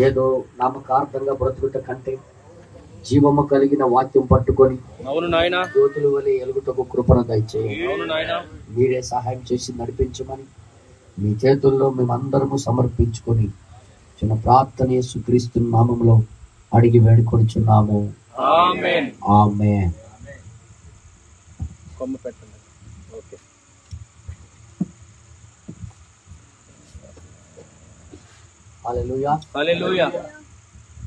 ఏదో నామకార్థంగా బ్రతుకుట కంటే జీవము కలిగిన వాక్యం పట్టుకొని జ్యోతుల వలె ఎలుగుటకు కృపను దయచేయండి. మీరే సహాయం చేసి నడిపించమని మీ చేతుల్లో మేమందరము సమర్పించుకొని చిన్న ప్రార్థన యేసుక్రీస్తు నామములో అడిగి వేడుకొనిచున్నాము. ఆమేన్. ఆమేన్. హల్లెలూయా. హల్లెలూయా.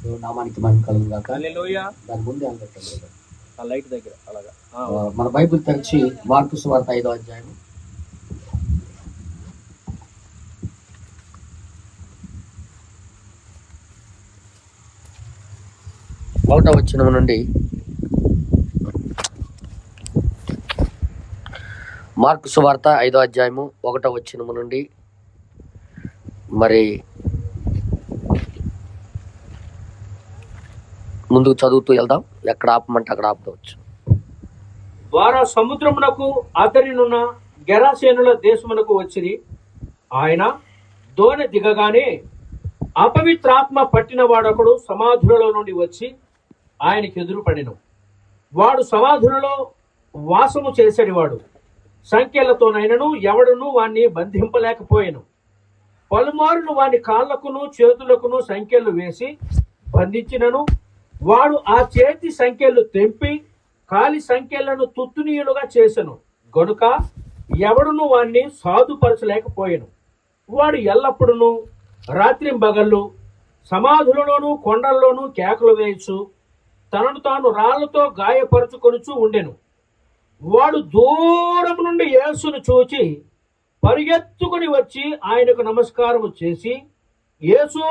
దేవుని నామానికి మహిమ కలుగును గాక. హల్లెలూయా. దాని ముందే అనబెట్టండి ఆ లైట్ దగ్గర అలాగా. మన బైబిల్ తెరిచి మార్కు సువార్త 5వ అధ్యాయం 1వ వచనం నుండి మార్కు సువార్త 5వ అధ్యాయము 1వ వచనం నుండి మరి ముందుకు చదువుతూ వెళ్దాం. ఎక్కడ ఆపమంటే అక్కడ ఆపవచ్చు. ద్వారా సముద్రమునకు అతనినున్న గెరాసేనుల దేశమునకు వచ్చిరి. ఆయన దోణి దిగగానే అపవిత్రాత్మ పట్టిన వాడొకడు సమాధులలో నుండి వచ్చి ఆయనకి ఎదురుపడెను. వాడు సమాధులలో వాసము చేసేవాడు. సంఖ్యలతోనైనను ఎవడును వాణ్ణి బంధింపలేకపోయాను. పలుమారులు వాని కాళ్లకును చేతులకును సంఖ్యలు వేసి బంధించినను వాడు ఆ చేతి సంఖ్యలు తెంపి కాలి సంఖ్యలను తుత్తునీయులుగా చేసెను గనుక ఎవడును వాణ్ణి సాధుపరచలేకపోయాను. వాడు ఎల్లప్పుడూ రాత్రింబగళ్ళు సమాధులలోనూ కొండల్లోనూ కేకలు వేయచ్చు తనను తాను రాళ్లతో గాయపరుచుకొనుచూ ఉండెను. వాడు దూరం నుండి యేసును చూచి పరిగెత్తుకుని వచ్చి ఆయనకు నమస్కారము చేసి, యేసు,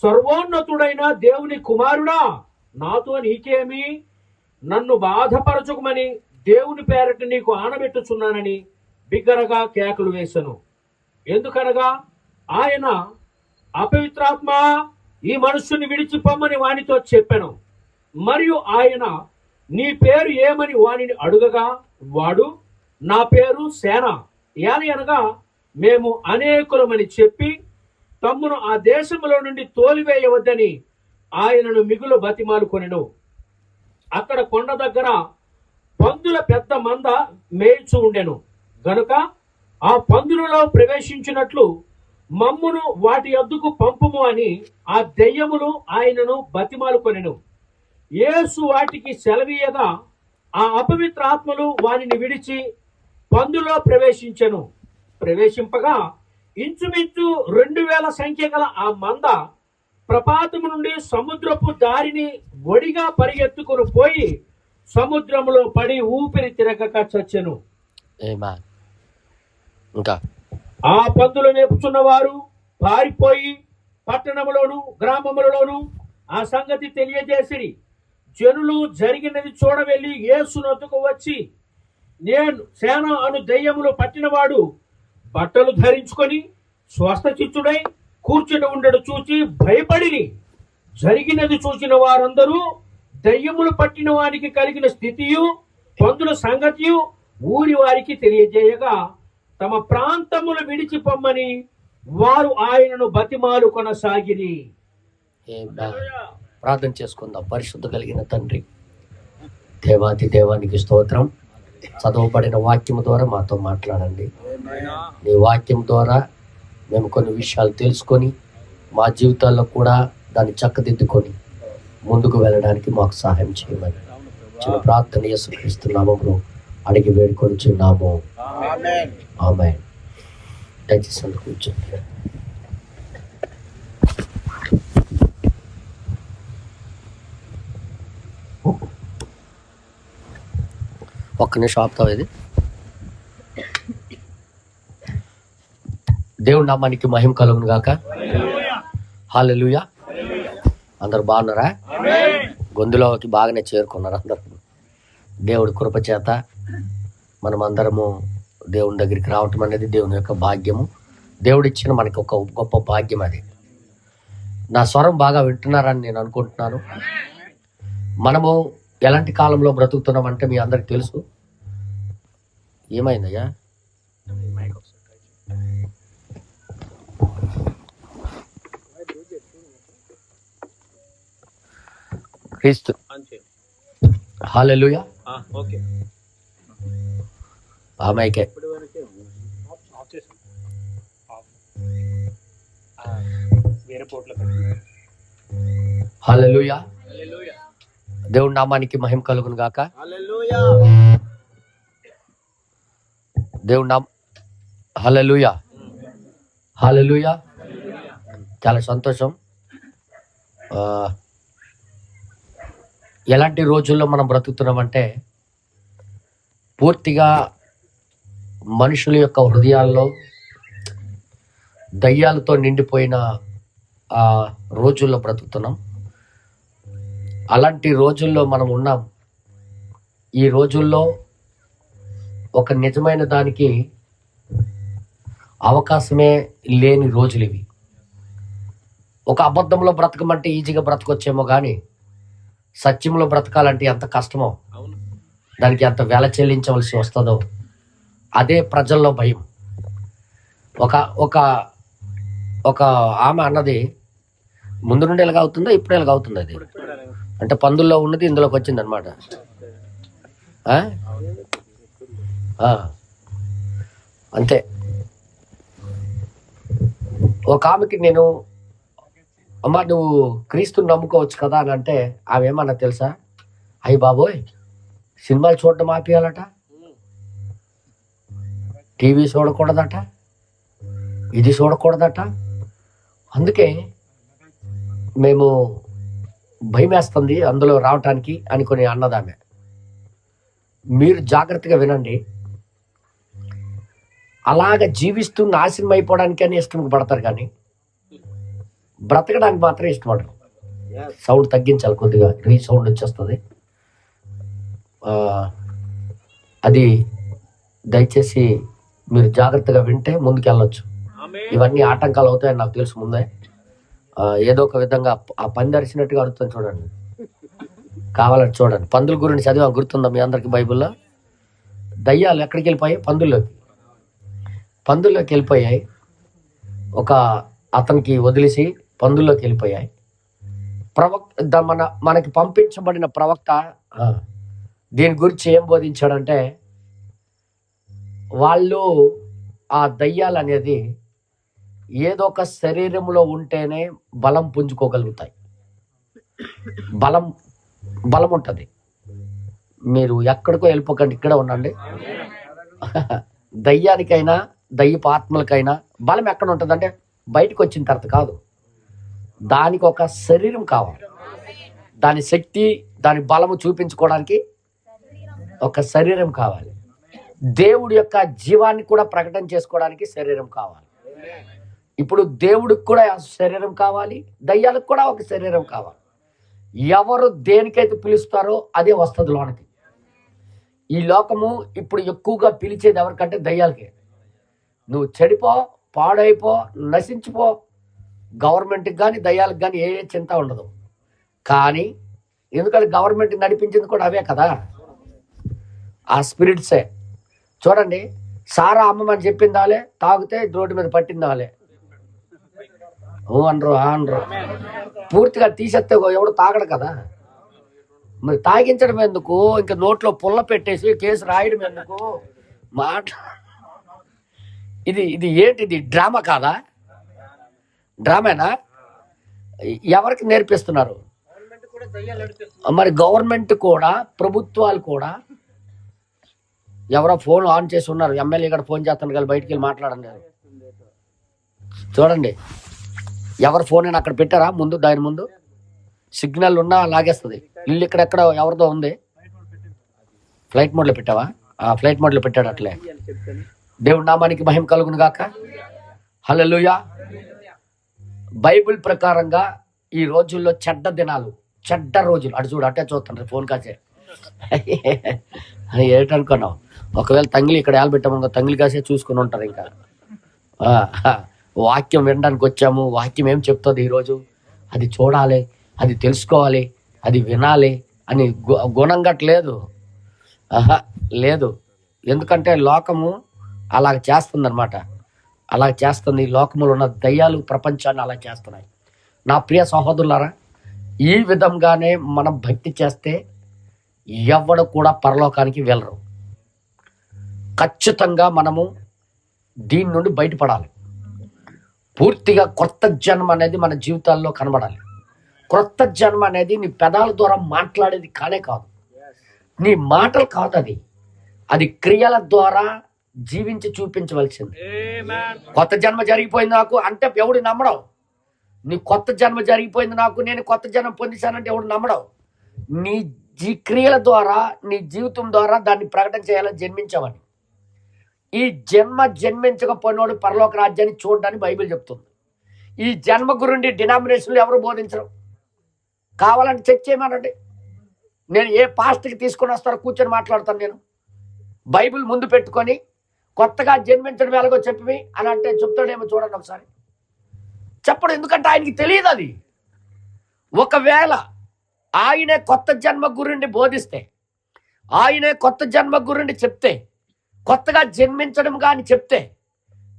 సర్వోన్నతుడైన దేవుని కుమారుడా, నాతో నీకేమి? నన్ను బాధపరచుకుమని దేవుని పేరట నీకు ఆనబెట్టుచున్నానని బిగ్గరగా కేకలు వేసెను. ఎందుకనగా ఆయన, అపవిత్రాత్మ, ఈ మనుష్యుని విడిచిపోమ్మని వానితో చెప్పెను. మరియు ఆయన, నీ పేరు ఏమని వానిని అడుగగా వాడు, నా పేరు సేన, అనగా మేము అనేకులమని చెప్పి తమ్మును ఆ దేశంలో నుండి తోలివేయవద్దని ఆయనను మిగులు బతిమాలుకొనెను. అక్కడ కొండ దగ్గర పందుల పెద్ద మంద మేయిచు ఉండెను గనుక ఆ పందులలో ప్రవేశించినట్లు మమ్మును వాటి యొద్దకు పంపుము అని ఆ దెయ్యములు ఆయనను బతిమాలుకొనెను. యేసు వాటికి సెలవీయగా ఆ అపవిత్ర ఆత్మలు వానిని విడిచి పందులో ప్రవేశించెను. ప్రవేశింపగా ఇంచుమించు 2000 సంఖ్య గల ఆ మంద ప్రపాతము నుండి సముద్రపు దారిని ఒడిగా పరిగెత్తుకుని పోయి సముద్రములో పడి ఊపిరి తిరగక చచ్చెను. ఆ పందులు మేపుచున్న వారు పారిపోయి పట్టణములోను గ్రామములలోను ఆ సంగతి తెలియజేసిరి. జనులు జరిగినది చూడవెళ్ళి యేసునొద్దకు వచ్చి, నేను సేన అను దెయ్యములు పట్టినవాడు బట్టలు ధరించుకొని స్వస్థచిత్తుడై కూర్చుని ఉండడు చూచి భయపడిరి. జరిగినది చూసిన వారందరూ దెయ్యములు పట్టిన వారికి కలిగిన స్థితియు పందుల సంగతియు ఊరి వారికి తెలియజేయగా తమ ప్రాంతములు విడిచిపోమ్మని వారు ఆయనను బతిమాలు కొనసాగిరి. ప్రార్థన చేసుకుందాం. పరిశుద్ధ కలిగిన తండ్రి, దేవాతి దేవానికి స్తోత్రం. చదవబడిన వాక్యం ద్వారా మాతో మాట్లాడండి. నీ వాక్యం ద్వారా మేము కొన్ని విషయాలు తెలుసుకొని మా జీవితాల్లో కూడా దాన్ని చక్కదిద్దుకొని ముందుకు వెళ్ళడానికి మాకు సహాయం చేయమని చిన్న ప్రార్థన యేసుక్రీస్తు నామములో అడిగి వేడుకొనిచున్నాము. ఆమేన్. దయచేసి కూర్చోండి. ఒక్క నిమిషం ఆపుతావు. ఇది దేవుడి నామానికి మహిమ కలుగును గాక. హల్లెలూయా. అందరు బాగున్నారా? గొంతులోకి బాగానే చేరుకున్నారు అందరు. దేవుడి కృప చేత మనం అందరము దేవుని దగ్గరికి రావటం అనేది దేవుని యొక్క భాగ్యము. దేవుడిచ్చిన మనకి ఒక గొప్ప భాగ్యం అది. నా స్వరం బాగా వింటున్నారని నేను అనుకుంటున్నాను. మనము ఎలాంటి కాలంలో బ్రతుకుతున్నామంటే మీ అందరికి తెలుసు. ఏమైందయ్యా? క్రీస్తు. హల్లెలూయా. ఆమెకే హల్లెలూయా. దేవుడి నామానికి మహిమ కలుగును గాక. దేవుడి నామ హల్లెలూయా. హల్లెలూయా. చాలా సంతోషం. ఎలాంటి రోజుల్లో మనం బ్రతుకుతున్నామంటే, పూర్తిగా మనుషుల యొక్క హృదయాల్లో దయ్యాలతో నిండిపోయిన ఆ రోజుల్లో బ్రతుకుతున్నాం. అలాంటి రోజుల్లో మనం ఉన్నాం. ఈ రోజుల్లో ఒక నిజమైన దానికి అవకాశమే లేని రోజులు ఇవి. ఒక అబద్ధంలో బ్రతకమంటే ఈజీగా బ్రతకొచ్చేమో కానీ సత్యంలో బ్రతకాలంటే ఎంత కష్టమో, దానికి ఎంత వెల చెల్లించవలసి వస్తుందో అదే ప్రజల్లో భయం. ఒక ఒక ఒక ఆమె అన్నది, ముందు నుండి ఎలాగ అవుతుందో ఇప్పుడు ఎలాగ అవుతుంది. అది అంటే పందుల్లో ఉన్నది ఇందులోకి వచ్చింది అనమాట. అంతే. ఒక ఆమెకి నేను, అమ్మా నువ్వు క్రీస్తుని నమ్ముకోవచ్చు కదా అని అంటే, ఆమె ఏమన్నా తెలుసా, అయ్యి బాబోయ్ సినిమాలు చూడడం ఆపేయాలట, టీవీ చూడకూడదట, ఇది చూడకూడదట, అందుకే మేము భయం వేస్తుంది అందులో రావటానికి అనుకుని అన్నదామె. మీరు జాగ్రత్తగా వినండి. అలాగ జీవిస్తూ నాశనం అయిపోవడానికి అని ఇష్టం పడతారు కానీ బ్రతకడానికి మాత్రం ఇష్టపడరు. సౌండ్ తగ్గించాలి కొద్దిగా, సౌండ్ వచ్చేస్తుంది. అది దయచేసి మీరు జాగ్రత్తగా వింటే ముందుకు వెళ్ళొచ్చు. ఇవన్నీ ఆటంకాలు అవుతాయని నాకు తెలుసు ముందే. ఏదో ఒక విధంగా ఆ పంది అరిచినట్టుగా అడుగుతుంది చూడండి, కావాలని చూడండి. పందుల గురించి చదివా, గుర్తుందా మీ అందరికి బైబిల్లో? దయ్యాలు ఎక్కడికి వెళ్ళిపోయాయి? పందుల్లోకి వెళ్ళిపోయాయి. ఒక అతనికి వదిలేసి పందుల్లోకి వెళ్ళిపోయాయి. మనకి పంపించబడిన ప్రవక్త దీని గురించి ఏం బోధించాడంటే, వాళ్ళు ఆ దయ్యాలు అనేది ఏదో ఒక శరీరంలో ఉంటేనే బలం పుంజుకోగలుగుతాయి. బలం ఉంటుంది. మీరు ఎక్కడికో వెళ్ళిపోకండి, ఇక్కడ ఉండండి. దయ్యానికైనా దయ్యపు ఆత్మలకైనా బలం ఎక్కడ ఉంటుంది అంటే బయటకు వచ్చిన తర్వాత కాదు, దానికి ఒక శరీరం కావాలి. దాని శక్తి, దాని బలము చూపించుకోవడానికి ఒక శరీరం కావాలి. దేవుడి యొక్క జీవాన్ని కూడా ప్రకటన చేసుకోవడానికి శరీరం కావాలి. ఇప్పుడు దేవుడికి కూడా శరీరం కావాలి, దయ్యాలకు కూడా ఒక శరీరం కావాలి. ఎవరు దేనికైతే పిలుస్తారో అదే వస్తుంది లోనికి. ఈ లోకము ఇప్పుడు ఎక్కువగా పిలిచేది ఎవరికంటే దయ్యాలకే. నువ్వు చెడిపో, పాడైపో, నశించిపో, గవర్నమెంట్కి కానీ దయ్యాలకు కానీ ఏ చింత ఉండదు. కానీ ఎందుకంటే గవర్నమెంట్ నడిపించింది కూడా అవే కదా, ఆ స్పిరిట్సే. చూడండి, సారా అమ్మమని చెప్పిందాలే, తాగితే రోడ్డు మీద పట్టిందాలే, అనరు పూర్తిగా తీసేస్తే ఎవడు తాగడు కదా. మరి తాగించడం ఎందుకు, ఇంకా నోట్లో పుల్ల పెట్టేసి కేసు రాయడం ఎందుకు? మాట ఇది ఏంటిది? డ్రామా కాదా? డ్రామానా? ఎవరికి నేర్పిస్తున్నారు? మరి గవర్నమెంట్ కూడా, ప్రభుత్వాలు కూడా. ఎవరో ఫోన్ ఆన్ చేసి ఉన్నారు, ఎమ్మెల్యే కూడా ఫోన్ చేస్తాను కదా, బయటికి వెళ్ళి మాట్లాడండి. చూడండి, ఎవరు ఫోన్ అయినా అక్కడ పెట్టారా ముందు, దాని ముందు సిగ్నల్ ఉన్నా లాగేస్తుంది. ఇల్లు ఇక్కడెక్కడ ఎవరిదో ఉంది, ఫ్లైట్ మోడ్లో పెట్టావా? ఫ్లైట్ మోడ్లో పెట్టాడు. అట్లే దేవుడి నామానికి మహిమ కలుగును గాక. హల్లెలూయా. బైబిల్ ప్రకారంగా ఈ రోజుల్లో చెడ్డ దినాలు, చెడ్డ రోజులు. అటు చూడు, అట్టే చూస్తాను ఫోన్ కాసే అని ఏంటనుకున్నావు. ఒకవేళ తంగిలి ఇక్కడ ఏలబెట్టామనుకో, తంగిలి కాసే చూసుకుని ఉంటారు. ఇంకా వాక్యం వినడానికి వచ్చాము, వాక్యం ఏం చెప్తుంది ఈరోజు, అది చూడాలి, అది తెలుసుకోవాలి, అది వినాలి అని గుణంగట్లేదు. లేదు. ఎందుకంటే లోకము అలాగ చేస్తుందన్నమాట. అలా చేస్తుంది. లోకములో ఉన్న దయ్యాలు ప్రపంచాన్ని అలా చేస్తున్నాయి. నా ప్రియ సహోదరులారా, ఈ విధంగానే మనం భక్తి చేస్తే ఎవడు కూడా పరలోకానికి వెళ్ళరు. ఖచ్చితంగా మనము దీని నుండి బయటపడాలి. పూర్తిగా కొత్త జన్మ అనేది మన జీవితాల్లో కనబడాలి. కొత్త జన్మ అనేది నీ పెదాల ద్వారా మాట్లాడేది కానే కాదు, నీ మాటలు కాదు, అది క్రియల ద్వారా జీవించి చూపించవలసింది. కొత్త జన్మ జరిగిపోయింది నాకు అంటే ఎవడు నమ్మడం. నీ కొత్త జన్మ జరిగిపోయింది నాకు, నేను కొత్త జన్మ పొందిశానంటే ఎవడు నమ్మడం. నీ క్రియల ద్వారా, నీ జీవితం ద్వారా దాన్ని ప్రకటన చేయాలని జన్మించావని. ఈ జన్మించకపోయినోడు పరలోక రాజ్యాన్ని చూడడానికి బైబిల్ చెప్తుంది. ఈ జన్మ గురించి డినామినేషన్లు ఎవరు బోధించరు. కావాలంటే చెక్ చేయమనండి. నేను ఏ పాస్ట్కి తీసుకొని వస్తారో కూర్చొని మాట్లాడతాను. నేను బైబిల్ ముందు పెట్టుకొని కొత్తగా జన్మించడం ఎలాగో చెప్పి అని అంటే చెప్తాడేమో చూడండి ఒకసారి. చెప్పడు, ఎందుకంటే ఆయనకి తెలియదు అది. ఒకవేళ ఆయనే కొత్త జన్మ గురించి బోధిస్తే, ఆయనే కొత్త జన్మ గురించి చెప్తే, కొత్తగా జన్మించడం కానీ చెప్తే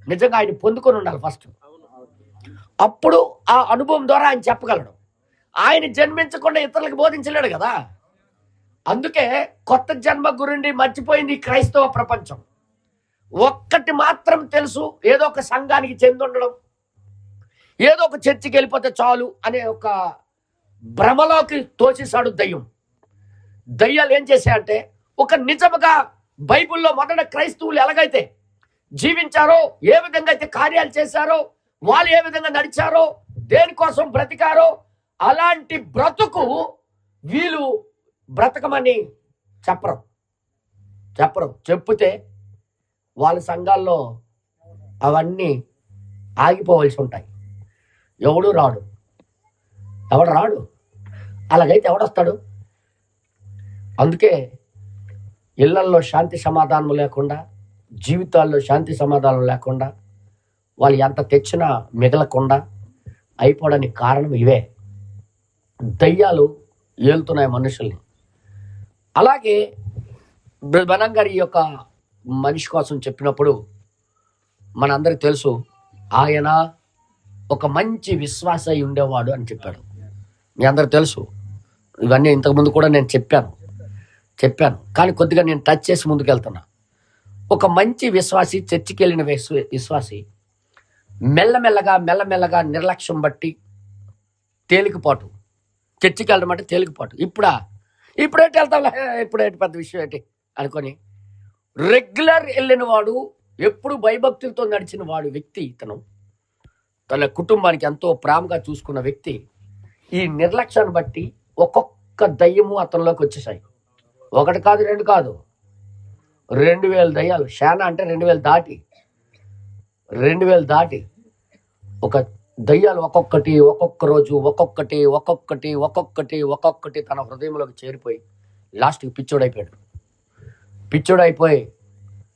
నిజంగా ఆయన పొందుకొని ఉండాలి ఫస్ట్. అప్పుడు ఆ అనుభవం ద్వారా ఆయన చెప్పగలడు. ఆయన జన్మించకుండా ఇతరులకు బోధించలేడు కదా. అందుకే కొత్త జన్మ గురించి మర్చిపోయింది ఈ క్రైస్తవ ప్రపంచం. ఒక్కటి మాత్రం తెలుసు, ఏదో ఒక సంఘానికి చెంది ఉండడం, ఏదో ఒక చర్చికి వెళ్ళిపోతే చాలు అనే ఒక భ్రమలోకి తోసేశాడు దయ్యం. దయ్యాలు ఏం చేశాయంటే, ఒక నిజముగా బైబిల్లో మొదట క్రైస్తవులు ఎలాగైతే జీవించారో, ఏ విధంగా అయితే కార్యాలు చేశారో, వాళ్ళు ఏ విధంగా నడిచారో, దేనికోసం బ్రతికారో, అలాంటి బ్రతుకు వీళ్ళు బ్రతకమని చెప్పరు. చెప్తే వాళ్ళ సంఘాల్లో అవన్నీ ఆగిపోవలసి ఉంటాయి. ఎవడు రాడు. అలాగైతే ఎవడొస్తాడు? అందుకే ఇళ్లల్లో శాంతి సమాధానం లేకుండా, జీవితాల్లో శాంతి సమాధానం లేకుండా, వాళ్ళు ఎంత తెచ్చినా మిగలకుండా అయిపోవడానికి కారణం ఇవే. దయ్యాలు ఏలుతున్నాయి మనుషుల్ని. అలాగే బనం గారి యొక్క మనిషి కోసం చెప్పినప్పుడు మనందరికి తెలుసు, ఆయన ఒక మంచి విశ్వాస అయి ఉండేవాడు అని చెప్పాడు. మీ అందరికి తెలుసు. ఇవన్నీ ఇంతకుముందు కూడా నేను చెప్పాను. కానీ కొద్దిగా నేను టచ్ చేసి ముందుకెళ్తున్నా. ఒక మంచి విశ్వాసి, చర్చికి వెళ్ళిన విశ్వాసి మెల్లమెల్లగా నిర్లక్ష్యం బట్టి తేలికపాటు, చర్చికి వెళ్ళడం అంటే తేలికపాటు. ఇప్పుడేంటి వెళ్తాంలే, ఇప్పుడేంటి పెద్ద విషయం ఏంటి అనుకొని రెగ్యులర్ వెళ్ళిన వాడు, ఎప్పుడు భయభక్తులతో నడిచిన వాడు వ్యక్తి, ఇతను తన కుటుంబానికి ఎంతో ప్రేమగా చూసుకున్న వ్యక్తి, ఈ నిర్లక్ష్యాన్ని బట్టి ఒక్కొక్క దయ్యము అతనిలోకి వచ్చేసాయి. ఒకటి కాదు, రెండు కాదు, 2000 దయ్యాలు. శానా అంటే 2000 దాటి ఒక దయ్యాలు ఒక్కొక్క రోజు ఒక్కొక్కటి తన హృదయంలోకి చేరిపోయి లాస్ట్కి పిచ్చోడైపోయి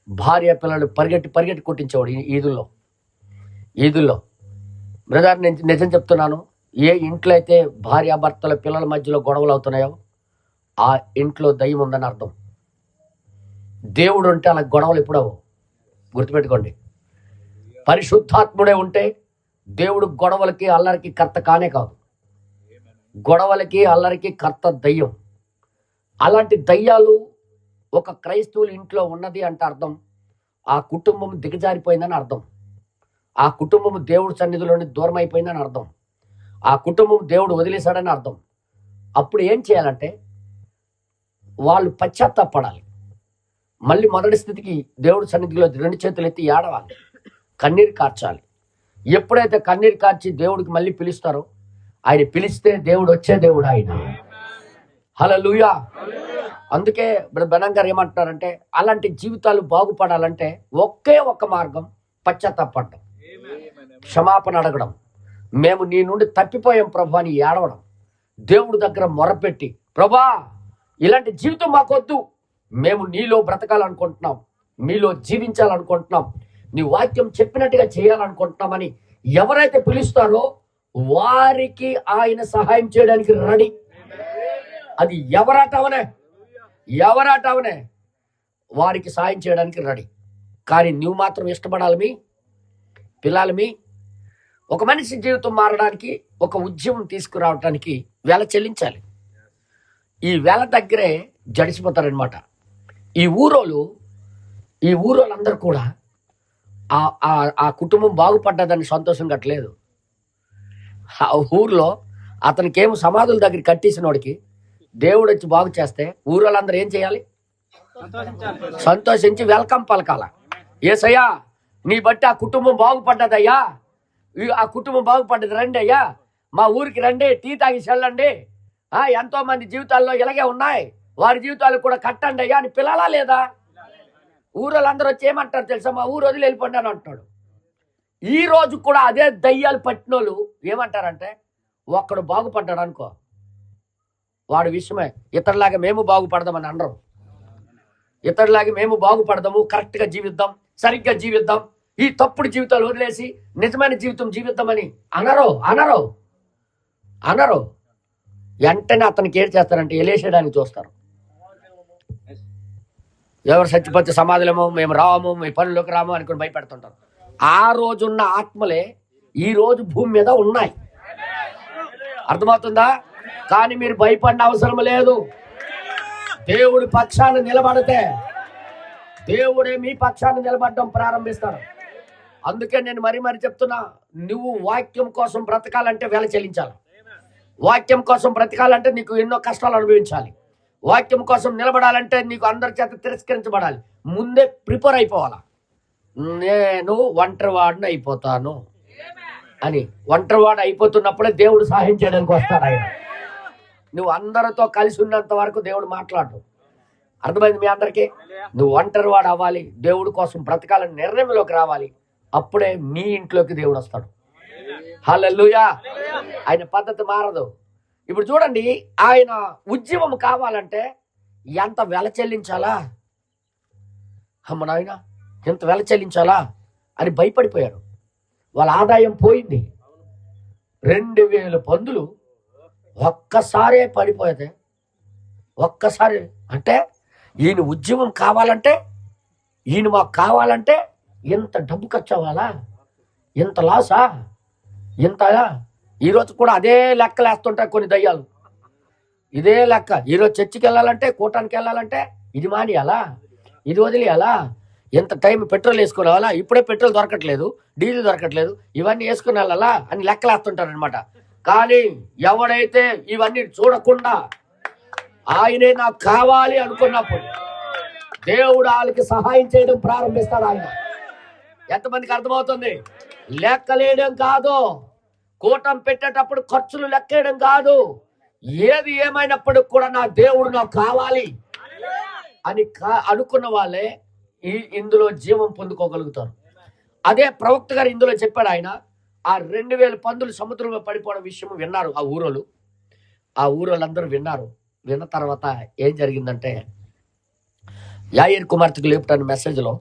భార్య పిల్లలు పరిగెట్టి కొట్టించేవాడు ఈదుల్లో. బ్రదర్, నేను నిజం చెప్తున్నాను, ఏ ఇంట్లో అయితే భార్యాభర్తల పిల్లల మధ్యలో గొడవలు అవుతున్నాయో ఆ ఇంట్లో దయ్యం ఉందని అర్థం. దేవుడు ఉంటే అలా గొడవలు ఎప్పుడవు, గుర్తుపెట్టుకోండి. పరిశుద్ధాత్ముడే ఉంటే దేవుడు గొడవలకి అల్లరికి కర్త కానే కాదు. గొడవలకి అల్లరికి కర్త దయ్యం. అలాంటి దయ్యాలు ఒక క్రైస్తవుల ఇంట్లో ఉన్నది అంటే అర్థం ఆ కుటుంబం దిగజారిపోయిందని అర్థం. ఆ కుటుంబం దేవుడి సన్నిధిలోని దూరం అయిపోయిందని అర్థం. ఆ కుటుంబం దేవుడు వదిలేశాడని అర్థం. అప్పుడు ఏం చేయాలంటే వాళ్ళు పశ్చాత్తాపడాలి. మళ్ళీ మొదటి స్థితికి దేవుడి సన్నిధిలో 2 చేతులు ఎత్తి ఏడవాలి, కన్నీరు కార్చాలి. ఎప్పుడైతే కన్నీరు కార్చి దేవుడికి మళ్ళీ పిలుస్తారో, ఆయన పిలిస్తే దేవుడు వచ్చే దేవుడు ఆయన. హల్లెలూయా. అందుకే బనం గారు ఏమంటున్నారంటే, అలాంటి జీవితాలు బాగుపడాలంటే ఒకే ఒక్క మార్గం, పశ్చాత్తాపడడం, క్షమాపణ అడగడం. మేము నీ నుండి తప్పిపోయాం ప్రభా అని ఏడవడం, దేవుడి దగ్గర మొరపెట్టి, ప్రభా ఇలాంటి జీవితం మాకొద్దు, మేము నీలో బ్రతకాలనుకుంటున్నాం, మీలో జీవించాలనుకుంటున్నాం, నీ వాక్యం చెప్పినట్టుగా చేయాలనుకుంటున్నామని ఎవరైతే పిలుస్తారో వారికి ఆయన సహాయం చేయడానికి రెడీ. అది ఎవరాటవనే వారికి సహాయం చేయడానికి రెడీ. కానీ నువ్వు మాత్రం ఇష్టపడాలి. పిల్లలమి ఒక మనిషి జీవితం మారడానికి, ఒక ఉద్యమం తీసుకురావడానికి వెల చెల్లించాలి. ఈ వెల దగ్గరే జడిసిపోతారనమాట. ఈ ఊరోళ్ళందరూ కూడా ఆ కుటుంబం బాగుపడ్డదని సంతోషం కట్టలేదు. ఆ ఊర్లో అతనికేమో సమాధుల దగ్గర కట్టేసిన వాడికి దేవుడు వచ్చి బాగు చేస్తే ఊరోళ్ళందరూ ఏం చేయాలి? సంతోషించి వెల్కమ్ పలకాల. యేసయ్యా, నీ బట్టి ఆ కుటుంబం బాగుపడ్డదయ్యా, ఆ కుటుంబం బాగుపడ్డది, రండి అయ్యా, మా ఊరికి రండి, టీ తాగి చెల్లండి, ఎంతో మంది జీవితాల్లో ఇలాగే ఉన్నాయి, వారి జీవితాలు కూడా కట్టండి అయ్యా అని పిల్లలా లేదా? ఊరోళ్ళందరూ వచ్చి ఏమంటారు తెలుసా? మా ఊరు వదిలి వెళ్ళిపోండి అని అంటాడు. ఈ రోజు కూడా అదే దయ్యాలు పట్టినోళ్ళు ఏమంటారంటే, ఒక్కడు బాగుపడ్డాడు అనుకో, వాడి విషయమే ఇతరులాగా మేము బాగుపడదామని అనరు. ఇతరులాగా మేము బాగుపడదాము, కరెక్ట్గా జీవిద్దాం, సరిగ్గా జీవిద్దాం, ఈ తప్పుడు జీవితాలు వదిలేసి నిజమైన జీవితం జీవిద్దామని అనరు. వెంటనే అతనికి ఏం చేస్తారంటే ఎలేసేయడానికి చూస్తారు. ఎవరు చచ్చిపోతే సమాధులేమో, మేము రాము, మీ పనులకు రాము అనుకుని భయపెడుతుంటారు. ఆ రోజున్న ఆత్మలే ఈ రోజు భూమి మీద ఉన్నాయి. అర్థమవుతుందా? కానీ మీరు భయపడిన అవసరం లేదు. దేవుడి పక్షాన నిలబడితే దేవుడే మీ పక్షాన నిలబడడం ప్రారంభిస్తాడు. అందుకే నేను మరీ చెప్తున్నా, నువ్వు వాక్యం కోసం బ్రతకాలంటే వెల చెల్లించాలి. వాక్యం కోసం బ్రతకాలంటే నీకు ఎన్నో కష్టాలు అనుభవించాలి. వాక్యం కోసం నిలబడాలంటే నీకు అందరి చేత తిరస్కరించబడాలి. ముందే ప్రిపేర్ అయిపోవాలా. నేను ఒంటరివాడిని అయిపోతాను అని. ఒంటరివాడు అయిపోతున్నప్పుడే దేవుడు సహాయం చేయడానికి వస్తాడు ఆయన. నువ్వు అందరితో కలిసి ఉన్నంత వరకు దేవుడు మాట్లాడు. అర్థమైంది మీ అందరికీ? నువ్వు ఒంటరివాడు అవ్వాలి, దేవుడి కోసం బ్రతకాలని నిర్ణయంలోకి రావాలి. అప్పుడే నీ ఇంట్లోకి దేవుడు వస్తాడు. హల్లెలూయా. ఆయన పద్ధతి మారదు. ఇప్పుడు చూడండి, ఆయన ఉద్యమం కావాలంటే ఎంత వెల చెల్లించాలా? అమ్మ నాయన, ఎంత వెల చెల్లించాలా అని భయపడిపోయారు. వాళ్ళ ఆదాయం పోయింది. 2000 పందులు ఒక్కసారే పడిపోతే, ఒక్కసారి అంటే ఈయన ఉద్యమం కావాలంటే, ఈయన మాకు కావాలంటే ఎంత డబ్బు ఖర్చు అవ్వాలా? ఎంత లాసా? ఇంత. ఈరోజు కూడా అదే లెక్కలు వేస్తుంటాయి కొన్ని దయ్యాలు. ఇదే లెక్క. ఈరోజు చర్చికి వెళ్ళాలంటే, కూటానికి వెళ్ళాలంటే ఇది మానేయాలా, ఇది వదిలేయాలా, ఎంత టైం పెట్రోల్ వేసుకుని వెళ్ళాలా, ఇప్పుడే పెట్రోల్ దొరకట్లేదు, డీజిల్ దొరకట్లేదు, ఇవన్నీ వేసుకుని వెళ్ళాలా అని లెక్కలు వేస్తుంటారు అనమాట. కానీ ఎవడైతే ఇవన్నీ చూడకుండా ఆయనే నాకు కావాలి అనుకున్నప్పుడు దేవుడు వాళ్ళకి సహాయం చేయడం ప్రారంభిస్తాడు. ఆయన ఎంతమందికి అర్థమవుతుంది? లెక్కలేయడం కాదు, కూటం పెట్టేటప్పుడు ఖర్చులు లెక్కేయడం కాదు, ఏది ఏమైనప్పటికి కూడా నా దేవుడు నాకు కావాలి అని అనుకున్న వాళ్ళే ఇందులో జీవం పొందుకోగలుగుతారు. అదే ప్రవక్త గారు ఇందులో చెప్పాడు. ఆయన ఆ 2000 పందులు సముద్రంలో పడిపోవడం విషయం విన్నారు ఆ ఊరోళ్ళందరూ విన్నారు. విన్న తర్వాత ఏం జరిగిందంటే, యాయేరు కుమార్తెకు లేపుటాన్ని మెసేజ్లో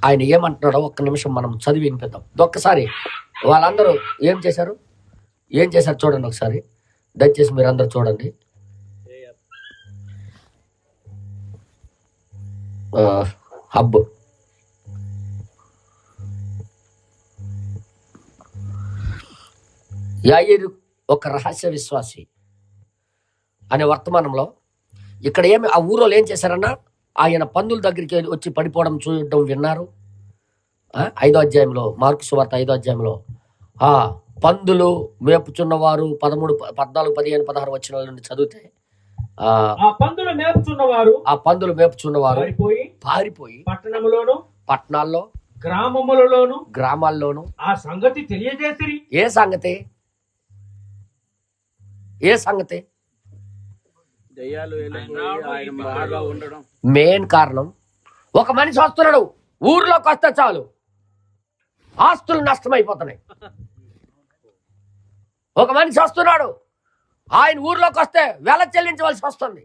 ఆయన ఏమంటున్నాడో ఒక్క నిమిషం మనం చదివి వినిపిద్దాం. ఒక్కసారి వాళ్ళందరూ ఏం చేశారు చూడండి ఒకసారి, దయచేసి మీరు అందరూ చూడండి. హబ్ యాయేరు ఒక రహస్య విశ్వాసి అనే వర్తమానంలో ఇక్కడ ఆ ఊరోళ్ళు ఏం చేశారన్నా, ఆయన పందుల దగ్గరికి వచ్చి పడిపోవడం చూడడం విన్నారు. 5వ అధ్యాయంలో, మార్కు సువార్త 5వ అధ్యాయంలో పందులు మేపుచున్నవారు 13, 14, 15, 16 వచనాల నుండి చదివితే, ఆ పందులు మేపుచున్నవారు పారిపోయి పట్టణాల్లో గ్రామాల్లోను ఆ సంగతి తెలియజేసిరి. ఏ సంగతి? మెయిన్ కారణం, ఒక మనిషి వస్తున్నాడు, ఊర్లోకి వస్తే చాలు ఆస్తులు నష్టమైపోతున్నాయి. ఒక మనిషి వస్తున్నాడు, ఆయన ఊర్లోకి వస్తే వెల చెల్లించవలసి వస్తుంది,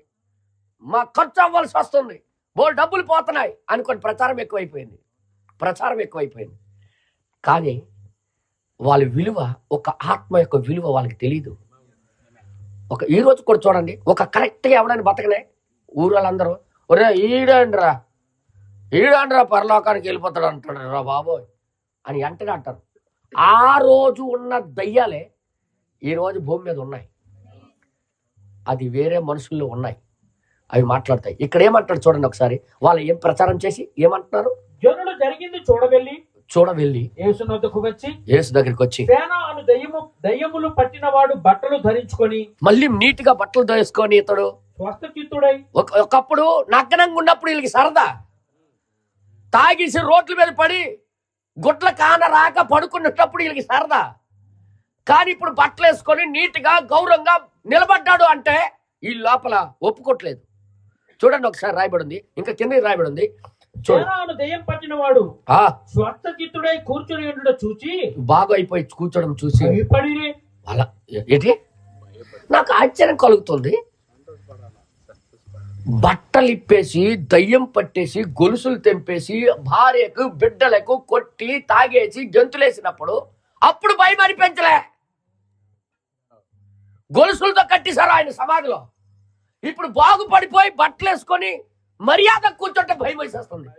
మా ఖర్చు అవ్వాల్సి వస్తుంది, బోల్ డబ్బులు పోతున్నాయి అనుకోని ప్రచారం ఎక్కువైపోయింది. కానీ వాళ్ళ విలువ, ఒక ఆత్మ యొక్క విలువ వాళ్ళకి తెలియదు. ఈ రోజు కూడా చూడండి, ఒక కరెక్ట్గా ఎవడని బతకనే ఊరోళ్ళందరూ ఒరే ఈడండ్రా పరలోకానికి వెళ్ళిపోతాడు అంటాడు రా బాబోయ్ అని వెంటనే అంటారు. ఆ రోజు ఉన్న దయ్యాలే ఈ రోజు భూమి మీద ఉన్నాయి. అది వేరే మనుషుల్లో ఉన్నాయి, అవి మాట్లాడతాయి. ఇక్కడ ఏమంటాడు చూడండి ఒకసారి. వాళ్ళు ఏం ప్రచారం చేసి ఏమంటున్నారు? జనులు జరిగింది చూడవెళ్ళి యేసు వద్దకు వచ్చి, యేసు దగ్గరికి వచ్చి, సేనా అను దయ్యములు పట్టినవాడు బట్టలు ధరించుకొని, మళ్ళీ నీట్ గా బట్టలు ధరించుకొని ఇతడు స్వస్థచిత్తుడై. ఒకప్పుడు నగ్నంగా ఉన్నప్పుడు వీళ్ళకి సరదా, తాగేసి రోడ్ల మీద పడి గుడ్ల కాన రాక పడుకున్నప్పుడు వీళ్ళకి సరదా. కానీ ఇప్పుడు బట్టలు వేసుకొని నీట్ గా గౌరవంగా నిలబడ్డాడు అంటే ఈ లోపల ఒప్పుకోట్లేదు. చూడండి ఒకసారి రాయబడి ఉంది, ఇంకా కింద రాయబడి ఉంది. దెయ్యం పట్టిన వాడు స్వస్థచిత్తుడై కూర్చొని ఉండడం చూచి, బాగా అయిపోయి కూర్చోడం చూసి అలా ఏంటి నాకు ఆశ్చర్యం కలుగుతుంది. బట్టలు ఇప్పేసి దయ్యం పట్టేసి గొలుసులు తెంపేసి భార్యకు బిడ్డలకు కొట్టి తాగేసి గెంతులేసినప్పుడు అప్పుడు భయం అనిపించలే. గొలుసులతో కట్టేశారు ఆయన సమాధిలో. ఇప్పుడు బాగుపడిపోయి బట్టలు వేసుకొని మర్యాద కూర్చుంటే భయం వేసేస్తుంది.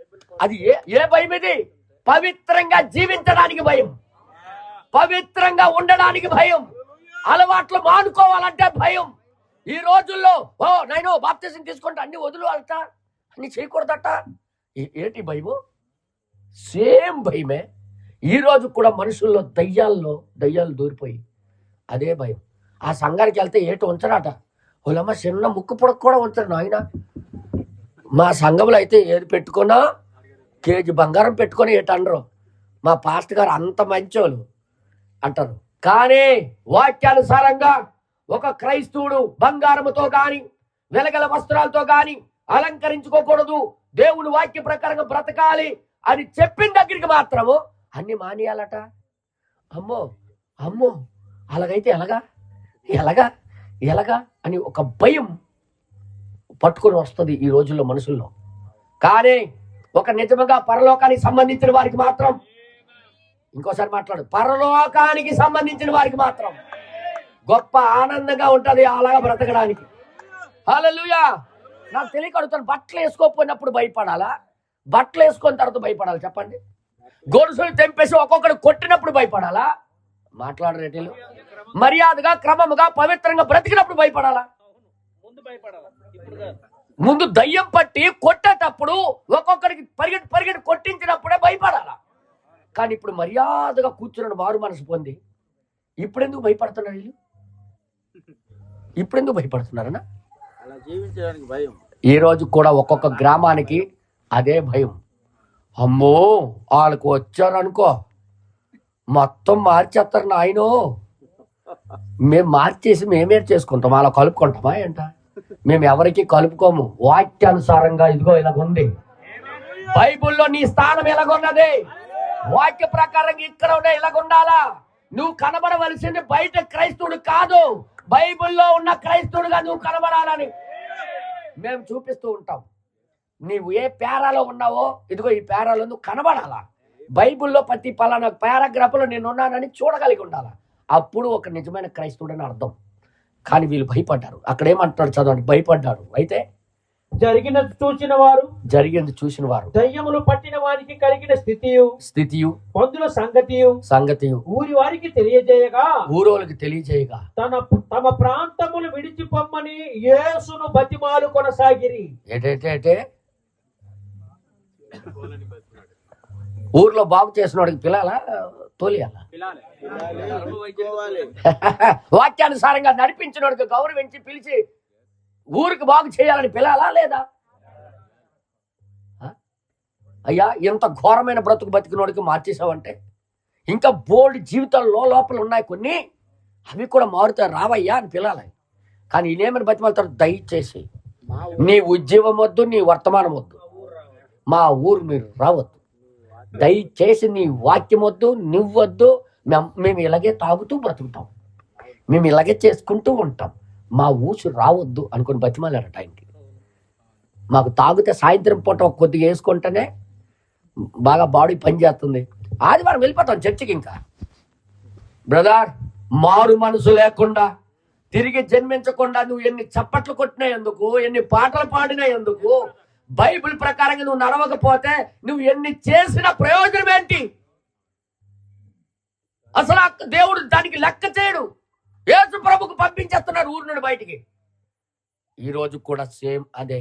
అది ఏ భయం? ఇది పవిత్రంగా జీవించడానికి భయం, పవిత్రంగా ఉండడానికి భయం, అలవాట్లు మానుకోవాలంటే భయం. ఈ రోజుల్లో నేను బాప్తిజం తీసుకుంటే అన్ని వదులువాలట, అన్ని చేయకూడదట. ఏంటి భయము? సేమ్ భయమే ఈ రోజు కూడా మనుషుల్లో దయ్యాలు దూరిపోయి అదే భయం. ఆ సంఘానికి వెళ్తే ఏటి ఉంచరాట, వాళ్ళమ్మ చిన్న ముక్కు పొడక కూడా ఉంచరు నాయన. మా సంఘంలో అయితే ఏది పెట్టుకున్నా కేజీ బంగారం పెట్టుకొని ఏటనరు. మా పాస్టర్ గారు అంత మంచోళ్ళు అంటారు. కానీ వాక్యానుసారంగా ఒక క్రైస్తవుడు బంగారముతో గాని వెలగల వస్త్రాలతో గాని అలంకరించుకోకూడదు, దేవుని వాక్య ప్రకారంగా బ్రతకాలి అని చెప్పిన దగ్గరికి మాత్రము అన్ని మానేయాలట. అమ్మో అమ్మో అలాగైతే ఎలాగా అని ఒక భయం పట్టుకొని వస్తుంది ఈ రోజుల్లో మనుషుల్లో. కానీ ఒక నిజంగా పరలోకానికి సంబంధించిన వారికి మాత్రం, ఇంకోసారి మాట్లాడు, పరలోకానికి సంబంధించిన వారికి మాత్రం గొప్ప ఆనందంగా ఉంటది అలాగా బ్రతకడానికి. హల్లెలూయా. నాకు తెలియకడుగుతాను, బట్టలు వేసుకోకపోయినప్పుడు భయపడాలా, బట్టలు వేసుకున్న తర్వాత భయపడాలి? చెప్పండి. గొలుసులు తెంపేసి ఒక్కొక్కడు కొట్టినప్పుడు భయపడాలా? మాట్లాడరేటీలు. మర్యాదగా క్రమముగా పవిత్రంగా బ్రతికినప్పుడు భయపడాలా? ముందు దయ్యం పట్టి కొట్టేటప్పుడు ఒక్కొక్కడికి పరిగెట్టి కొట్టించినప్పుడే భయపడాలా. కానీ ఇప్పుడు మర్యాదగా కూర్చున్న వారు మనసు పొంది ఇప్పుడెందుకు భయపడుతున్నారు వీళ్ళు? ఇప్పుడెందుకు భయపడుతున్నారన్నా? ఈ రోజు కూడా ఒక్కొక్క గ్రామానికి అదే భయం. అమ్మో వాళ్ళకు వచ్చారనుకో మొత్తం మార్చేస్తారు నాయనో, మేము మార్చేసి మేమే చేసుకుంటాం, అలా కలుపుకుంటామా ఏంట? మేము ఎవరికి కలుపుకోము. వాక్యానుసారంగా ఇదిగో ఇలాగుంది, బైబుల్లో నీ స్థానం ఎలాగున్నది, వాక్య ప్రకారంగా ఇక్కడ ఉండే ఇలాగుండాలా. నువ్వు కనబడవలసింది బయట క్రైస్తవుడు కాదు, బైబిల్లో ఉన్న క్రైస్తవుడుగా నువ్వు కనబడాలని మేము చూపిస్తూ ఉంటాం. నీవు ఏ పేరాలో ఉన్నావో ఇదిగో ఈ పేరాలో నువ్వు కనబడాలా. బైబిల్లో ప్రతి పలానా పారాగ్రాఫ్లో నేను ఉన్నానని చూడగలిగి ఉండాలా. అప్పుడు ఒక నిజమైన క్రైస్తవుడు అని అర్థం. కానీ వీళ్ళు భయపడ్డారు. అక్కడ ఏమంటాడు చదవండి, భయపడ్డాడు. అయితే జరిగింది చూసిన వారు దయ్యములు పట్టిన వారికి కలిగిన స్థితియు పందుల సంగతియు ఊరి వారికి తెలియజేయగా తమ ప్రాంతములు విడిచిపోమ్మని యేసును బతిమాలు కొనసాగిరి. ఏంటంటే ఊర్లో బాగు చేసిన వాడికి పిల్లాలా తోలియాలా? వాక్యానుసారంగా నడిపించిన వాడికి గౌరవించి పిలిచి ఊరికి బాగు చేయాలని పిల్లాలా లేదా? అయ్యా ఎంత ఘోరమైన బ్రతుకు బతికినోడికి మార్చేసావంటే ఇంకా బోల్డ్ జీవితాల్లో లోపల ఉన్నాయి కొన్ని, అవి కూడా మారుతాయి, రావయ్యా అని పిల్లాలి. కానీ ఈయనేమని బతిమాలుతారు, దయచేసి నీ ఉద్యోగం వద్దు, నీ వర్తమానం వద్దు, మా ఊరు మీరు రావద్దు, దయచేసి నీ వాక్యం వద్దు, నువ్వొద్దు, మేము ఇలాగే తాగుతూ బ్రతుకుతాం, మేము ఇలాగే చేసుకుంటూ ఉంటాం, మా ఊసు రావద్దు అనుకుని బతిమాలారు టైంకి. మాకు తాగితే సాయంత్రం పూట కొద్దిగా వేసుకుంటేనే బాగా బాడీ పని చేస్తుంది, ఆదివారం వెళ్ళిపోతాం చర్చికి. ఇంకా బ్రదర్, మారు మనసు లేకుండా తిరిగి జన్మించకుండా నువ్వు ఎన్ని చప్పట్లు కొట్టినా ఎందుకు, ఎన్ని పాటలు పాడినా ఎందుకు, బైబిల్ ప్రకారంగా నువ్వు నడవకపోతే నువ్వు ఎన్ని చేసిన ప్రయోజనం ఏంటి? అసలు దేవుడు దానికి లెక్క చేయడు. యేసు ప్రభుకు పంపించేస్తున్నారు ఊరు నుండి బయటికి. ఈ రోజు కూడా సేమ్ అదే.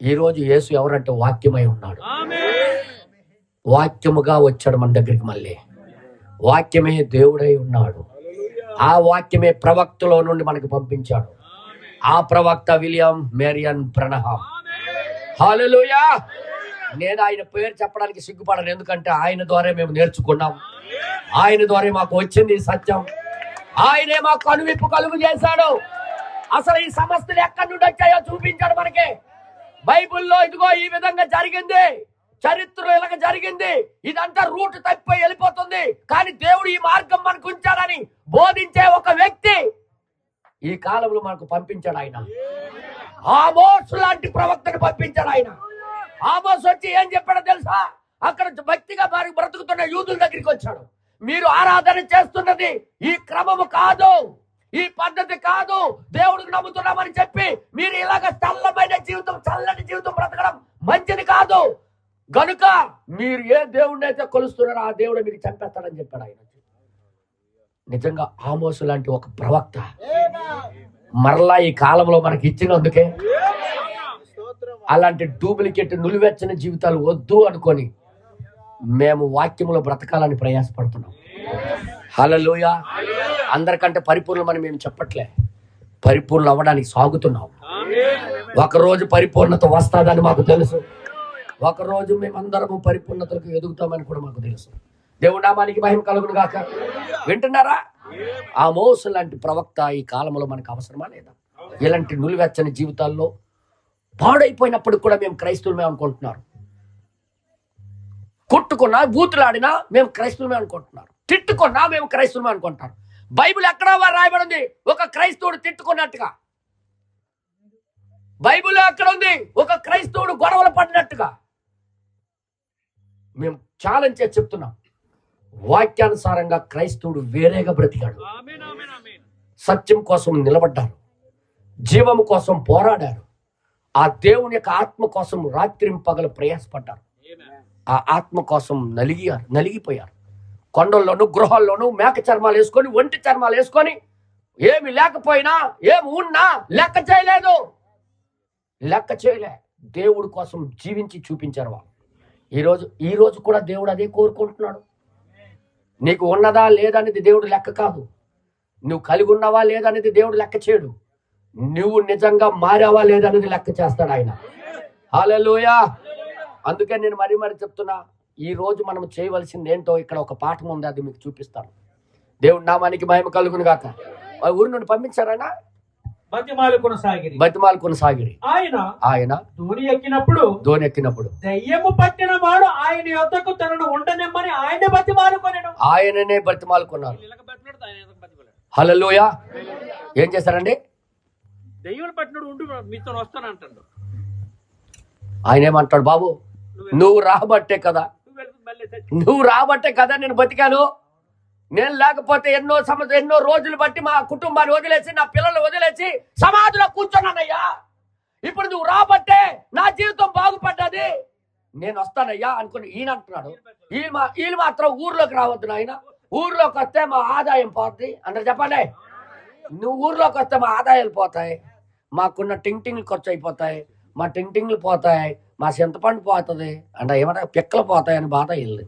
ఈ రోజు యేసు ఎవరంటే వాక్యమై ఉన్నాడు. వాక్యముగా వచ్చాడు మన దగ్గరికి. మళ్ళీ వాక్యమే దేవుడై ఉన్నాడు. ఆ వాక్యమే ప్రవక్తలో నుండి మనకు పంపించాడు. ఆ ప్రవక్త విలియం మేరియన్ బ్రనహాం. హల్లెలూయా. నేను ఆయన పేరు చెప్పడానికి సిగ్గుపడను, ఎందుకంటే ఆయన ద్వారా మేము నేర్చుకున్నాం. ఆయన ద్వారా మాకు వచ్చింది సత్యం. ఆయనే మాకు కనువిప్పు కలుగు చేశాడు. అసలు ఈ సమస్యలు ఎక్కడి నుండి వచ్చాయో చూపించాడు మనకి. బైబిల్లో ఇదిగో ఈ విధంగా జరిగింది, చరిత్రలో ఇలాగ జరిగింది, ఇదంతా రూట్ తప్పిపోయి వెళ్ళిపోతుంది, కానీ దేవుడు ఈ మార్గం మనకు ఉంచాడని బోధించే ఒక వ్యక్తి ఈ కాలంలో మనకు పంపించాడు. ఆయన ఆమోసు లాంటి ప్రవక్తను పంపించాడు. ఆయన ఆమోసు వచ్చి ఏం చెప్పాడో తెలుసా? అక్కడ భక్తిగా వారికి బ్రతుకుతున్న యూదుల దగ్గరికి వచ్చాడు. మీరు ఆరాధన చేస్తున్నది ఈ క్రమము కాదు, ఈ పద్ధతి కాదు, దేవుడికి నమ్ముతున్నామని చెప్పి మీరు ఇలాగ చల్లమైన జీవితం, చల్లటి జీవితం బ్రతకడం మంచిది కాదు. గనుక మీరు ఏ దేవుడిని అయితే కొలుస్తున్నారో ఆ దేవుడు మీకు చంపేస్తాడని చెప్పాడు ఆయన. నిజంగా ఆమోసు లాంటి ఒక ప్రవక్త మరలా ఈ కాలంలో మనకి ఇచ్చినందుకే అలాంటి డూప్లికేట్ నులివెచ్చని జీవితాలు వద్దు అనుకొని మేము వాక్యంలో బ్రతకాలని ప్రయాసపడుతున్నాం. హల్లెలూయా. అందరికంటే పరిపూర్ణమని మేము చెప్పట్లే, పరిపూర్ణ అవ్వడానికి సాగుతున్నాం. ఒకరోజు పరిపూర్ణత వస్తాదని మాకు తెలుసు. ఒకరోజు మేమందరము పరిపూర్ణతలకు ఎదుగుతామని కూడా మాకు తెలుసు. దేవుడి నామానికి మహిమ కలుగును గాక. వింటున్నారా? ఆమోసు లాంటి ప్రవక్త ఈ కాలంలో మనకు అవసరమా లేదా? ఇలాంటి నులివెచ్చని జీవితాల్లో పాడైపోయినప్పుడు కూడా మేము క్రైస్తవులమే అనుకుంటున్నారు. కొట్టుకున్నా, బూతులాడినా మేము క్రైస్తవులమే అనుకుంటున్నారు. తిట్టుకున్నా మేము క్రైస్తవులమే అనుకుంటారు. బైబిల్ ఎక్కడా రాయబడింది ఒక క్రైస్తవుడు తిట్టుకున్నట్టుగా? బైబిల్ ఎక్కడ ఉంది ఒక క్రైస్తవుడు గొడవలు పడినట్టుగా? మేము ఛాలెంజ్ చేసి చెప్తున్నాం. వాక్యానుసారంగా క్రైస్తవుడు వేరేగా బ్రతికాడు. సత్యం కోసం నిలబడ్డారు, జీవము కోసం పోరాడారు, ఆ దేవుని యొక్క ఆత్మ కోసం రాత్రింపగలు ప్రయాసపడ్డారు. ఆ ఆత్మ కోసం నలిగిపోయారు. కొండల్లోనూ గృహాల్లోనూ మేక చర్మాలు వేసుకొని, ఒంటి చర్మాలు వేసుకొని, ఏమి లేకపోయినా ఏమి ఉన్నా లెక్క చేయలే. దేవుడి కోసం జీవించి చూపించారు వాళ్ళు. ఈ రోజు కూడా దేవుడు అదే కోరుకుంటున్నాడు. నీకు ఉన్నదా లేదనేది దేవుడు లెక్క కాదు. నువ్వు కలిగి ఉన్నావా లేదనేది దేవుడు లెక్క చేయడు. నువ్వు నిజంగా మారావా లేదనేది లెక్క చేస్తాడు ఆయన. హల్లెలూయా. అందుకే నేను మరీ చెప్తున్నా, ఈ రోజు మనం చేయవలసింది ఏంటో ఇక్కడ ఒక పాఠం ఉంది, అది మీకు చూపిస్తాను. దేవుడి నామానికి మహిమ కలుగును గాక. ఊరి నుండి పంపించారైనా బతిమాలు కొనసాగిరి. ఆయన ధోని ఎక్కినప్పుడు దయ్యము పట్టిన వాడు ఆయన యొద్దకు తనను ఉండనిమ్మని ఆయననే బతిమాలుకున్నారు. హల్లెలూయా. ఏం చేశారండి? దయ్యాలు పట్టినోడు ఉండు మీతో వస్తానంటాడు. ఆయన ఏమంటాడు? బాబు నువ్వు రాబట్టే కదా నేను బతికాను. నేను లేకపోతే ఎన్నో రోజులు బట్టి మా కుటుంబాన్ని వదిలేసి, నా పిల్లలు వదిలేసి సమాధిలో కూర్చున్నానయ్యా. ఇప్పుడు నువ్వు రాబట్టే నా జీవితం బాగుపడ్డది, నేను వస్తానయ్యా అనుకుని ఈయన అంటున్నాడు. వీళ్ళు మాత్రం ఊర్లోకి రావద్దు నాయన, ఊర్లోకి వస్తే మా ఆదాయం పోతుంది అందరు చెప్పండి. నువ్వు ఊర్లోకి వస్తే మా ఆదాయాలు పోతాయి, మాకున్న టింగ్లు ఖర్చు అయిపోతాయి, మా టింగ్లు పోతాయి, మా చింతపండు పోతుంది అంటే ఏమంటే పిక్కలు పోతాయని బాధ వెళ్ళి.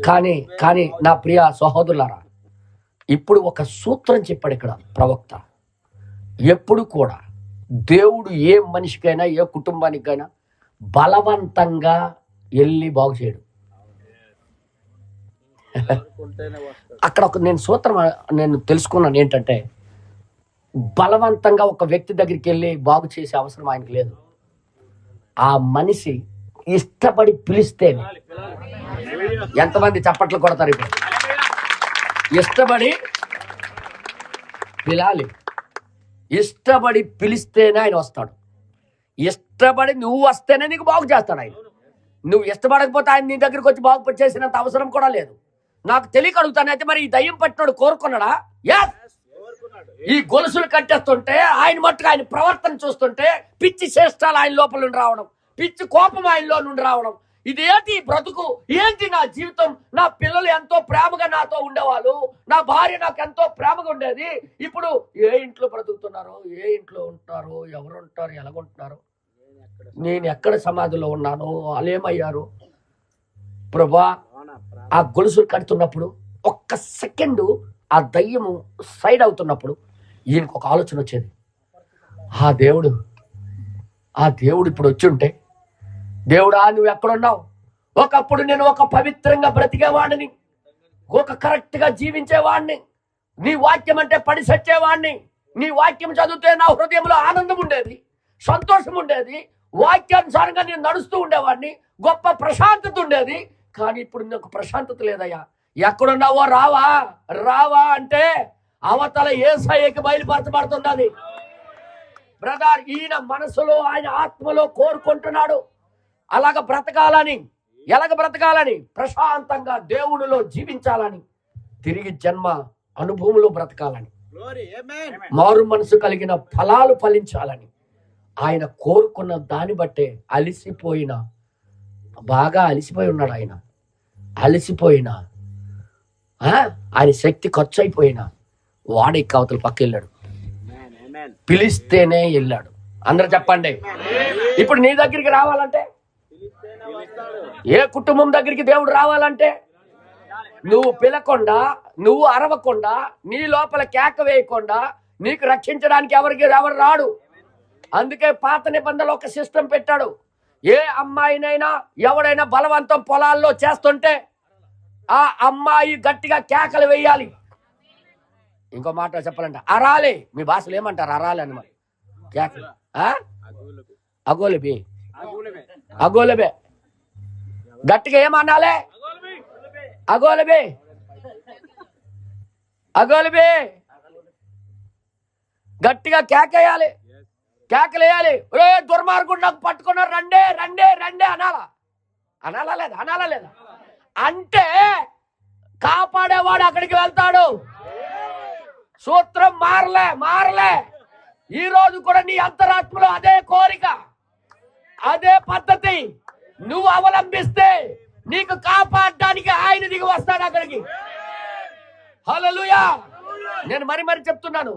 కానీ నా ప్రియ సహోదరులారా, ఇప్పుడు ఒక సూత్రం చెప్పాడు ఇక్కడ ప్రవక్త. ఎప్పుడు కూడా దేవుడు ఏ మనిషికైనా ఏ కుటుంబానికైనా బలవంతంగా వెళ్ళి బాగు చేయడు. అక్కడ నేను సూత్రం నేను తెలుసుకున్నాను ఏంటంటే, బలవంతంగా ఒక వ్యక్తి దగ్గరికి వెళ్ళి బాగు చేసే అవసరం ఆయనకు లేదు. ఆ మనిషి ఇష్టపడి పిలిస్తేనే. ఎంతమంది చప్పట్లు కొడతారు? ఇప్పుడు ఇష్టపడి పిలాలి, ఇష్టపడి పిలిస్తేనే ఆయన వస్తాడు. ఇష్టపడి నువ్వు వస్తేనే నీకు బాగు చేస్తాడు ఆయన. నువ్వు ఇష్టపడకపోతే ఆయన నీ దగ్గరికి వచ్చి బాగు చేసినంత అవసరం కూడా లేదు. నాకు తెలియక అడుగుతాను, అయితే మరి ఈ దయ్యం పట్టినోడు కోరుకున్నాడా? ఈ గొలుసులు కట్టేస్తుంటే ఆయన మట్టుకు ఆయన ప్రవర్తన చూస్తుంటే పిచ్చి చేష్టాలు ఆయన లోపల నుండి రావడం, పిచ్చి కోపం ఆయనలో నుండి రావడం, ఇదేంటి బ్రతుకు, ఏంటి నా జీవితం, నా పిల్లలు ఎంతో ప్రేమగా నాతో ఉండేవాళ్ళు, నా భార్య నాకు ఎంతో ప్రేమగా ఉండేది, ఇప్పుడు ఏ ఇంట్లో బ్రతుకుతున్నారో, ఏ ఇంట్లో ఉంటున్నారో, ఎవరు ఉంటారు, ఎలాగుంటున్నారు, నేను ఎక్కడ సమాధిలో ఉన్నాను, వాళ్ళేమయ్యారు ప్రభా. ఆ గొలుసులు కడుతున్నప్పుడు ఒక్క సెకండు ఆ దయ్యము సైడ్ అవుతున్నప్పుడు ఈయనకు ఒక ఆలోచన వచ్చేది, ఆ దేవుడు ఇప్పుడు వచ్చి ఉంటే, దేవుడా నువ్వు ఎక్కడున్నావు, ఒకప్పుడు నేను ఒక పవిత్రంగా బ్రతికేవాడిని, ఒక కరెక్ట్గా జీవించేవాడిని, నీ వాక్యం అంటే పడి సచ్చేవాడిని, నీ వాక్యం చదివితే నా హృదయంలో ఆనందం ఉండేది, సంతోషం ఉండేది, వాక్యానుసారంగా నేను నడుస్తూ ఉండేవాడిని, గొప్ప ప్రశాంతత ఉండేది. కానీ ఇప్పుడు నాకు ప్రశాంతత లేదయ్యా, ఎక్కడున్నావో రావా అంటే అవతల యేసయ్యకి బయలుపరచబడుతున్నది. బ్రదర్, ఈయన మనసులో, ఆయన ఆత్మలో కోరుకుంటున్నాడు అలాగ బ్రతకాలని. ఎలాగ బ్రతకాలని? ప్రశాంతంగా దేవునిలో జీవించాలని, తిరిగి జన్మ అనుభవంలో బ్రతకాలని, మారు మనసు కలిగిన ఫలాలు ఫలించాలని ఆయన కోరుకున్న దాన్ని బట్టే బాగా అలిసిపోయి ఉన్నాడు. ఆయన శక్తి ఖర్చు అయిపోయినా వాడి కవతల పక్క వెళ్ళాడు, పిలిస్తేనే వెళ్ళాడు. అందరూ చెప్పండి. ఇప్పుడు నీ దగ్గరికి రావాలంటే, ఏ కుటుంబం దగ్గరికి దేవుడు రావాలంటే, నువ్వు పిలకుండా, నువ్వు అరవకుండా, నీ లోపల కేక వేయకుండా నీకు రక్షించడానికి ఎవరు రాడు. అందుకే పాత నిబంధనలో ఒక సిస్టమ్ పెట్టాడు. ఏ అమ్మాయినైనా ఎవడైనా బలవంతం పొలాల్లో చేస్తుంటే ఆ అమ్మాయి గట్టిగా కేకలు వేయాలి. ఇంకో మాట చెప్పాలంటే అరాలి. మీ భాషలో ఏమంటారు? అరాలి అని. మరి కేకలు అగోలబే గట్టిగా ఏమనాలే? అగోలబే గట్టిగా కేకేయాలి, కేకలేయాలి. రే దుర్మార్గుడు నాకు పట్టుకున్నారు, రండే అనాలా లేదా? అంటే కాపాడేవాడు అక్కడికి వెళ్తాడు. సూత్రం మారలే. ఈ రోజు కూడా నీ అంతరాత్మలో అదే కోరిక, అదే పద్ధతి నువ్వు అవలంబిస్తే నీకు కాపాడడానికి ఆయన దిగి వస్తాడు అక్కడికి. హల్లెలూయా. నేను మరి చెప్తున్నాను,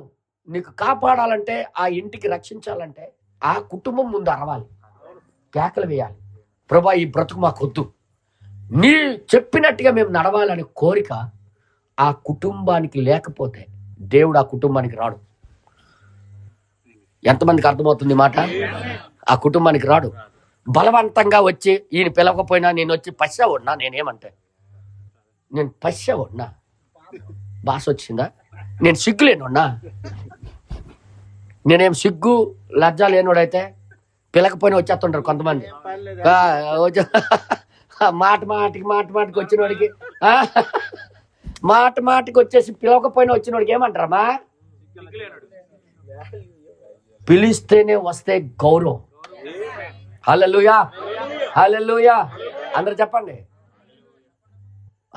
నీకు కాపాడాలంటే, ఆ ఇంటికి రక్షించాలంటే ఆ కుటుంబం ముందు అరవాలి, కేకలు వేయాలి. ప్రభా ఈ బ్రతుకు మాకొద్దు, నీ చెప్పినట్టుగా మేము నడవాలనే కోరిక ఆ కుటుంబానికి లేకపోతే దేవుడు ఆ కుటుంబానికి రాడు. ఎంతమందికి అర్థమవుతుంది మాట? ఆ కుటుంబానికి రాడు. బలవంతంగా వచ్చి ఈయన పిలవకపోయినా నేను వచ్చి పశ్చావున్నా, నేనేమంటే నేను పశ్చావున్నా, భాష వచ్చిందా? నేను సిగ్గులేనున్నా, నేనేం సిగ్గు లజ్జ లేనుడైతే పిలకపోయినా వచ్చేస్తుంటారు కొంతమంది. మాట మాటికి వచ్చిన వాడికి, మాట మాటికి వచ్చేసి పిలవకపోయినా వచ్చిన వాడికి ఏమంటారమ్మా? పిలిస్తేనే వస్తే గౌరవం. హల్లెలూయా. అందరు చెప్పండి,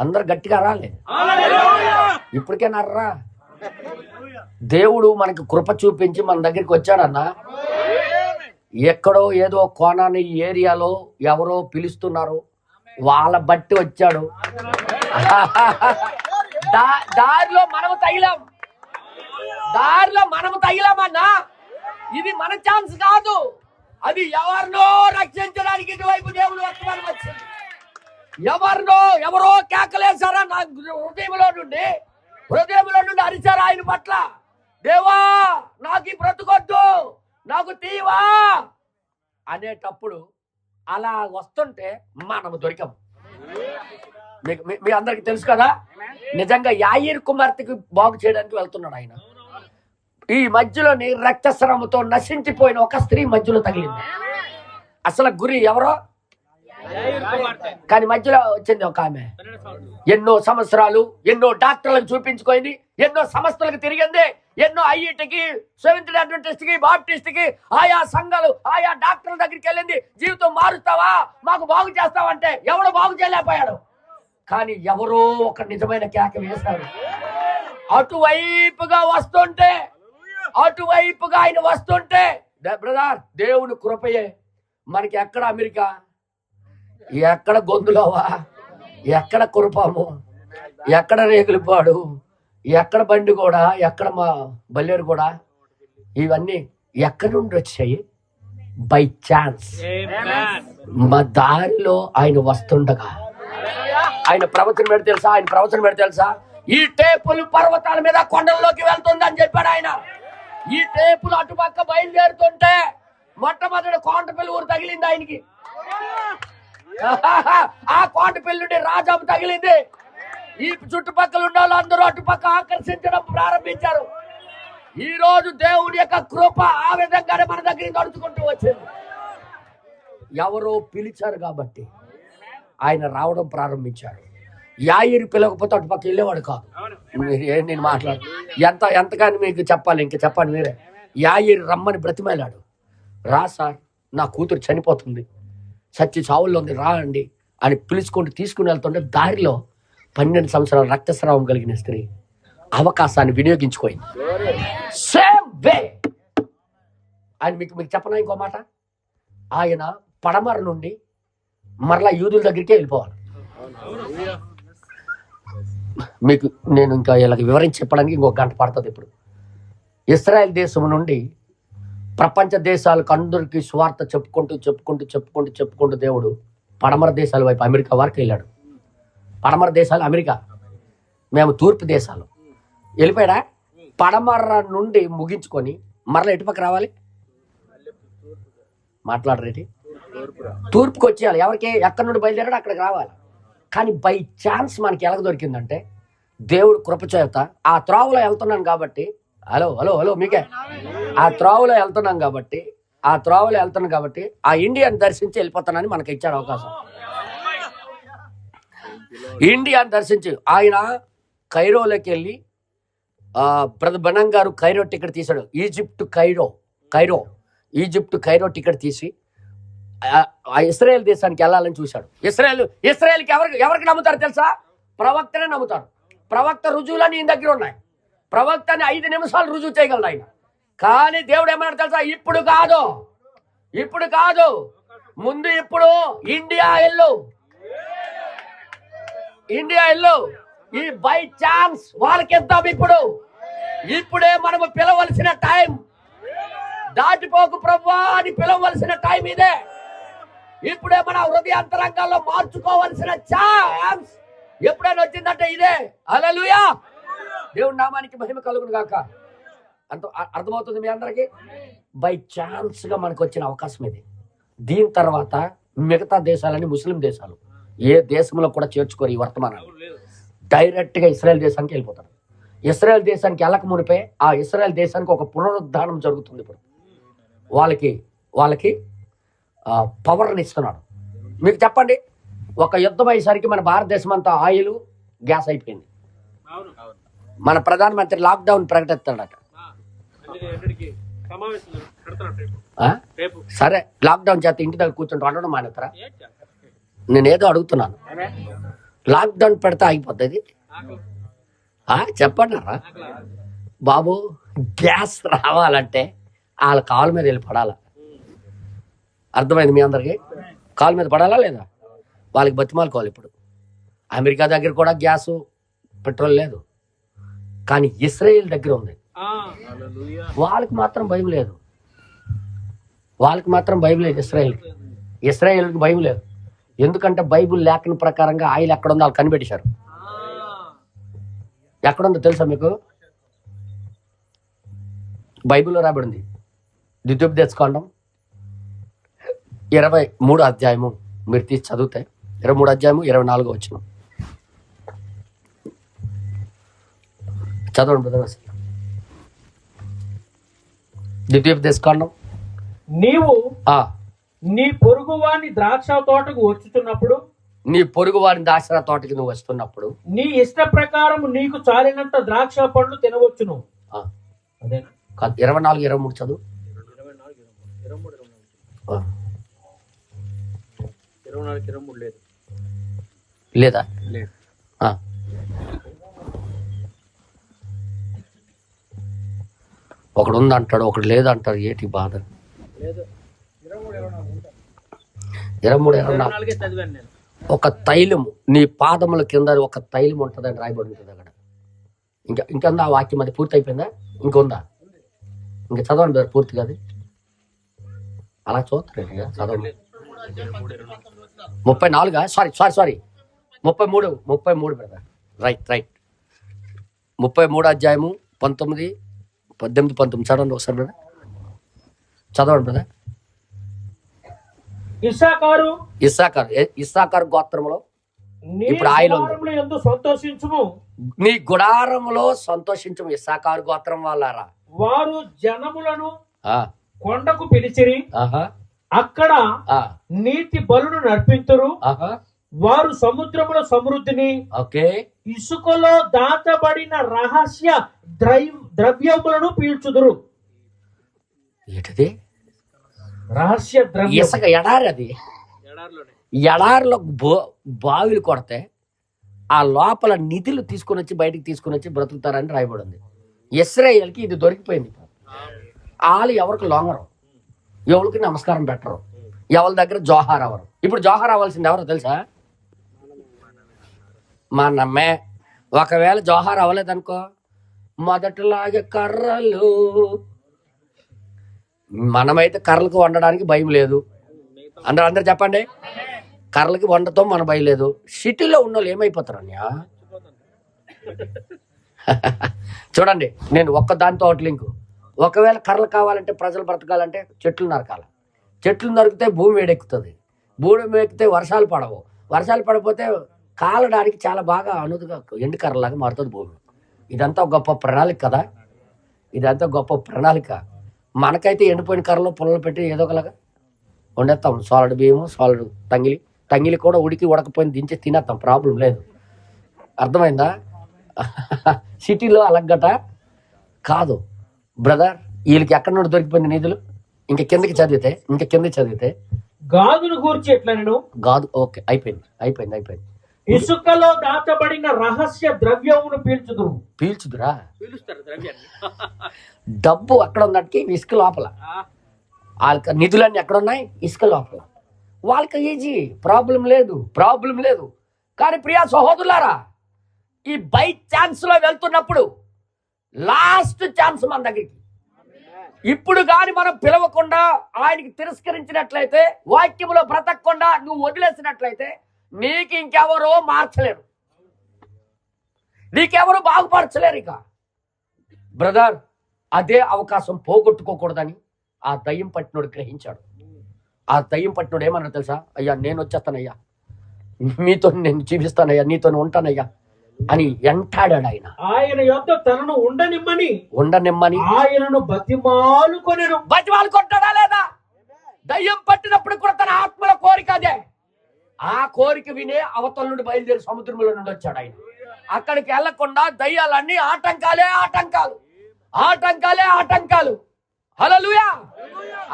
అందరు గట్టిగా రాలే. ఇప్పటికే నర్రా. దేవుడు మనకి కృప చూపించి మన దగ్గరికి వచ్చాడన్నా. ఎక్కడో ఏదో కోనాని ఏరియాలో ఎవరో పిలుస్తున్నారు, వాళ్ళ బట్టి వచ్చాడు. దారిలో మనము తగిలామన్నా, ఇది మన ఛాన్స్ కాదు, అది ఎవరినో రక్షించడానికి ఇటువైపు దేవుడు వర్తమానం వచ్చింది. ఎవరో కేకలేశారా నా హృదయంలో నుండి అరిచారా ఆయన పట్ల, దేవా నాకు ఈ బ్రతుకొద్దు, నాకు తీవా అనేటప్పుడు అలా వస్తుంటే మనము దొరికాము. మీ అందరికి తెలుసు కదా, నిజంగా యాయీర్ కుమార్తెకి బాగు చేయడానికి వెళ్తున్నాడు ఆయన. ఈ మధ్యలోని రక్తస్రావంతో నశించిపోయిన ఒక స్త్రీ మధ్యలో తగిలింది. అసలు గురి ఎవరో, కానీ మధ్యలో వచ్చింది ఒక ఆమె. ఎన్నో సంవత్సరాలు ఎన్నో డాక్టర్లకు చూపించుకుంది, ఎన్నో సంస్థలకు తిరిగింది, ఎన్నో ఐఐటికి, సెవెంత్ డే అడ్వెంటిస్ట్ కి, బాప్టిస్ట్ కి, ఆయా సంఘాలు, ఆయా డాక్టర్ల దగ్గరికి వెళ్ళింది. జీవితం మారుస్తావా, మాకు బాగు చేస్తావంటే ఎవడో బాగు చేయలేకపోయాడు. కానీ ఎవరో ఒక నిజమైన కేక వేశారు. అటువైపుగా ఆయన వస్తుంటే బ్రదర్, దేవుని కృపయే మనకి. ఎక్కడ అమెరికా, ఎక్కడ గొంతులోవా, ఎక్కడ కురపాము, ఎక్కడ రేగులపాడు, ఎక్కడ బండి కూడా, ఎక్కడ మా బల్లేరు కూడా, ఇవన్నీ ఎక్కడి నుండి వచ్చాయి? By chance. మా దారిలో ఆయన వస్తుండగా ఆయన ప్రవచనం పెడితే తెలుసా? ఆయన ప్రవచనం పెడితే తెలుసా? ఈ టేపులు పర్వతాల మీద కొండల్లోకి వెళ్తుంది అని చెప్పాడు ఆయన. ఈ టేపులు అటుపక్క బయలుదేరుతుంటే మొట్టమొదటి కోంటపల్లి ఊరు తగిలింది ఆయనకి. ఆ కోంటపల్లి నుండి రాజాము తగిలింది. ఈ చుట్టుపక్కల ఉన్న వాళ్ళు అందరూ అటుపక్క ఆకర్షించడం ప్రారంభించారు. ఈ రోజు దేవుడి యొక్క కృప ఆ విధంగానే మన దగ్గరికి నడుచుకుంటూ వచ్చింది. ఎవరో పిలిచారు కాబట్టి ఆయన రావడం ప్రారంభించాడు. యాయిరు పిలవకపోతే అటుపక్క వెళ్ళేవాడు కాదు. మీరు నేను మాట్లాడు ఎంతగాని మీకు చెప్పాలి, ఇంకా చెప్పండి మీరే. యాయిరు రమ్మని బ్రతిమాలాడు. రా సార్, నా కూతురు చనిపోతుంది, చచ్చి చావుల్లో ఉంది, రా అండి అని పిలుచుకుంటూ తీసుకుని వెళ్తుంటే దారిలో 12 సంవత్సరాల రక్తస్రావం కలిగిన స్త్రీ అవకాశాన్ని వినియోగించుకోయింది. సేమ్ వే ఆయన మీకు చెప్పనా ఇంకో మాట, ఆయన పడమర నుండి మరలా యూదుల దగ్గరికే వెళ్ళిపోవాలి. మీకు నేను ఇంకా ఇలాగ వివరించి చెప్పడానికి ఇంకొక గంట పడుతుంది. ఇప్పుడు ఇశ్రాయేల్ దేశం నుండి ప్రపంచ దేశాలకు అందరికీ స్వార్థ చెప్పుకుంటూ దేవుడు పడమర దేశాల వైపు అమెరికా వరకు వెళ్ళాడు. పడమర దేశాలు అమెరికా, మేము తూర్పు దేశాలు. వెళ్ళిపోయాడా? పడమర నుండి ముగించుకొని మరలా ఎటుపక్క రావాలి? మాట్లాడరేటి? తూర్పుకి వచ్చేయాలి. ఎవరికి ఎక్కడి నుండి బయలుదేరాడు అక్కడికి రావాలి. కానీ బై ఛాన్స్ మనకి ఎలాగ దొరికిందంటే దేవుడు కృపచేత ఆ త్రోవలో వెళ్తున్నాను కాబట్టి, హలో మీకే, ఆ త్రోవలో వెళ్తున్నాం కాబట్టి ఆ ఇండియాని దర్శించి వెళ్ళిపోతానని మనకి ఇచ్చాడు అవకాశం. ఇండియాని దర్శించి ఆయన కైరోలోకి వెళ్ళి బ్రదర్ బనం గారు కైరో టికెట్ తీశాడు. ఈజిప్ట్ కైరో టికెట్ తీసి ఇశ్రాయేల్ దేశానికి వెళ్ళాలని చూశాడు. ఇశ్రాయేల్కి ఎవరికి నమ్ముతారు తెలుసా? ప్రవక్తనే నమ్ముతారు. ప్రవక్త రుజువులని ఈయన దగ్గర ఉన్నాయి. ప్రవక్తని 5 నిమిషాలు రుజువు చేయగలడు ఆయన. కానీ దేవుడు ఏమన్నాడు తెలుసా? ఇప్పుడు కాదు, ముందు ఇప్పుడు ఇండియా వెళ్ళు. ఈ బై ఛాన్స్ వాళ్ళకి ఇద్దాం. ఇప్పుడే మనము పిలవలసిన టైం. దాటిపోకు ప్రభువా అని పిలవలసిన టైం ఇదే. ఇప్పుడే మన హృదయాంతరంగాల్లో మార్చుకోవలసిన ఛాన్స్ ఎప్పుడైనా వచ్చిందంటే ఇదే. హల్లెలూయా, దేవుడి నామానికి మహిమ కలుగును గాక. అంత అర్థమవుతుంది మీ అందరికీ? బై ఛాన్స్ గా మనకు వచ్చిన అవకాశం ఇది. దీని తర్వాత మిగతా దేశాలని, ముస్లిం దేశాలు ఏ దేశంలో కూడా చేర్చుకోరు ఈ వర్తమానాన్ని. డైరెక్ట్ గా ఇశ్రాయేల్ దేశానికి వెళ్ళిపోతారు. ఇశ్రాయేల్ దేశానికి వెళ్ళక మునిపే ఆ ఇశ్రాయేల్ దేశానికి ఒక పునరుద్ధానం జరుగుతుంది. ఇప్పుడు వాళ్ళకి పవర్ని ఇస్తున్నాడు. మీకు చెప్పండి, ఒక యుద్ధం అయ్యేసరికి మన భారతదేశం అంతా ఆయిల్, గ్యాస్ అయిపోయింది. మన ప్రధానమంత్రి లాక్డౌన్ ప్రకటిస్తాడట. సరే, లాక్డౌన్ చేస్తే ఇంటి దగ్గర కూర్చుంటూ అనడం మానేస్తారా? నేనేదో అడుగుతున్నాను. లాక్డౌన్ పెడితే ఆగిపోతుంది. చెప్పండారా బాబు? గ్యాస్ రావాలంటే వాళ్ళ కాళ్ళ మీద వెళ్ళి పడాలా? అర్థమైంది మీ అందరికి? కాళ్ళ మీద పడాలా లేదా? వాళ్ళకి బతిమాలుకోవాలి. ఇప్పుడు అమెరికా దగ్గర కూడా గ్యాసు, పెట్రోల్ లేదు, కానీ ఇశ్రాయేల్ దగ్గర ఉంది. వాళ్ళకి మాత్రం భయం లేదు. ఇశ్రాయేల్కి భయం లేదు. ఎందుకంటే బైబుల్ లేఖన ప్రకారంగా ఆయిల్ ఎక్కడుందో వాళ్ళు కనిపెట్టేశారు. ఎక్కడుందో తెలుసా మీకు? బైబిల్లో రాబడింది. ద్వితీయోపదేశకాండం 23 అధ్యాయము మీరు తీసి చదివితే 23 అధ్యాయము 24 వచనం చదవండి బ్రదర్. ద్వితీయోపదేశకాండం. నీవు నీ పొరుగువాని ద్రాక్ష తోటకు వచ్చుతున్నప్పుడు, నువ్వు వస్తున్నప్పుడు నీ ఇష్ట ప్రకారం నీకు చాలినంత ద్రాక్ష పండ్లు తినవచ్చును. 24, 23 చదువు. 24 లేదా? ఒకడు ఉందంటాడు, ఒకడు లేదంటారు. ఏంటి బాధ? 23, 24. 24 చదివాను నేను. ఒక తైలము నీ పాదముల కింద ఒక తైలం ఉంటుందని రాయబడి ఉంటుంది అక్కడ. ఇంకా ఆ వాక్యం అది పూర్తి అయిపోయిందా? ఇంకొందా? ఇంకా చదవండి బ్రదర్ పూర్తిగా అది. అలా చూస్తారండి చదవండి. 34 సారీ 33 బ్రదర్. రైట్ 33 అధ్యాయము 19, 18, 19 చదవండి ఒకసారి బ్రదర్. చదవండి బ్రదర్. ఇస్సాకారు గోత్రములో ఇప్పుడు ఆయన సంతోషించుము, నీ గుడారములో సంతోషించము ఇస్సాకారు గోత్రం వాళ్ళారా. వారు జనములను కొండకు పిలిచిరి, అక్కడ నీటి బలును నర్పింతురు. వారు సముద్రముల సమృద్ధిని, ఇసుకలో దాచబడిన రహస్య ద్రవ్యములను పీల్చుదురు. ఏంటిది రహస్య ద్రవ్యం? ఇసుక ఎడారి. అది ఎడారిలో బావిలు కొడితే ఆ లోపల నిధులు బయటికి తీసుకుని వచ్చి బ్రతుకుతారని రాయబడి ఉంది. ఇశ్రాయేలుకి ఇది దొరికిపోయింది. వాళ్ళు ఎవరికి లొంగరు, ఎవరికి నమస్కారం పెట్టరు, ఎవరి దగ్గర జోహార్ అవ్వరు. ఇప్పుడు జోహార్ అవ్వాల్సింది ఎవరో తెలుసా? మనమే. ఒకవేళ జోహార్ అవ్వలేదనుకో, మొదటిలాగే కర్రలు. మనమైతే కర్రలకు వండడానికి భయం లేదు. అందరూ చెప్పండి, కర్రలకి వండతో మన భయం లేదు. సిటీలో ఉన్న వాళ్ళు ఏమైపోతారు అన్యా? చూడండి, నేను ఒక్క దానితో ఒకటి లింకు. ఒకవేళ కర్రలు కావాలంటే, ప్రజలు బ్రతకాలంటే చెట్లు నరకాలి. చెట్లు నరికితే భూమి వేడెక్కుతుంది. భూమి ఎక్కితే వర్షాలు పడవు. వర్షాలు పడిపోతే కాలడానికి చాలా బాగా అనువుగా ఎండు కర్రలాగా మారుతుంది భూమి. ఇదంతా గొప్ప ప్రణాళిక కదా. ఇదంతా గొప్ప ప్రణాళిక. మనకైతే ఎండిపోయిన కర్రలో పుల్లలు పెట్టి ఏదో ఒకలాగా వండేస్తాం. సాలడ్ బియ్యము, సాలడ్ తంగిలి కూడా ఉడకపోయిన దించి తినేస్తాం, ప్రాబ్లం లేదు. అర్థమైందా? సిటీలో అలాగట కాదు బ్రదర్. వీళ్ళకి ఎక్కడి నుండి దొరికిపోయింది నిధులు? ఇంకా కిందకి చదివితే గాదును గూర్చి ఎట్లా? నేను గాదు. ఓకే, అయిపోయింది. ఇసుకలో దాచబడిన రహస్య ద్రవ్యమును పీల్చుదురా. డబ్బు అక్కడ ఉన్నట్టుకి ఇసుక లోపల. వాళ్ళకి నిధులన్నీ ఎక్కడ ఉన్నాయి? ఇసుక లోపల. వాళ్ళకి ఈజీ, ప్రాబ్లం లేదు. కానీ ప్రియా సహోదరులారా, ఈ బై ఛాన్స్ లో వెళ్తున్నప్పుడు లాస్ట్ ఛాన్స్ మన దగ్గరికి. ఇప్పుడు కానీ మనం పిలవకుండా ఆయనకి తిరస్కరించినట్లయితే, వాక్యములో బ్రతకకుండా నువ్వు వదిలేసినట్లయితే, నీకు ఇంకెవరో మార్చలేరు, నీకెవరో బాగుపరచలేరు. ఇక బ్రదర్, అదే అవకాశం పోగొట్టుకోకూడదని ఆ దయ్యం పట్టినోడు గ్రహించాడు. ఆ దయ్యం పట్టినోడు ఏమన్నా తెలుసా? అయ్యా నేను వచ్చేస్తానయ్యా, మీతో నేను జీవిస్తానయ్యా, నీతో ఉంటానయ్యా అని ఎంటాడాడు. ఆయన యొద్ద తనను ఉండనిమ్మని ఆయనను బతిమాలుకొంటాడా లేదా? దయ్యం పట్టినప్పుడు కూడా తన ఆత్మల కోరిక అదే. ఆ కోరిక వినే అవతల నుండి బయలుదేరి సముద్రంలో నుండి వచ్చాడు ఆయన. అక్కడికి వెళ్లకుండా దయ్యాలన్నీ ఆటంకాలు. హల్లెలూయా.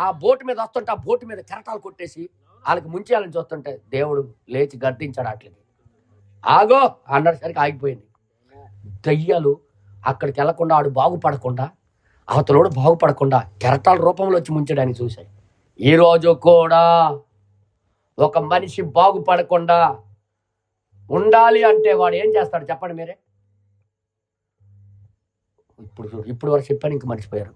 ఆ బోటు మీద వస్తుంటే, ఆ బోటు మీద కెరటాలు కొట్టేసి వాళ్ళకి ముంచేయాలని చూస్తుంటే దేవుడు లేచి గర్దించాడు. అట్లకి ఆగో అన్నసరికి ఆగిపోయింది. దయ్యాలు అక్కడికి వెళ్లకుండా, ఆడు బాగుపడకుండా, అవతలోడు బాగుపడకుండా కెరటాల రూపంలో వచ్చి ముంచడానికి చూశాయి. ఈరోజు కూడా ఒక మనిషి బాగుపడకుండా ఉండాలి అంటే వాడు ఏం చేస్తాడు చెప్పండి మీరే? ఇప్పుడు వరకు చెప్పాను, ఇంక మర్చిపోయారు.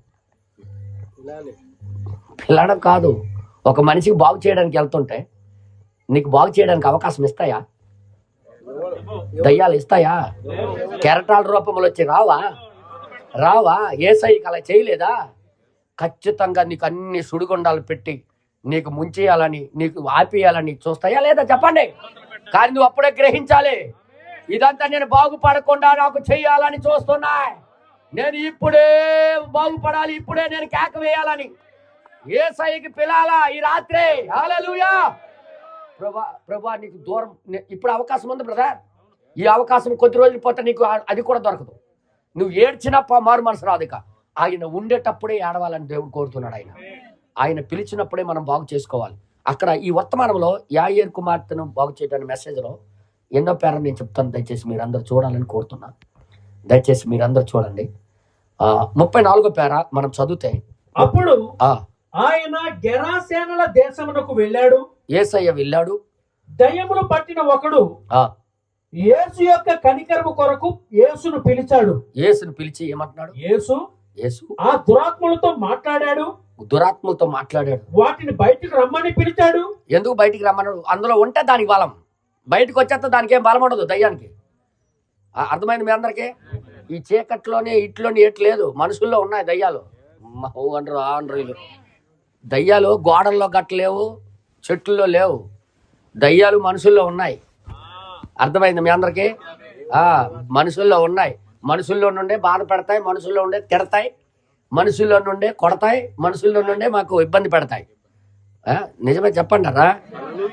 పిల్లడం కాదు, ఒక మనిషికి బాగు చేయడానికి వెళ్తుంటే నీకు బాగు చేయడానికి అవకాశం ఇస్తాయా? దయ్యాలు ఇస్తాయా? కెరటాల రూపంలో వచ్చి రావా? యేసయ్యకి అలా చేయలేదా? ఖచ్చితంగా నీకు అన్ని సుడిగుండాలు పెట్టి నీకు ముంచేయాలని, నీకు ఆపేయాలని చూస్తాయా లేదా చెప్పండి? కానీ నువ్వు అప్పుడే గ్రహించాలి, ఇదంతా నేను బాగుపడకుండా నాకు చెయ్యాలని చూస్తున్నా. నేను ఇప్పుడే బాగుపడాలి, ఇప్పుడే నేను కేక వేయాలని యేసయ్యకి పిలాలా ఈ రాత్రే. హల్లెలూయా. ప్రభా నీకు దూరం ఇప్పుడు అవకాశం ఉంది బ్రదర్. ఈ అవకాశం కొద్ది రోజులు పోతే నీకు అది కూడా దొరకదు. నువ్వు ఏడ్చినా మారు మనసు రాదు. ఇక ఆయన ఉండేటప్పుడే ఏడవాలని దేవుడు కోరుతున్నాడు. ఆయన పిలిచినప్పుడే మనం బాగు చేసుకోవాలి. అక్కడ ఈ వర్తమానంలో యాయేరు కుమార్తెను బాగు చేయడానికి మెసేజ్లో ఎన్నో పేర్లు నేను చెప్తాను. దయచేసి మీరు అందరు చూడాలని కోరుతున్నాను. దయచేసి మీరు అందరు చూడండి. 34వ పేర మనం చదివితే, అప్పుడు ఆయన గెరాసేనుల దేశమునకు వెళ్ళాడు. యేసయ్య వెళ్ళాడు. దయ్యములు పట్టిన ఒకడు ఆ యేసు యొక్క కనికరము కొరకు యేసును పిలిచాడు. యేసుని పిలిచి ఏమంటున్నాడు? యేసు యేసు ఆ దురాత్మలతో మాట్లాడాడు. దురాత్మలతో మాట్లాడాడు. వాటిని బయటికి రమ్మని పిలిచాడు. ఎందుకు బయటికి రమ్మన్నాడు? అందులో ఉంటే దానికి బలం, బయటకు వచ్చేస్తే దానికి ఏం బలం ఉండదు దయ్యానికి. అర్థమైంది మీ అందరికీ? ఈ చీకట్లోనే ఇట్లోని ఏటి లేదు, మనుషుల్లో ఉన్నాయి దయ్యాలు. అంటారు ఆండ్రీలు దయ్యాలు గోడల్లో గట్టలేవు, చెట్లలో లేవు, దయ్యాలు మనుషుల్లో ఉన్నాయి. అర్థమైంది మీ అందరికీ? మనుషుల్లో ఉన్నాయి. మనుషుల్లో నుండే బాధ పెడతాయి, మనుషుల్లో ఉండే తిడతాయి, మనుషుల్లో నుండే కొడతాయి, మనుషుల్లో నుండే మాకు ఇబ్బంది పెడతాయి. నిజమే చెప్పండి రా.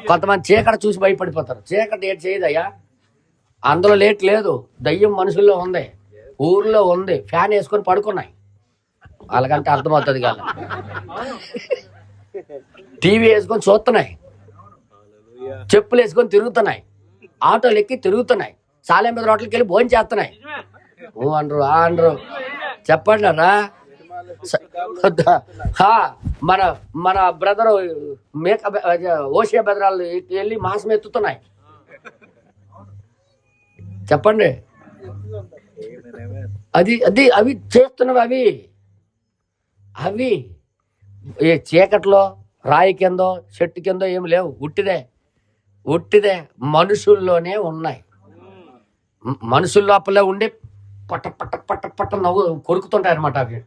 కొంతమంది చీకటి చూసి భయపడిపోతారు. చీకటి ఏటి చేయదయ్యా, అందులో లేట్ లేదు. దయ్యం మనుషుల్లో ఉంది, ఊర్లో ఉంది, ఫ్యాన్ వేసుకొని పడుకున్నాయి. వాళ్ళకంటే అర్థమవుతుంది కదా. టీవీ వేసుకొని చూస్తున్నాయి, చెప్పులు వేసుకొని తిరుగుతున్నాయి, ఆటోలు ఎక్కి తిరుగుతున్నాయి, సాలెం మీద రోడ్లకి వెళ్ళి భోజనం చేస్తున్నాయి. అనరు అనరు చెప్పండి రా. మన మన బ్రదరు ఓషియా బెదరాలు వెళ్ళి మాంసం ఎత్తుతున్నాయి. చెప్పండి. అది అది అవి చేస్తున్నవి. అవి అవి ఏ చీకట్లో రాయి కిందో చెట్టు కిందో ఏమి లేవు, ఉట్టిదే మనుషుల్లోనే ఉన్నాయి. మనుషుల లోపలే ఉండి పట్ట పట్ట పట్ట పట్ట నవ్వు కొరుకుతుంటాయి అనమాట. అవి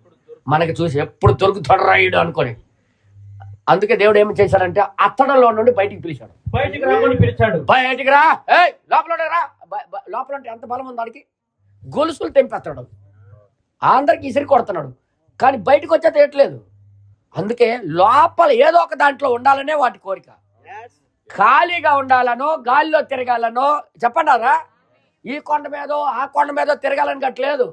మనకి చూసి ఎప్పుడు దొరుకుతాడు రాయుడు అనుకొని. అందుకే దేవుడు ఏమి చేశాడంటే అత్తడంలో నుండి బయటికి పిలిచాడు. బయటికి రమ్మని పిలిచాడు. బయటికి రా, లోపల రా. లోపల అంటే ఎంత బలం ఉంది దానికి? గొలుసులు తెంపేస్తాడు, అందరికి ఇసిరి కొడుతున్నాడు. కానీ బయటకు వచ్చేది ఏట్లేదు. అందుకే లోపల ఏదో ఒక దాంట్లో ఉండాలనే వాటి కోరిక. ఖాళీగా ఉండాలనో గాలిలో తిరగాలనో చెప్పండారా. ఈ కొండ మీదో ఆ కొండ మీదో తిరగాలని గట్లేదు.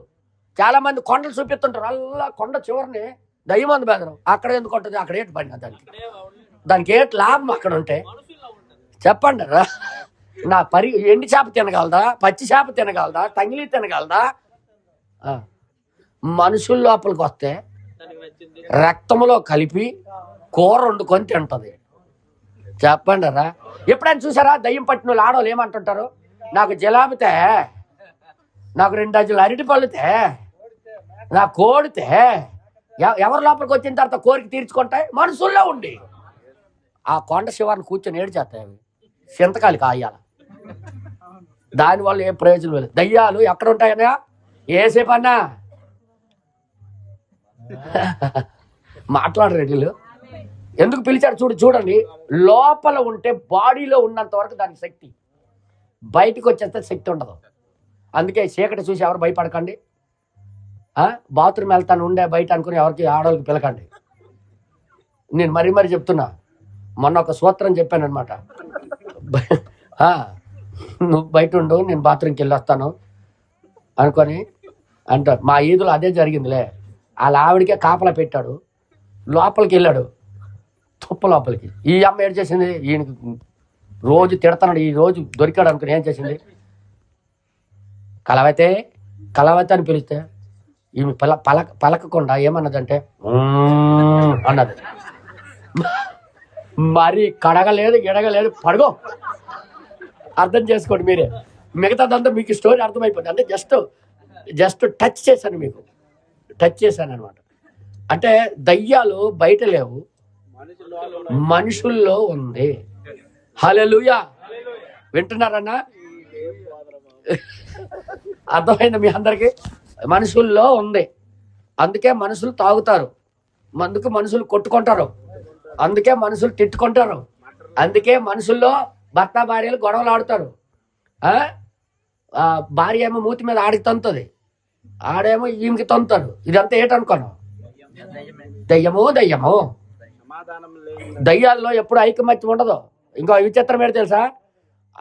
చాలా మంది కొండలు చూపిస్తుంటారు. అల్లా కొండ చివరిని దయ్యం అంది బెదరం. అక్కడ ఎందుకు ఉంటుంది? అక్కడ ఏంటి పడిన దానికి ఏంటి లాభం అక్కడ ఉంటే? చెప్పండి రా. నా ఎండి చేప తినగలదా, పచ్చి చేప తినగలదా, తంగిలి తినగలదా? మనుషుల లోపలికి వస్తే రక్తంలో కలిపి కూర వండుకొని తింటది. చెప్పండి రా. ఎప్పుడైనా చూసారా దయ్యం పట్టిన వాళ్ళు ఆడవాళ్ళు ఏమంటుంటారు? నాకు జిలాబితే, నాకు 2 డజన్లు అరటి పళ్ళుతే, నాకు కోడితే. ఎవరి లోపలికి వచ్చిన తర్వాత కోరిక తీర్చుకుంటాయి మనుషుల్లో ఉండి. ఆ కొండ శివాన్ని కూర్చొని ఏడు చేస్తాయి అవి చింతకాలి కాయాల. దానివల్ల ఏం ప్రయోజనం లేదు. దయ్యాలు ఎక్కడ ఉంటాయన్నా ఏసేపన్నా మాట్లాడరు వీళ్ళు. ఎందుకు పిలిచాడు చూడండి. లోపల ఉంటే బాడీలో ఉన్నంత వరకు దానికి శక్తి, బయటకు వచ్చేస్తే శక్తి ఉండదు. అందుకే చీకటి చూసి ఎవరు భయపడకండి. బాత్రూమ్ వెళ్తాను ఉండే బయట అనుకుని ఎవరికి ఆడవాళ్ళకి పిలకండి. నేను మరీ చెప్తున్నా. మొన్న ఒక సూత్రం చెప్పాను అనమాట. నువ్వు బయట ఉండు, నేను బాత్రూమ్కి వెళ్ళొస్తాను అనుకొని అంట. మా ఈదులో అదే జరిగిందిలే. వాళ్ళ ఆవిడికే కాపలా పెట్టాడు, లోపలికి వెళ్ళాడు తుప్ప లోపలికి. ఈ అమ్మ ఏం చేసింది? ఈయనకి రోజు తిడతాడు, ఈ రోజు దొరికాడు అనుకుని ఏం చేసింది? కలవతే అని పిలిస్తే ఈమె పలకకుండా ఏమన్నదంటే అన్నది. మరి కడగలేదు ఎడగలేదు, పడుగో. అర్థం చేసుకోండి మీరే. మిగతాదంతా మీకు స్టోరీ అర్థమైపోతుంది. అంటే జస్ట్ టచ్ చేశాను అనమాట. అంటే దయ్యాలు బయట లేవు, మనుషుల్లో ఉంది. హల్లెలూయా. వింటున్నారన్నా? అర్థమైంది మీ అందరికి? మనుషుల్లో ఉంది. అందుకే మనుషులు తాగుతారు, అందుకే మనుషులు కొట్టుకుంటారు, అందుకే మనుషులు తిట్టుకుంటారు, అందుకే మనుషుల్లో భర్త భార్యలు గొడవలు ఆడుతారు. భార్య ఏమో మూతి మీద ఆడికి తంతుంది, ఆడేమో ఈమెకి తంతాడు. ఇదంతా ఏంటనుకోను? దయ్యమో. దయ్యాల్లో ఎప్పుడు ఐకమత్యం ఉండదు. ఇంకో విచిత్రం ఏంటో తెలుసా?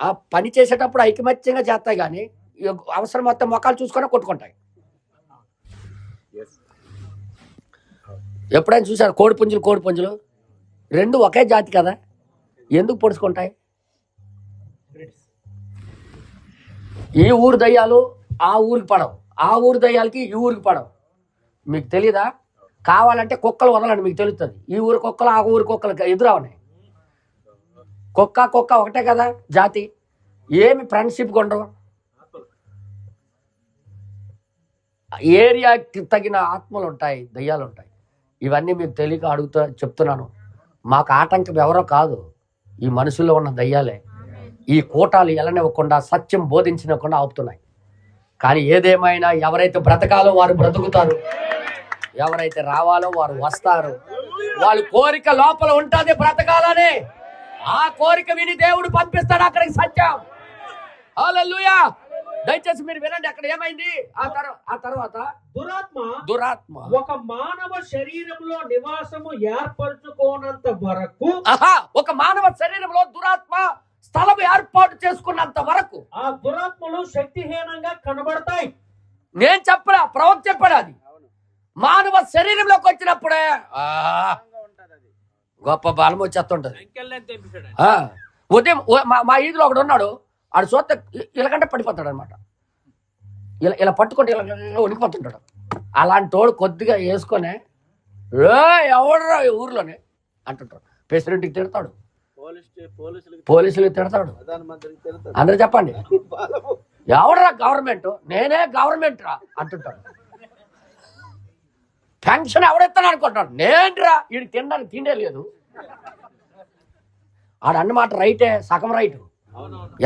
ఆ పని చేసేటప్పుడు ఐకమత్యంగా చేస్తాయి, కానీ అవసరం మొత్తం మొక్కలు చూసుకొని కొట్టుకుంటాయి. ఎప్పుడైనా చూసారు కోడి పుంజులు 2 ఒకే జాతి కదా, ఎందుకు పొడుచుకుంటాయి? ఈ ఊరు దయ్యాలు ఆ ఊరికి పడవు, ఆ ఊరు దయ్యాలకి ఈ ఊరికి పడవు. మీకు తెలీదా? కావాలంటే కుక్కలు వదలండి, మీకు తెలుస్తుంది. ఈ ఊరు కుక్కలు ఆ ఊరి కుక్కలు ఎదురవునాయి. కుక్క ఒకటే కదా జాతి, ఏమి ఫ్రెండ్షిప్ ఉండవు. ఏరియాకి తగిన ఆత్మలు ఉంటాయి, దయ్యాలు ఉంటాయి. ఇవన్నీ మీకు తెలియక చెప్తున్నాను. మాకు ఆటంకం ఎవరో కాదు, ఈ మనుషుల్లో ఉన్న దయ్యాలే. ఈ కూటాలు ఎలనివ్వకుండా, సత్యం బోధించకుండా ఆపుతున్నాయి. కానీ ఏదేమైనా ఎవరైతే బ్రతకాలో వారు బ్రతుకుతారు, ఎవరైతే రావాలో వారు వస్తారు. వాళ్ళ కోరిక లోపల ఉంటుంది బ్రతకాలని. ఆ కోరిక విని దేవుడు పంపిస్తాడు అక్కడికి సత్యం. హల్లెలూయా. దయచేసి మీరు వినండి, అక్కడ ఏమైంది ఆ తర్వాత దురాత్మ ఒక మానవ శరీరంలో నివాసము ఏర్పరచుకోనంత వరకు, ఒక మానవ శరీరంలో దురాత్మ స్థలం ఏర్పాటు చేసుకున్నంత వరకు ఆ దురాత్మలు శక్తిహీనంగా కనబడతాయి. నేను చెప్పరా, ప్రవక్త చెప్పాడు. అది మానవ శరీరంలోకి వచ్చినప్పుడే గొప్ప బలం వచ్చేస్తుంటది. ఉదయం మా ఈదులో ఒకడు ఉన్నాడు, ఆడు చూస్తే ఇలాగంటే పడిపోతాడు అనమాట. ఇలా పట్టుకుంటే ఇలా ఉనికిపోతుంటాడు. అలాంటి వాడు కొద్దిగా వేసుకొని ఎవడరా ఊర్లోనే అంటుంటాడు. ప్రెసిడెంట్కి తిడతాడు, పోలీసులకు తిడతాడు, అందరూ చెప్పండి ఎవడరా గవర్నమెంట్, నేనే గవర్నమెంట్ రా అంటుంటాడు. పెన్షన్ ఎవడెత్తాను అనుకుంటాడు, నేనురా. వీడికి తినడానికి తిండే లేదు. ఆడన్నమాట రైటే, సగం రైటు.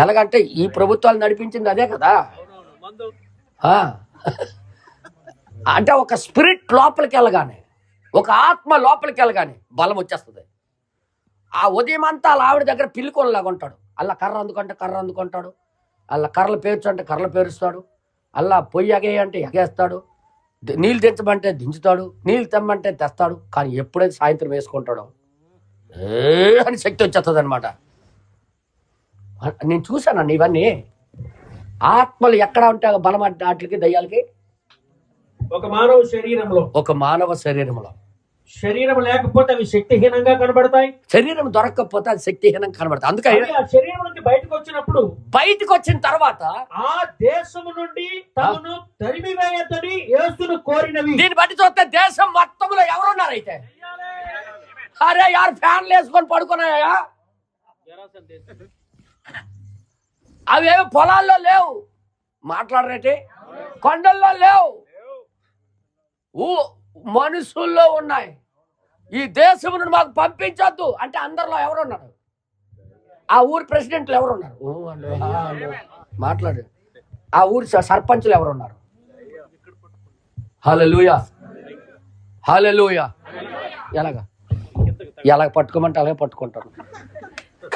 ఎలాగంటే ఈ ప్రభుత్వాలు నడిపించింది అదే కదా. అంటే ఒక స్పిరిట్ లోపలికి వెళ్ళగానే, ఒక ఆత్మ లోపలికి వెళ్ళగానే బలం వచ్చేస్తుంది. ఆ ఉదయం అంతా అలా ఆవిడ దగ్గర పిల్లికొనలాగా ఉంటాడు. అలా కర్ర అందుకుంటాడు, అలా కర్రలు పేర్చు అంటే కర్రలు పేరుస్తాడు, అలా పొయ్యి ఎగేయంటే ఎగేస్తాడు, నీళ్ళు దించమంటే దించుతాడు, నీళ్ళు తెమ్మంటే తెస్తాడు. కానీ ఎప్పుడైతే సాయంత్రం వేసుకుంటాడో అని శక్తి వచ్చేస్తుంది అనమాట. నేను చూశానండి ఇవన్నీ. ఆత్మలు ఎక్కడ ఉంటాయి బలం వాటికి, దయ్యాలకి? ఒక మానవ శరీరంలో శరీరం లేకపోతే అవి శక్తిహీనంగా కనబడతాయి. శరీరం దొరకకపోతే అది శక్తిహీనంగా కనబడతాయి. అందుకని ఆ శరీరం నుంచి బయటకు వచ్చిన తర్వాత ఆ దేశము నుండి తమను తరిమివేయొద్దని యేసును కోరినవి. దీన్ని బట్టి చూస్తే దేశం మొత్తంలో ఎవరున్నారు అయితే? అరే యారు ఫ్యాన్లు వేసుకొని పడుకున్నాయా? అవేమి పొలాల్లో లేవు, మాట్లాడరేటి, కొండల్లో లేవు, మనుషుల్లో ఉన్నాయి. ఈ దేశం నుండి మాకు పంపించొద్దు అంటే అందరిలో ఎవరున్నారు? ఆ ఊరి ప్రెసిడెంట్లు ఎవరున్నారు? మాట్లాడు. ఆ ఊరి సర్పంచులు ఎవరున్నారు? హల్లెలూయా, హల్లెలూయా. ఎలాగ పట్టుకోమంటే అలాగే పట్టుకుంటారు.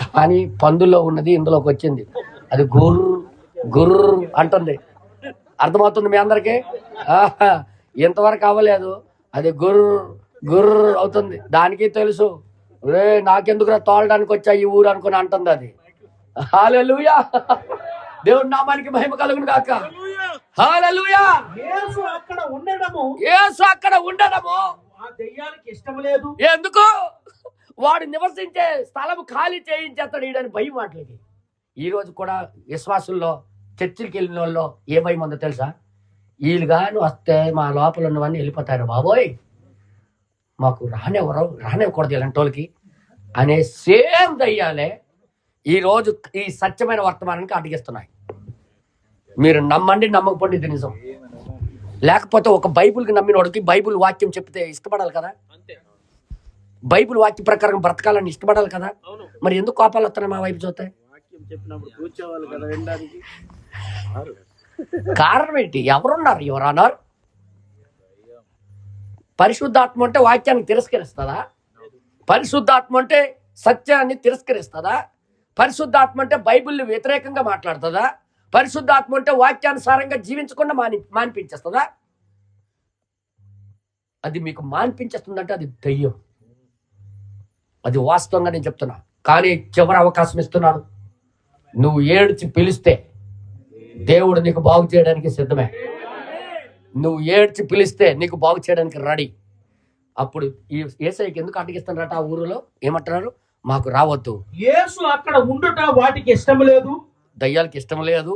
కానీ పందుల్లో ఉన్నది ఇందులోకి వచ్చింది. అది గుర్రు అంటుంది. అర్థమవుతుంది మీ అందరికీ? ఇంతవరకు అవ్వలేదు, అది గుర్రు అవుతుంది. దానికి తెలుసు, నాకెందుకురా తోలడానికి వచ్చా ఈ ఊరు అనుకుని అంటుంది అది. హల్లెలూయా. దేవుడి నామానికి మహిమ కలుగును గాక. హల్లెలూయా. యేసు అక్కడ ఉండడము ఆ దెయ్యానికి ఇష్టం లేదు. ఎందుకు? వాడు నివసించే స్థలం ఖాళీ చేయించేస్తాడు ఈడని భయం వాటికి. ఈ రోజు కూడా విశ్వాసుల్లో చర్చికి వెళ్ళిన వాళ్ళు ఏ భయం ఉందో తెలుసా? వీళ్ళు కానీ వస్తే మా లోపల ఉన్నవన్నీ వెళ్ళిపోతారు, బాబోయ్ మాకు రానివ్వకూడదు ఇలాంటి వాళ్ళకి అనే సేమ్ దయ్యాలే ఈరోజు ఈ సత్యమైన వర్తమానానికి అడ్డగిస్తున్నాయి. మీరు నమ్మండి నమ్మకపోండి, ఇది నిజం. లేకపోతే ఒక బైబిల్కి నమ్మిన వాడికి బైబిల్ వాక్యం చెప్తే ఇష్టపడాలి కదా, బైబిల్ వాక్య ప్రకారం బ్రతకాలని ఇష్టపడాలి కదా. మరి ఎందుకు కోపాలు వస్తున్నాయి మా వైపు చూస్తే? కారణం ఏంటి? ఎవరున్నారు? ఎవరన్నారు? పరిశుద్ధాత్మ అంటే వాక్యాన్ని తిరస్కరిస్తుందా? పరిశుద్ధాత్మ అంటే సత్యాన్ని తిరస్కరిస్తుందా? పరిశుద్ధాత్మ అంటే బైబిల్ని వ్యతిరేకంగా మాట్లాడుతుందా? పరిశుద్ధాత్మ అంటే వాక్యానుసారంగా జీవించకుండా మాన్పించేస్తుందా? అది మీకు మాన్పించేస్తుందంటే అది దయ్యం. అది వాస్తవంగా నేను చెప్తున్నా. కానీ చివరి అవకాశం ఇస్తున్నాను. నువ్వు ఏడ్చి పిలిస్తే దేవుడు నీకు బాగు చేయడానికి సిద్ధమే. నువ్వు ఏడ్చి పిలిస్తే నీకు బాగు చేయడానికి రెడీ. అప్పుడు ఈ యేసయ్యకి ఎందుకు అడ్డగిస్తున్నారట? ఆ ఊరిలో ఏమంటున్నారు? మాకు రావద్దు. యేసు అక్కడ ఉండుట వాటికి ఇష్టం లేదు, దయ్యాలకి ఇష్టం లేదు.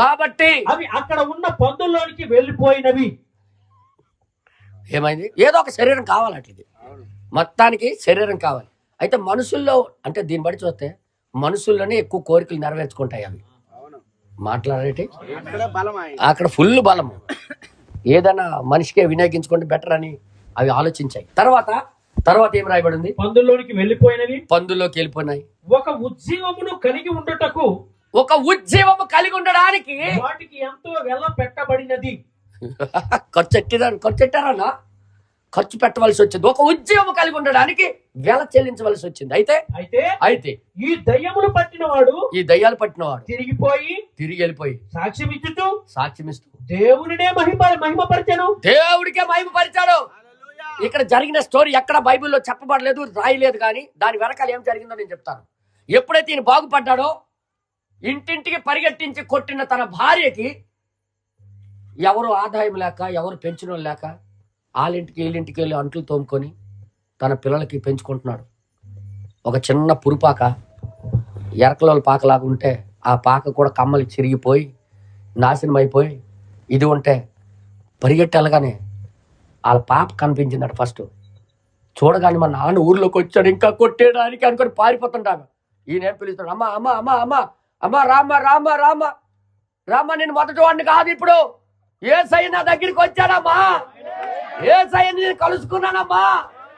కాబట్టి అవి అక్కడ ఉన్న పందుల్లోనికి వెళ్ళిపోయినవి. ఏమైంది? ఏదో ఒక శరీరం కావాలి అట్లది, మొత్తానికి శరీరం కావాలి. అయితే మనుషుల్లో అంటే దీన్ని బట్టి చూస్తే మనుషుల్లోనే ఎక్కువ కోరికలు నెరవేర్చుకుంటాయి అవి. మాట్లాడేటి అక్కడ ఫుల్ బలము, ఏదైనా మనిషికే వినియోగించుకుంటే బెటర్ అని అవి ఆలోచించాయి. తర్వాత ఏం రాయబడింది? పందుల్లోనికి వెళ్ళిపోయినవి, పందుల్లోకి వెళ్ళిపోయినాయి. ఒక ఉజ్జీవమును కలిగి ఉండుటకు, ఒక ఉజ్జీవము కలిగి ఉండడానికి వాటికి ఎంతో వెల పెట్టబడినది. ఖర్చు పెట్టవలసి వచ్చింది. ఒక ఉద్యోగం కలిగి ఉండడానికి వెల చెల్లించవలసి వచ్చింది. అయితే ఈ దయ్యములు పట్టినవాడు తిరిగి వెళ్ళిపోయి సాక్ష్యమిస్తూ దేవునినే దేవుడికే మహిమపరిచాడు. ఇక్కడ జరిగిన స్టోరీ ఎక్కడ బైబిల్లో చెప్పబడలేదు, రాయలేదు. కానీ దాని వెనకాల ఏం జరిగిందో నేను చెప్తాను. ఎప్పుడైతే ఈయన బాగుపడ్డాడో ఇంటింటికి పరిగెట్టించి కొట్టిన తన భార్యకి ఎవరు ఆదాయం లేక, ఎవరు పెంచడం లేక వాళ్ళింటికి వీళ్ళింటికి వెళ్ళి అంట్లు తోముకొని తన పిల్లలకి పెంచుకుంటున్నాడు. ఒక చిన్న పురుపాక, ఎరకల పాకలాగా ఉంటే ఆ పాక కూడా కమ్మలు చిరిగిపోయి నాశనం అయిపోయి ఇది ఉంటే పరిగెట్టి వెళ్ళగానే వాళ్ళ పాప కనిపించిందట. ఫస్ట్ చూడగానే మా నాన్న ఊర్లోకి వచ్చాడు ఇంకా కొట్టేయడానికి అనుకొని పారిపోతుంటాను. ఈయనేం పిలుస్తాడు, అమ్మ అమ్మ అమ్మ అమ్మ అమ్మ రామ్మ రామ్మ రామ్మ రామ్మ, నేను మొదటి వాడిని కాదు, ఇప్పుడు యేసయ్య నా దగ్గరికి వచ్చాడమ్మా, యేసయ్యని నేను కలుసుకున్నానమ్మా,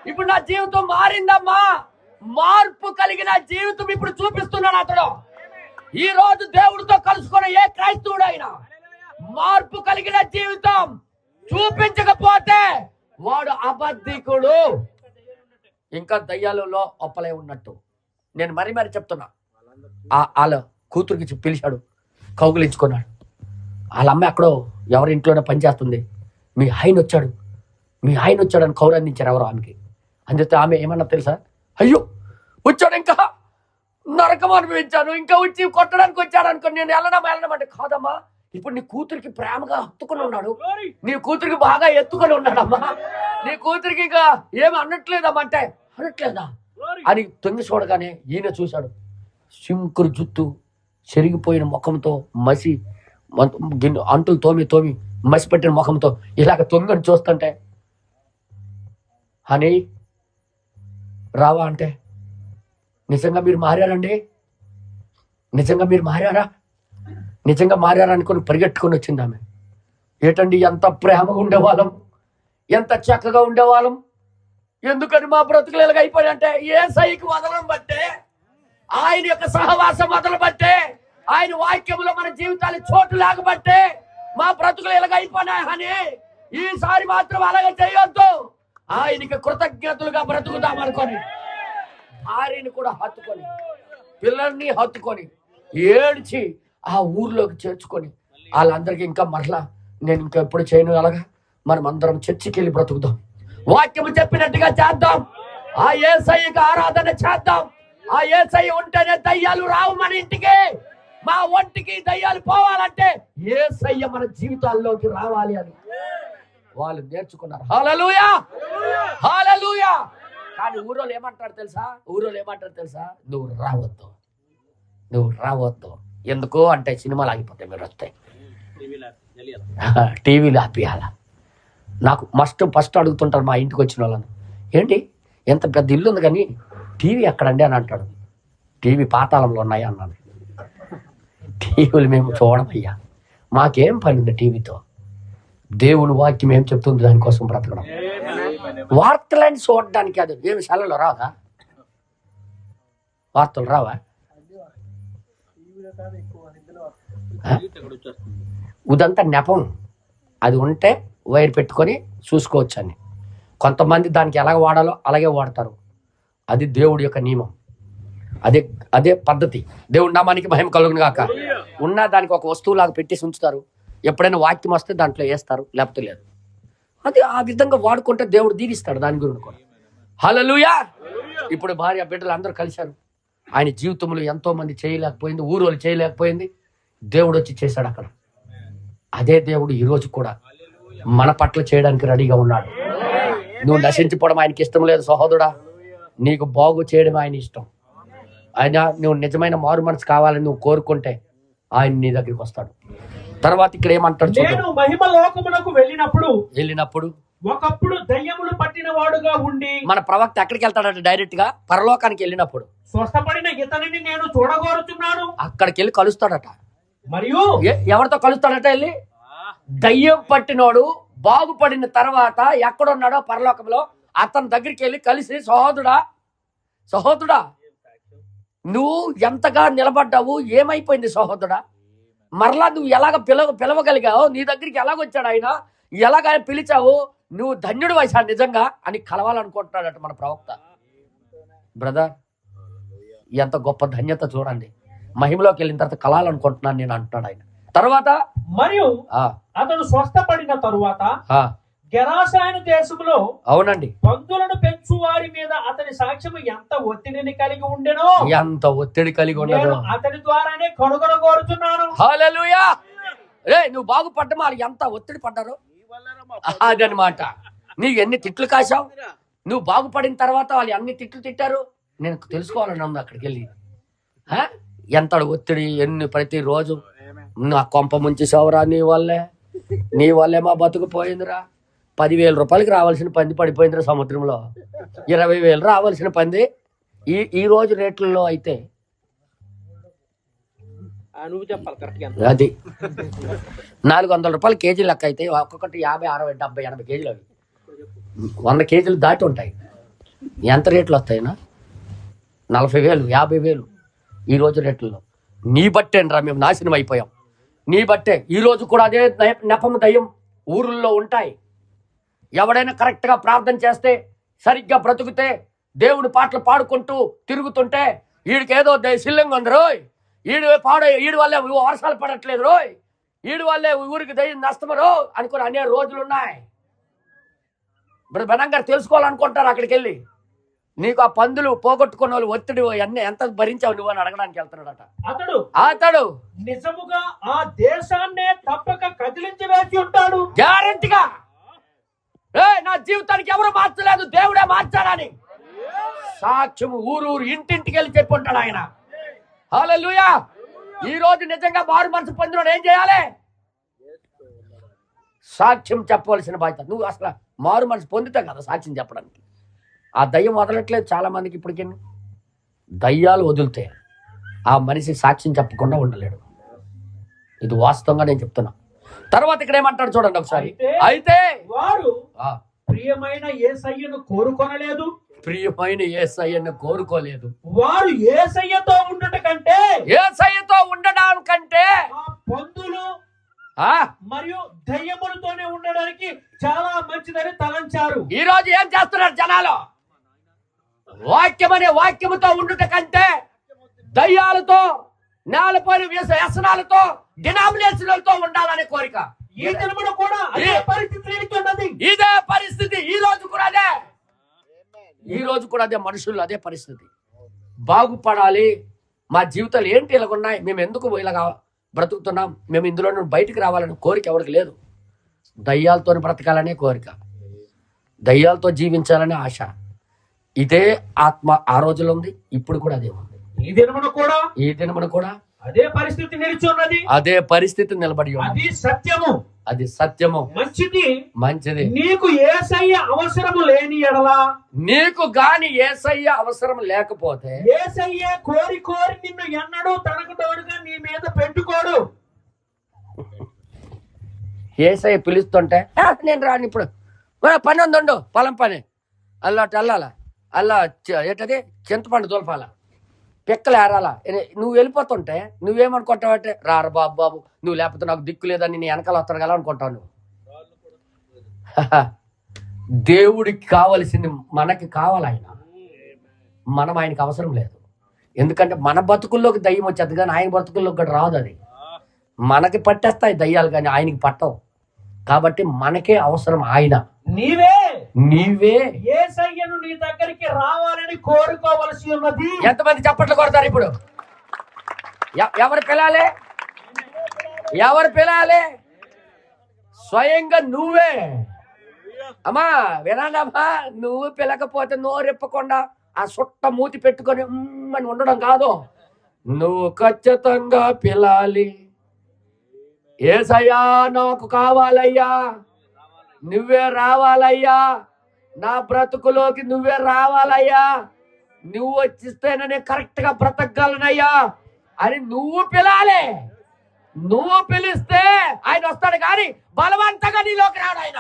ఇప్పుడు నా జీవితం మారిందమ్మా, మార్పు కలిగిన జీవితం ఇప్పుడు చూపిస్తున్నాడు అతడు. ఈ రోజు దేవుడితో కలుసుకున్న ఏ క్రైస్తవుడు అయినా మార్పు కలిగిన జీవితం చూపించకపోతే వాడు అబద్ధికుడు, ఇంకా దయ్యాలలో ఒప్పలే ఉన్నట్టు. నేను మరీ చెప్తున్నా. వాళ్ళ కూతురికి పిలిచాడు, కౌగులించుకున్నాడు. వాళ్ళ అమ్మ ఎక్కడో ఎవరి ఇంట్లోనే పనిచేస్తుంది. మీ ఆయన వచ్చాడు అని కౌరు అందించారు ఎవరో ఆమెకి. అందిస్తే ఆమె ఏమన్నా తెలుసా, అయ్యో వచ్చాడు, ఇంకా నరకం అనుభవించాను, ఇంకా వచ్చి కొట్టడానికి వచ్చాడు అనుకో, నేను వెళ్ళడం అంటే కాదమ్మా, ఇప్పుడు నీ కూతురికి ప్రేమగా హత్తుకొని ఉన్నాడు, నీ కూతురికి బాగా ఎత్తుకొని ఉన్నాడమ్మా, నీ కూతురికి ఇంకా ఏమి అనట్లేదమ్మా అంటే అనట్లేదా అని తొంగి చూడగానే ఈయన చూశాడు. సింకురు జుత్తు, చెరిగిపోయిన ముఖంతో, మసి అంటులు తోమి మసి పెట్టిన ముఖంతో ఇలాగ తొంగని చూస్తుంటే, హనీ రావా అంటే, నిజంగా మీరు మారారండి, నిజంగా మీరు మారారా అనుకుని పరిగెట్టుకొని వచ్చింది ఆమె. ఏటండి ఎంత ప్రేమగా ఉండేవాళ్ళం, ఎంత చక్కగా ఉండేవాళ్ళం, ఎందుకని మా బ్రతుకులు ఎలాగ అయిపోయాయంటే యేసయ్యకి వదలం బట్టే, ఆయన యొక్క సహవాసం వదల బట్టే, ఆయన వాక్యములో మన జీవితాలు చోటు లేకబట్టే మా బ్రతుకులు ఎలాగ అయిపోయినాయి. అని ఈసారి మాత్రం అలాగే చేయొద్దు, ఆయనకి కృతజ్ఞతలుగా బ్రతుకుదాం అనుకొని భార్యని కూడా హత్తుకొని పిల్లల్ని హత్తుకొని ఏడ్చి ఆ ఊర్లోకి చేర్చుకొని వాళ్ళందరికీ ఇంకా మరలా నేను ఇంకా ఎప్పుడు చేయను, అలాగా మనం అందరం చర్చికి వెళ్ళి బ్రతుకుదాం, వాక్యము చెప్పినట్టుగా చేద్దాం, ఆ యేసయ్యకి ఆరాధన చేద్దాం, ఆ యేసయ్య ఉంటేనే దయ్యాలు రావు మన ఇంటికి, మా ఒంటికి దయ్యాలు పోవాలంటే యేసయ్య మన జీవితాల్లోకి రావాలి అని వాళ్ళు నేర్చుకున్నారు. హల్లెలూయా హల్లెలూయా. కానీ ఊరోళ్ళు ఏమంటారు తెలుసా, నువ్వు రావద్దు. ఎందుకు అంటే సినిమాలు ఆగిపోతాయి, మీరు వస్తాయి, టీవీలు ఆపియాల. నాకు ఫస్ట్ అడుగుతుంటారు మా ఇంటికి వచ్చిన వాళ్ళని, ఏంటి ఎంత పెద్ద ఇల్లు ఉంది కానీ టీవీ ఎక్కడండి అని అంటాడు. టీవీ పాతాళంలో ఉన్నాయి అన్నాను. టీవీలు మేము చూడమయ్యా, మాకేం పని ఉంది టీవీతో, దేవుని వాక్యం ఏం చెప్తుంది దానికోసం బ్రతకడం. వార్తలని చూడడానికి అది ఏమి సెలలో రాదా, వార్తలు రావా? ఉదంతా నెపం, అది ఉంటే వైర్ పెట్టుకొని చూసుకోవచ్చు అని. కొంతమంది దానికి ఎలాగ వాడాలో అలాగే వాడతారు, అది దేవుడి యొక్క నియమం, అదే పద్ధతి. దేవుడి నామానికి మహిమ కలుగును గాక. ఉన్న దానికి ఒక వస్తువులాగా పెట్టేసి ఉంచుతారు, ఎప్పుడైనా వాక్యం వస్తే దాంట్లో వేస్తారు, లేకపోతే లేదు. అది ఆ విధంగా వాడుకుంటే దేవుడు దీవిస్తాడు దాని గురించి కూడా. హల్లెలూయా. ఇప్పుడు భార్య బిడ్డలు అందరూ కలిశారు, ఆయన జీవితంలో ఎంతో మంది చేయలేకపోయింది, ఊరోళ్ళు చేయలేకపోయింది, దేవుడు వచ్చి చేశాడు అక్కడ. అదే దేవుడు ఈరోజు కూడా మన పట్ల చేయడానికి రెడీగా ఉన్నాడు. నువ్వు నశించిపోవడం ఆయనకి ఇష్టం లేదు సహోదరుడా, నీకు బాగు చేయడం ఆయన ఇష్టం. ఆయన నువ్వు నిజమైన మారు మనసు కావాలని నువ్వు కోరుకుంటే ఆయన నీ దగ్గరికి వస్తాడు. తర్వాత ఇక్కడ ఏమంటాడు, నేను మహిమ లోకమునకు వెళ్ళినప్పుడు ఒకప్పుడు దయ్యములు పట్టిన వాడుగా ఉండి మన ప్రవక్త ఎక్కడికి వెళ్తాడంటే డైరెక్ట్ గా పరలోకానికి వెళ్ళినప్పుడు స్వస్థపడిన ఇతనిని నేను చూడగోరుచున్నాను. అక్కడికి వెళ్ళి కలుస్తాడట. మరియు ఎవరితో కలుస్తాడట వెళ్ళి? దయ్యం పట్టినోడు బాగుపడిన తర్వాత ఎక్కడున్నాడో పరలోకంలో అతని దగ్గరికి వెళ్ళి కలిసి, సహోదరుడా నువ్వు ఎంతగా నిలబడ్డావు, ఏమైపోయింది సహోదరుడా, మరలా నువ్వు ఎలాగ పిలవగలిగావు, నీ దగ్గరికి ఎలాగొచ్చాడు ఆయన, ఎలాగ పిలిచావు, నువ్వు ధన్యుడు వయసా నిజంగా అని కలవాలనుకుంటున్నాడట మన ప్రవక్త. బ్రదర్, ఎంత గొప్ప ధన్యత చూడండి. మహిమలోకి వెళ్ళిన తర్వాత కలాలనుకుంటున్నాను నేను అంటున్నాడు ఆయన. తర్వాత మరియు అతడు స్వస్థపడిన తరువాత గెరాసాను దేశంలో అవునండి పందులను పెంచు వారి మీద అతని సాక్ష్యం ఎంత ఒత్తిడిని కలిగి ఉండెనో, ఎంత ఒత్తిడి కలిగి ఉండదు, అతని ద్వారానే కనుగొనగోరుచున్నాను. హల్లెలూయా. రే నువ్వు బాగుపడ్డ వాళ్ళు ఎంత ఒత్తిడి పడ్డారు అదనమాట. నీకు ఎన్ని తిట్లు కాశావు, నువ్వు బాగుపడిన తర్వాత వాళ్ళు అన్ని తిట్లు తిట్టారు. నేను తెలుసుకోవాలని ఉంది అక్కడికి వెళ్ళి. ఎంత ఒత్తిడి, ఎన్ని ప్రతిరోజు నా కొంప ముంచేసావురా, నీ వల్లే మా బతుకు పోయిందిరా, 10,000 రూపాయలకి రావాల్సిన పంది పడిపోయిందిరా సముద్రంలో, 20,000 రావాల్సిన పంది ఈ రోజు రేట్లలో అయితే అది 400 రూపాయలు కేజీ లెక్క అయితే ఒక్కొక్కటి 50, 60, 70, 80 కేజీలు, అవి 100 కేజీలు దాటి ఉంటాయి. ఎంత రేట్లు వస్తాయినా? 40,000, 50,000 ఈ రోజు రేట్లలో. నీ బట్టేనరా మేము నాశనం అయిపోయాం, నీ బట్టే. ఈరోజు కూడా అదే నెపం దయ్యం ఊరుల్లో ఉంటాయి. ఎవడైనా కరెక్ట్గా ప్రార్థన చేస్తే, సరిగ్గా బ్రతుకుతే, దేవుడి పాటలు పాడుకుంటూ తిరుగుతుంటే వీడికేదో శిల్లంగా ఉంది రోయ్, ఈడు వల్లే వర్షాలు పడట్లేదు రోయ్, ఈడు వల్లే ఊరికి దయ్యం నష్టము రో అనుకుని అనే రోజులు ఉన్నాయి. ఇప్పుడు బెనంగారు తెలుసుకోవాలనుకుంటారు అక్కడికి వెళ్ళి. నీకు ఆ పందులు పోగొట్టుకున్న వాళ్ళు ఒత్తిడి అన్నీ ఎంత భరించావు నువ్వు అని అడగడానికి వెళ్తున్నాడట అతడు. నిజముగా ఆ దేశాన్నే తప్పక కదిలించి వేసి ఉంటాడు. గ్యారెంటీగా నా జీవితానికి ఎవరు మార్చలేదు, దేవుడే మార్చాడని సాక్ష్యం ఊరు ఇంటింటికి వెళ్ళి చెప్పి ఉంటాడు ఆయన. హల్లెలూయా. ఈ రోజు నిజంగా మారు మనసు పొందినోడు ఏం చేయాలి? సాక్ష్యం చెప్పవలసిన బాధ్యత. నువ్వు అసలు మారు మనసు పొందితే కదా సాక్ష్యం చెప్పడానికి. ఆ దయ్యం వదలట్లేదు చాలా మందికి. ఇప్పటికీ దయ్యాలు వదిలితే ఆ మనిషి సాక్ష్యం చెప్పకుండా ఉండలేడు. ఇది వాస్తవంగా నేను చెప్తున్నా. తర్వాత ఇక్కడ ఏమంటాడు చూడండి ఒకసారి. అయితే వారు ప్రియమైన యేసయ్యను కోరుకొనలేదు, ప్రియమైన యేసయ్యను కోరుకోలేదు. వారు యేసయ్యతో ఉండడం కంటే పందులు మరియు దయ్యములతోనే ఉండడానికి చాలా మంచిదని తలంచారు. ఈ రోజు ఏం చేస్తున్నారు జనాలు? వాక్యం అనే వాక్యముతో ఉండుట కంటే దయ్యాలతో, నేలపైన వ్యసనాలతో, డినామినేషన్లతో ఉండాలనే కోరిక. ఇదే పరిస్థితి ఈ రోజు కూడా అదే మనుషులు అదే పరిస్థితి. బాగుపడాలి, మా జీవితాలు ఏంటి ఇలాగున్నాయి, మేము ఎందుకు ఇలాగా బ్రతుకుతున్నాం, మేము ఇందులో బయటికి రావాలని కోరిక ఎవరికి లేదు. దయ్యాలతో బ్రతకాలనే కోరిక, దయ్యాలతో జీవించాలనే ఆశ. ఇదే ఆత్మ ఆ రోజులో ఉంది, ఇప్పుడు కూడా అదే ఉంది. ఈ దినమున కూడా అదే పరిస్థితి నిలిచి ఉన్నది, అదే పరిస్థితి నిలబడి అది సత్యము, అది సత్యము. మంచిది. నీకు యేసయ్య అవసరము లేని ఎడలా, నీకు గాని యేసయ్య అవసరం లేకపోతే, యేసయ్య కోరి నిన్ను ఎన్నడూ తనకు తోడుగా నీ మీద పెట్టుకోడు. యేసయ్య పిలుస్తుంటే నేను రాను, ఇప్పుడు పని ఉందండు, పొలం పని, అల్లా ఏంటది చింతపండు దొలపాల, పిక్కలు ఏరాలా, నువ్వు వెళ్ళిపోతుంటే నువ్వేమనుకుంటావంటే, రారా బాబు నువ్వు లేకపోతే నాకు దిక్కు లేదని నీ వెనకాల వస్తాను కదా అనుకుంటావు నువ్వు. దేవుడికి కావలసింది మనకి కావాలి, మనం ఆయనకి అవసరం లేదు. ఎందుకంటే మన బతుకుల్లోకి దయ్యం వచ్చేది కానీ ఆయన బతుకుల్లోకి కూడా రాదు. అది మనకి పట్టేస్తాయి దయ్యాలు కానీ ఆయనకి పట్టవు. కాబట్టి మనకే అవసరం ఆయన. నీవే యేసయ్యను నీ దగ్గరికి రావాలని కోరుకోవలసి ఉన్నది. ఎంతమంది చప్పట్లు కొడతారు ఇప్పుడు? ఎవరు పిలాలే? స్వయంగా నువ్వే. అమ్మా వినాలమ్మా, నువ్వు పిలకపోతే నోరెప్పకుండా ఆ సుట్ట మూతి పెట్టుకొని అని ఉండడం కాదు. నువ్వు ఖచ్చితంగా పిలాలి. యేసయ్యా నాకు కావాలయ్యా, నువ్వే రావాలయ్యా, నా బ్రతుకులోకి నువ్వే రావాలయ్యా, నువ్వు వచ్చిస్తేనే నేను కరెక్ట్ గా బ్రతకగలనయ్యా అని నువ్వు పిలాలి. నువ్వు పిలిస్తే ఆయన వస్తాడు, కానీ బలవంతంగా నీలోకి రాడు ఆయన.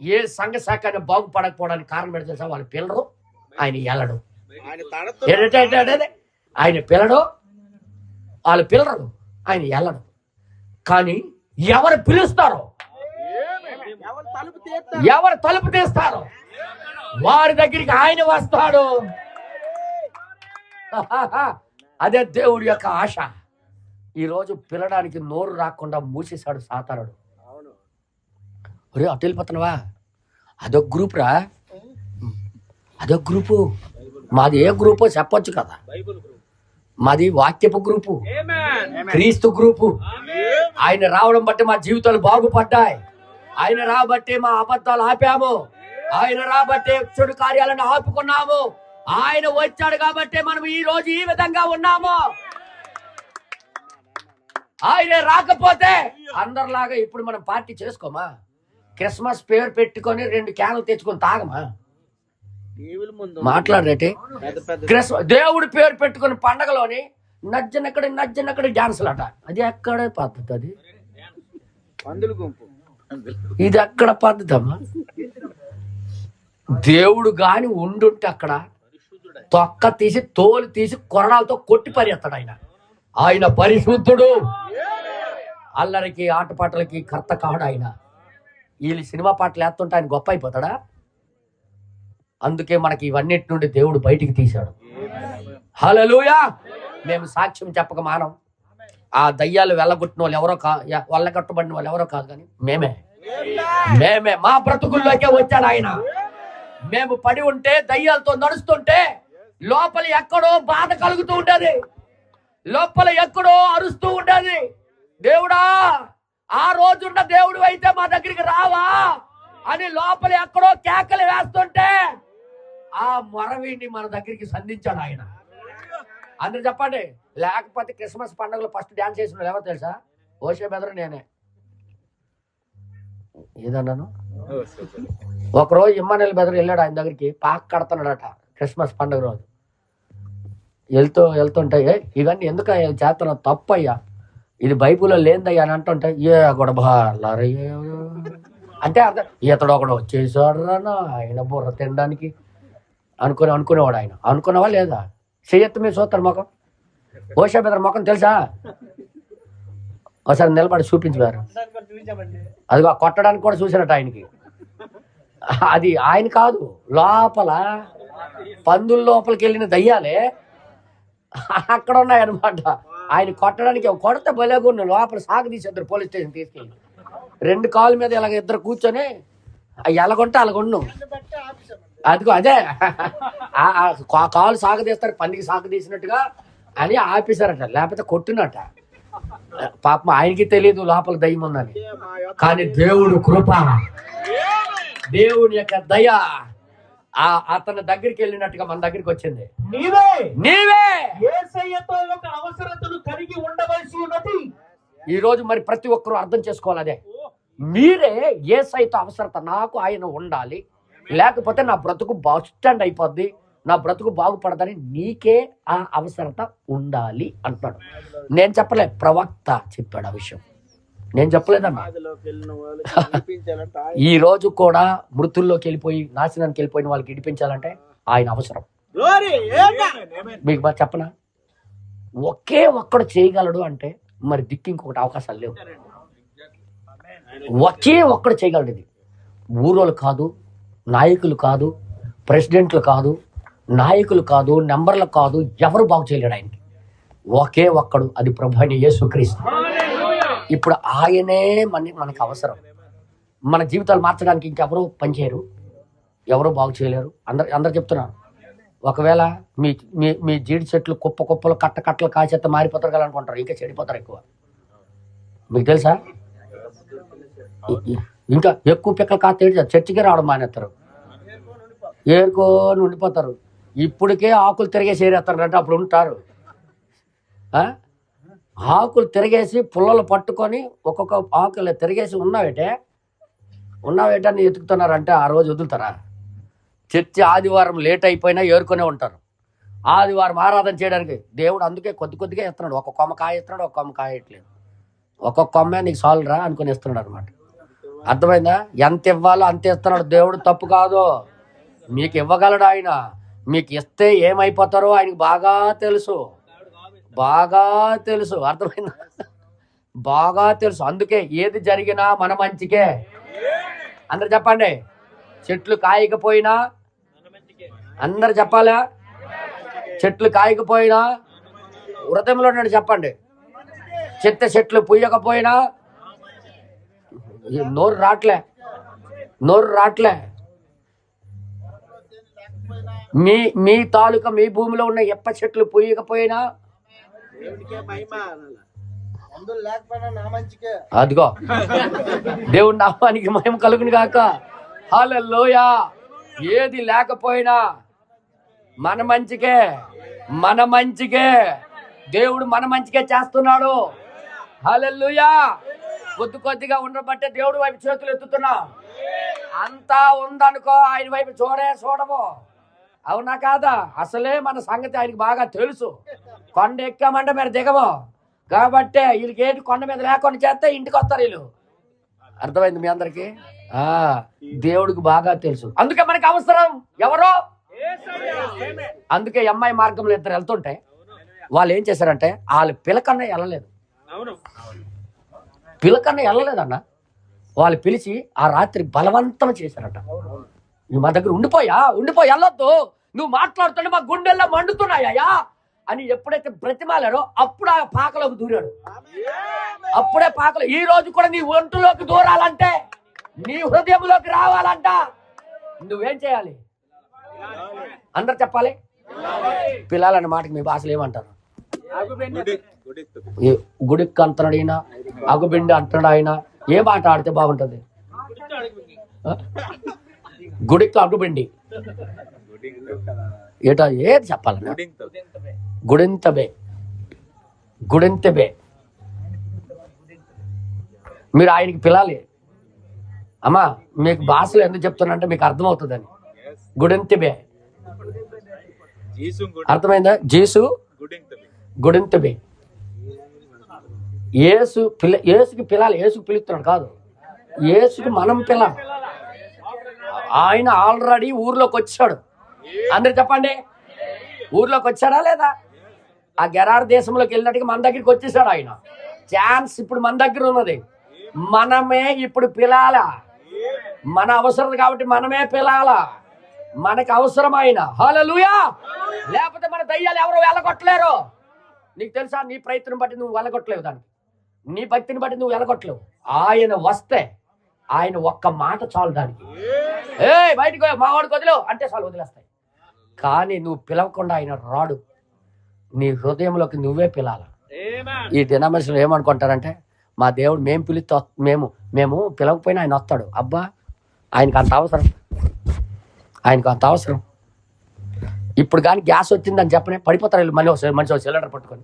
ఏ సంఘ శాఖ బాగుపడకపోవడానికి కారణం ఏంటో తెలుసా? వాళ్ళు పిల్లరు, ఆయన వెళ్ళడు. ఆయన పిల్లడు, వాళ్ళు పిల్లరు, ఆయన వెళ్ళడు. కానీ ఎవరు పిలుస్తారో, ఎవరు తలుపు తీస్తారో వారి దగ్గరికి ఆయన వస్తాడు. అదే దేవుడి యొక్క ఆశ. ఈరోజు పిల్లడానికి నోరు రాకుండా మూసేశాడు సాతానుడు. ఒరే అటు వెళ్ళిపోతున్నావా? అదొక గ్రూప్ రా, అదొక గ్రూపు. మాది ఏ గ్రూపో చెప్పొచ్చు కదా. మాది వాక్యపు గ్రూపు, క్రీస్తు గ్రూపు. ఆయన రావడం బట్టి మా జీవితాలు బాగుపడ్డాయి. ఆయన రాబట్టి మా అబద్ధాలు ఆపాము. ఆయన రాబట్టే చెడు కార్యాలను ఆపుకున్నాము. ఆయన వచ్చాడు కాబట్టి మనం ఈ రోజు ఈ విధంగా ఉన్నాము. ఆయన రాకపోతే అందరిలాగా ఇప్పుడు మనం పార్టీ చేసుకోమా? క్రిస్మస్ పేరు పెట్టుకొని 2 క్యాన్లు తెచ్చుకొని తాగమా? మాట్లాడేటి క్రిస్మస్ దేవుడి పేరు పెట్టుకుని పండగలోని నజ్జనక్కడ డాన్సులు అట. అది ఎక్కడ పద్ధతి? అది ఇది ఎక్కడ పద్ధతి అమ్మా? దేవుడు గాని ఉండుంటే అక్కడ తొక్క తీసి తోలు తీసి కొరడాలతో కొట్టి పరిగెత్తాడు ఆయన. ఆయన పరిశుద్ధుడు, అల్లరికి ఆటపాటలకి కర్త కాడు ఆయన. వీళ్ళు సినిమా పాటలు వేస్తుంటే ఆయన గొప్ప అయిపోతాడా? అందుకే మనకి ఇవన్నిటి నుండి దేవుడు బయటికి తీశాడు. హల్లెలూయా. మేము సాక్ష్యం చెప్పక మానం. ఆ దయ్యాలు వెళ్ళగొట్టిన వాళ్ళు ఎవరో వెళ్ళగొట్టబడిన వాళ్ళు ఎవరో కాదు, కానీ మేమే మా బ్రతుకుల్లోకే వచ్చాడు ఆయన. మేము పడి ఉంటే, దయ్యాలతో నడుస్తుంటే లోపల ఎక్కడో బాధ కలుగుతూ ఉండేది, లోపల ఎక్కడో అరుస్తూ ఉండేది. దేవుడా, ఆ రోజున్న దేవుడు అయితే మా దగ్గరికి రావా అని లోపల ఎక్కడో కేకలు వేస్తుంటే ఆ మొరవిని మన దగ్గరికి సంధించాడు ఆయన. అందరు చెప్పండి. లేకపోతే క్రిస్మస్ పండుగలో ఫస్ట్ డాన్స్ చేసిన ఎవరు తెలుసా? ఓషే బెదరు నేనే. ఏదన్నాను? ఒకరోజు ఇమ్మానుయేల్ బెదరు వెళ్ళాడు ఆయన దగ్గరికి. పాక కడుతున్నాడట క్రిస్మస్ పండుగ రోజు. వెళ్తుంటే ఇవన్నీ ఎందుకు చేస్తున్నావు? తప్పు అయ్యా, ఇది బైబుల్లో లేదయ్యా అని అంటుంటే ఏ గొడవ అంటే అర్థం ఇతడు ఒకడు వచ్చేసాడు రా ఆయన బుర్ర తినడానికి అనుకునేవాడు ఆయన. అనుకున్నావా లేదా? చెయ్యత్తు మీరు చూస్తారు ముఖం. ఓషా బెదర్ ముఖం తెలుసా? ఒకసారి నిలబడి చూపించారు. అది కొట్టడానికి కూడా చూసినట్టు ఆయనకి. అది ఆయన కాదు, లోపల పందుల లోపలికి వెళ్ళిన దయ్యాలే అక్కడ ఉన్నాయి అనమాట. ఆయన కొట్టడానికి కొడితే బలేగుండు. లోపల సాగు తీసేద్దరు పోలీస్ స్టేషన్ తీసుకెళ్ళి. 2 కాళ్ళ మీద ఇలాగ ఇద్దరు కూర్చొని ఎలాగొంటే అలాగొండు. అదిగో అదే కాలు సాగు తీస్తారు, పందికి సాగు తీసినట్టుగా అని ఆపేశారట. లేకపోతే కొట్టినట్ట. పాపం ఆయనకి తెలియదు లోపల దయ్యం ఉందని. కానీ దేవుడు కృప, దేవుని యొక్క దయ అతని దగ్గరికి వెళ్ళినట్టుగా మన దగ్గరికి వచ్చింది. నీవే యేసయ్యతో ఒక అవసరతను కలిగి ఉండవలసి ఉన్నది. ఈ రోజు మరి ప్రతి ఒక్కరూ అర్థం చేసుకోవాలి. అదే మీరే యేసయ్యతో అవసరత. నాకు ఆయన ఉండాలి, లేకపోతే నా బ్రతుకు బస్ స్టాండ్ అయిపోద్ది, నా బ్రతుకు బాగుపడదని నీకే ఆ అవసరత ఉండాలి అంటున్నాడు. నేను చెప్పలే, ప్రవక్త చెప్పాడు ఆ విషయం. నేను చెప్పలేదన్నా. ఈ రోజు కూడా మృతుల్లోకి వెళ్ళిపోయి నాశనానికి వెళ్ళిపోయిన వాళ్ళకి ఇడిపించాలంటే ఆయన అవసరం. మీకు బాగా చెప్పనా? ఒకే ఒక్కడు చేయగలడు అంటే మరి దిక్కు ఇంకొకటి అవకాశాలు లేవు. ఒకే ఒక్కడు చేయగలడు. ఇది ఊరోళ్ళు కాదు, నాయకులు కాదు, ప్రెసిడెంట్లు కాదు, నాయకులు కాదు, నెంబర్లు కాదు, ఎవరు బాగు చేయలేడు ఆయనకి. ఒకే ఒక్కడు, అది ప్రభు అయిన యేసుక్రీస్తు. ఇప్పుడు ఆయనే మనకి అవసరం. మన జీవితాలు మార్చడానికి ఇంకెవరూ పనిచేయరు, ఎవరూ బాగు చేయలేరు. అందరు చెప్తున్నారు. ఒకవేళ మీ జీడి చెట్లు కుప్పలు కట్టలు కాచేత మారిపోతారు కదా అనుకుంటారు, ఇంకా చెడిపోతారు ఎక్కువ. మీకు తెలుసా? ఇంకా ఎక్కువ పిక్కలు కాస్తే చర్చికి రావడం మానేస్తారు, ఏరుకొని ఉండిపోతారు. ఇప్పటికే ఆకులు తిరిగే చేరేస్తారు అంటే అప్పుడు ఉంటారు. ఆకులు తిరిగేసి పుల్లలు పట్టుకొని ఒక్కొక్క ఆకులు తిరిగేసి ఉన్నావేటే అని ఎతుకుతున్నారంటే ఆ రోజు వదులుతారా? చర్చి ఆదివారం లేట్ అయిపోయినా ఏరుకునే ఉంటారు. ఆదివారం ఆరాధన చేయడానికి దేవుడు అందుకే కొద్దిగా ఇస్తున్నాడు. ఒక కొమ్మ కాయ ఇస్తున్నాడు, ఒక కొమ్మ కాయ ఇట్లేదు. ఒక్కొక్క కొమ్మే నీకు సాల్రా అనుకుని ఇస్తున్నాడు అనమాట. అర్థమైందా? ఎంత ఇవ్వాలో అంత ఇస్తున్నాడు దేవుడు. తప్పు కాదు, మీకు ఇవ్వగలడు ఆయన. మీకు ఇస్తే ఏమైపోతారో ఆయనకి బాగా తెలుసు. అర్థమైందా? బాగా తెలుసు. అందుకే ఏది జరిగినా మన మంచికే. అందరు చెప్పండి. చెట్లు కాయకపోయినా, అందరు చెప్పాలా? చెట్లు కాయకపోయినా హృదయంలో ఉన్నాడు చెప్పండి. చెట్లు పుయ్యకపోయినా నోరు రాట్లే. మీ తాలూకా మీ భూమిలో ఉన్న ఎప్ప చెట్లు పుయ్యకపోయినా అదిగో దేవుడి నామానికి మహిమ కలుగును గాక. హల్లెలూయా. ఏది లేకపోయినా మన మంచికే దేవుడు మన మంచికే చేస్తున్నాడు. హల్లెలూయా. కొద్దిగా ఉండబట్టే దేవుడి వైపు చేతులు ఎత్తుతున్నా. అంతా ఉందనుకో ఆయన వైపు చూడము. అవునా కాదా? అసలే మన సంగతి ఆయనకి బాగా తెలుసు. కొండ ఎక్కామంటే మీరు దిగము కాబట్టే వీళ్ళకి ఏంటి కొండ మీద లేకుండా చేస్తే ఇంటికి వస్తారు వీళ్ళు. అర్థమైంది మీ అందరికి? దేవుడికి బాగా తెలుసు. అందుకే మనకి అవసరం ఎవరో. అందుకే అమ్మాయి మార్గంలో ఇద్దరు వెళ్తుంటే వాళ్ళు ఏం చేశారంటే వాళ్ళు పిలకన్నా వెళ్ళలేదన్న. వాళ్ళు పిలిచి ఆ రాత్రి బలవంతం చేశారట. మా దగ్గర ఉండిపోయి వెళ్ళొద్దు, నువ్వు మాట్లాడుతుంటే మా గుండెల్లో మండుతున్నాయా అని ఎప్పుడైతే బ్రతిమాలారో అప్పుడు ఆ పాకలోకి దూరాడు. అప్పుడే పాకలో. ఈ రోజు కూడా నీ ఒంటులోకి దూరాలంటే, నీ హృదయంలోకి రావాలంట నువ్వేం చేయాలి? అందరు చెప్పాలి. పిల్లలన్న మాటకి మీ భాషలో ఏమంటారు? గుడికి అంటున్నాడు ఈయన, అగుబిండి అంటున్నాడు ఆయన. ఏ మాట ఆడితే బాగుంటది? గుడికి అగుబిండి ఏది చెప్పాలన్నా? గుడింతబే. మీరు ఆయనకి పిలాలి. అమ్మా మీకు భాషలో ఎందుకు చెప్తున్నా మీకు అర్థమవుతుందని. గుడింతబే అర్థమైందా? జీసు గుడింతబే. ఏసుకి పిలాలి. ఏసుకు పిలుస్తున్నాడు కాదు, ఏసుకి మనం పిలాలి. ఆయన ఆల్రెడీ ఊర్లోకి వచ్చాడు. అందరు చెప్పండి. ఊర్లోకి వచ్చాడా లేదా? ఆ గెరార్ దేశంలోకి వెళ్ళినట్టుగా మన దగ్గరికి వచ్చేసాడు ఆయన. ఛాన్స్ ఇప్పుడు మన దగ్గర ఉన్నది. మనమే ఇప్పుడు పిలాలా. మన అవసరం కాబట్టి మనమే పిలాలా. మనకు అవసరమైన. హల్లెలూయా. లేకపోతే మన దయ్యాలు ఎవరు వెళ్ళగొట్టలేరు. నీకు తెలుసా? నీ ప్రయత్నం బట్టి నువ్వు వెళ్ళగొట్టలేవు దానికి. నీ భక్తిని బట్టి నువ్వు వెళ్ళగొట్టలేవు. ఆయన వస్తే ఆయన ఒక్క మాట చాలు దానికి. బయటకు మా వాడికి వదిలేవు అంటే చాలు, వదిలేస్తాయి. కానీ నువ్వు పిలవకుండా ఆయన రాడు. నీ హృదయంలోకి నువ్వే పిలాల. ఈ డినామినేషన్ ఏమనుకుంటారంటే మా దేవుడు మేము పిలిస్తే మేము పిలవకపోయినా ఆయన వస్తాడు. అబ్బా ఆయనకు అంత అవసరం. ఇప్పుడు కానీ గ్యాస్ వచ్చిందని చెప్పనే పడిపోతారు వీళ్ళు. మనిషి సిలిండర్ పట్టుకొని.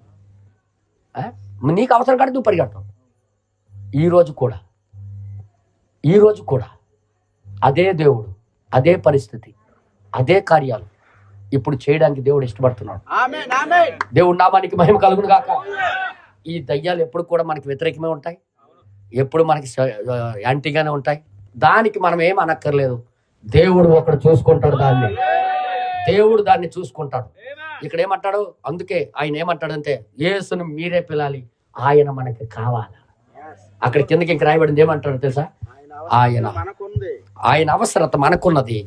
నీకు అవసరం కానీ నువ్వు పరిగెడతావు. ఈ రోజు కూడా అదే దేవుడు, అదే పరిస్థితి, అదే కార్యాలు ఇప్పుడు చేయడానికి దేవుడు ఇష్టపడుతున్నాడు. దేవుడు నామానికి మహిమ కలుగును గాక. ఈ దయ్యాలు ఎప్పుడు కూడా మనకి వ్యతిరేకమే ఉంటాయి, ఎప్పుడు మనకి యాంటీగానే ఉంటాయి. దానికి మనం ఏం అనక్కర్లేదు. దేవుడు ఒకడు చూసుకుంటాడు దాన్ని. దేవుడు దాన్ని చూసుకుంటాడు. ఇక్కడ ఏమంటాడు? అందుకే ఆయన ఏమంటాడంటే యేసును మీరే పిలాలి, ఆయన మనకి కావాలి. అక్కడ కిందకి ఇంక రాయబడింది ఏమంటాడు తెలుసా? ఆయన అవసరత మనకున్నది.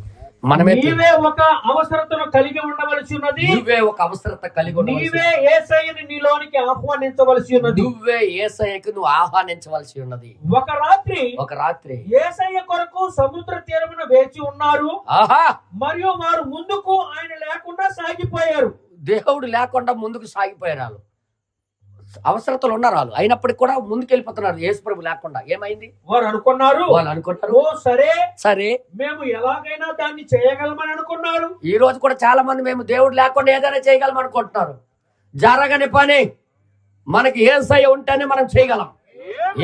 మనమే ఒక అవసరతను కలిగి ఉండవలసి ఉన్నది. నువ్వే ఒక అవసరత కలిగి నీవే యేసయ్యని నీలోనికి ఆహ్వానించవలసి ఉన్నది. నువ్వే యేసయ్యకు నువ్వు ఆహ్వానించవలసి ఉన్నది. ఒక రాత్రి యేసయ్య కొరకు సముద్ర తీరమున వేచి ఉన్నారు. మరియు వారు ముందుకు ఆయన లేకుండా సాగిపోయారు. దేవుడు లేకుండా ముందుకు సాగిపోయారు. అవసరతలు ఉన్నారు వాళ్ళు, అయినప్పటికీ కూడా ముందుకు వెళ్ళిపోతున్నారు. యేసు ప్రభు లేకుండా. ఏమైంది? వాళ్ళు అనుకున్నారు ఓ సరే మేము ఎలాగైనా దాన్ని చేయగలమని అనుకున్నారు. ఈ రోజు కూడా చాలా మంది మేము దేవుడు లేకుండా ఏదైనా చేయగలం అనుకుంటున్నారు. జరగని పని మనకి యేసయ్య ఉంటేనే మనం చేయగలం,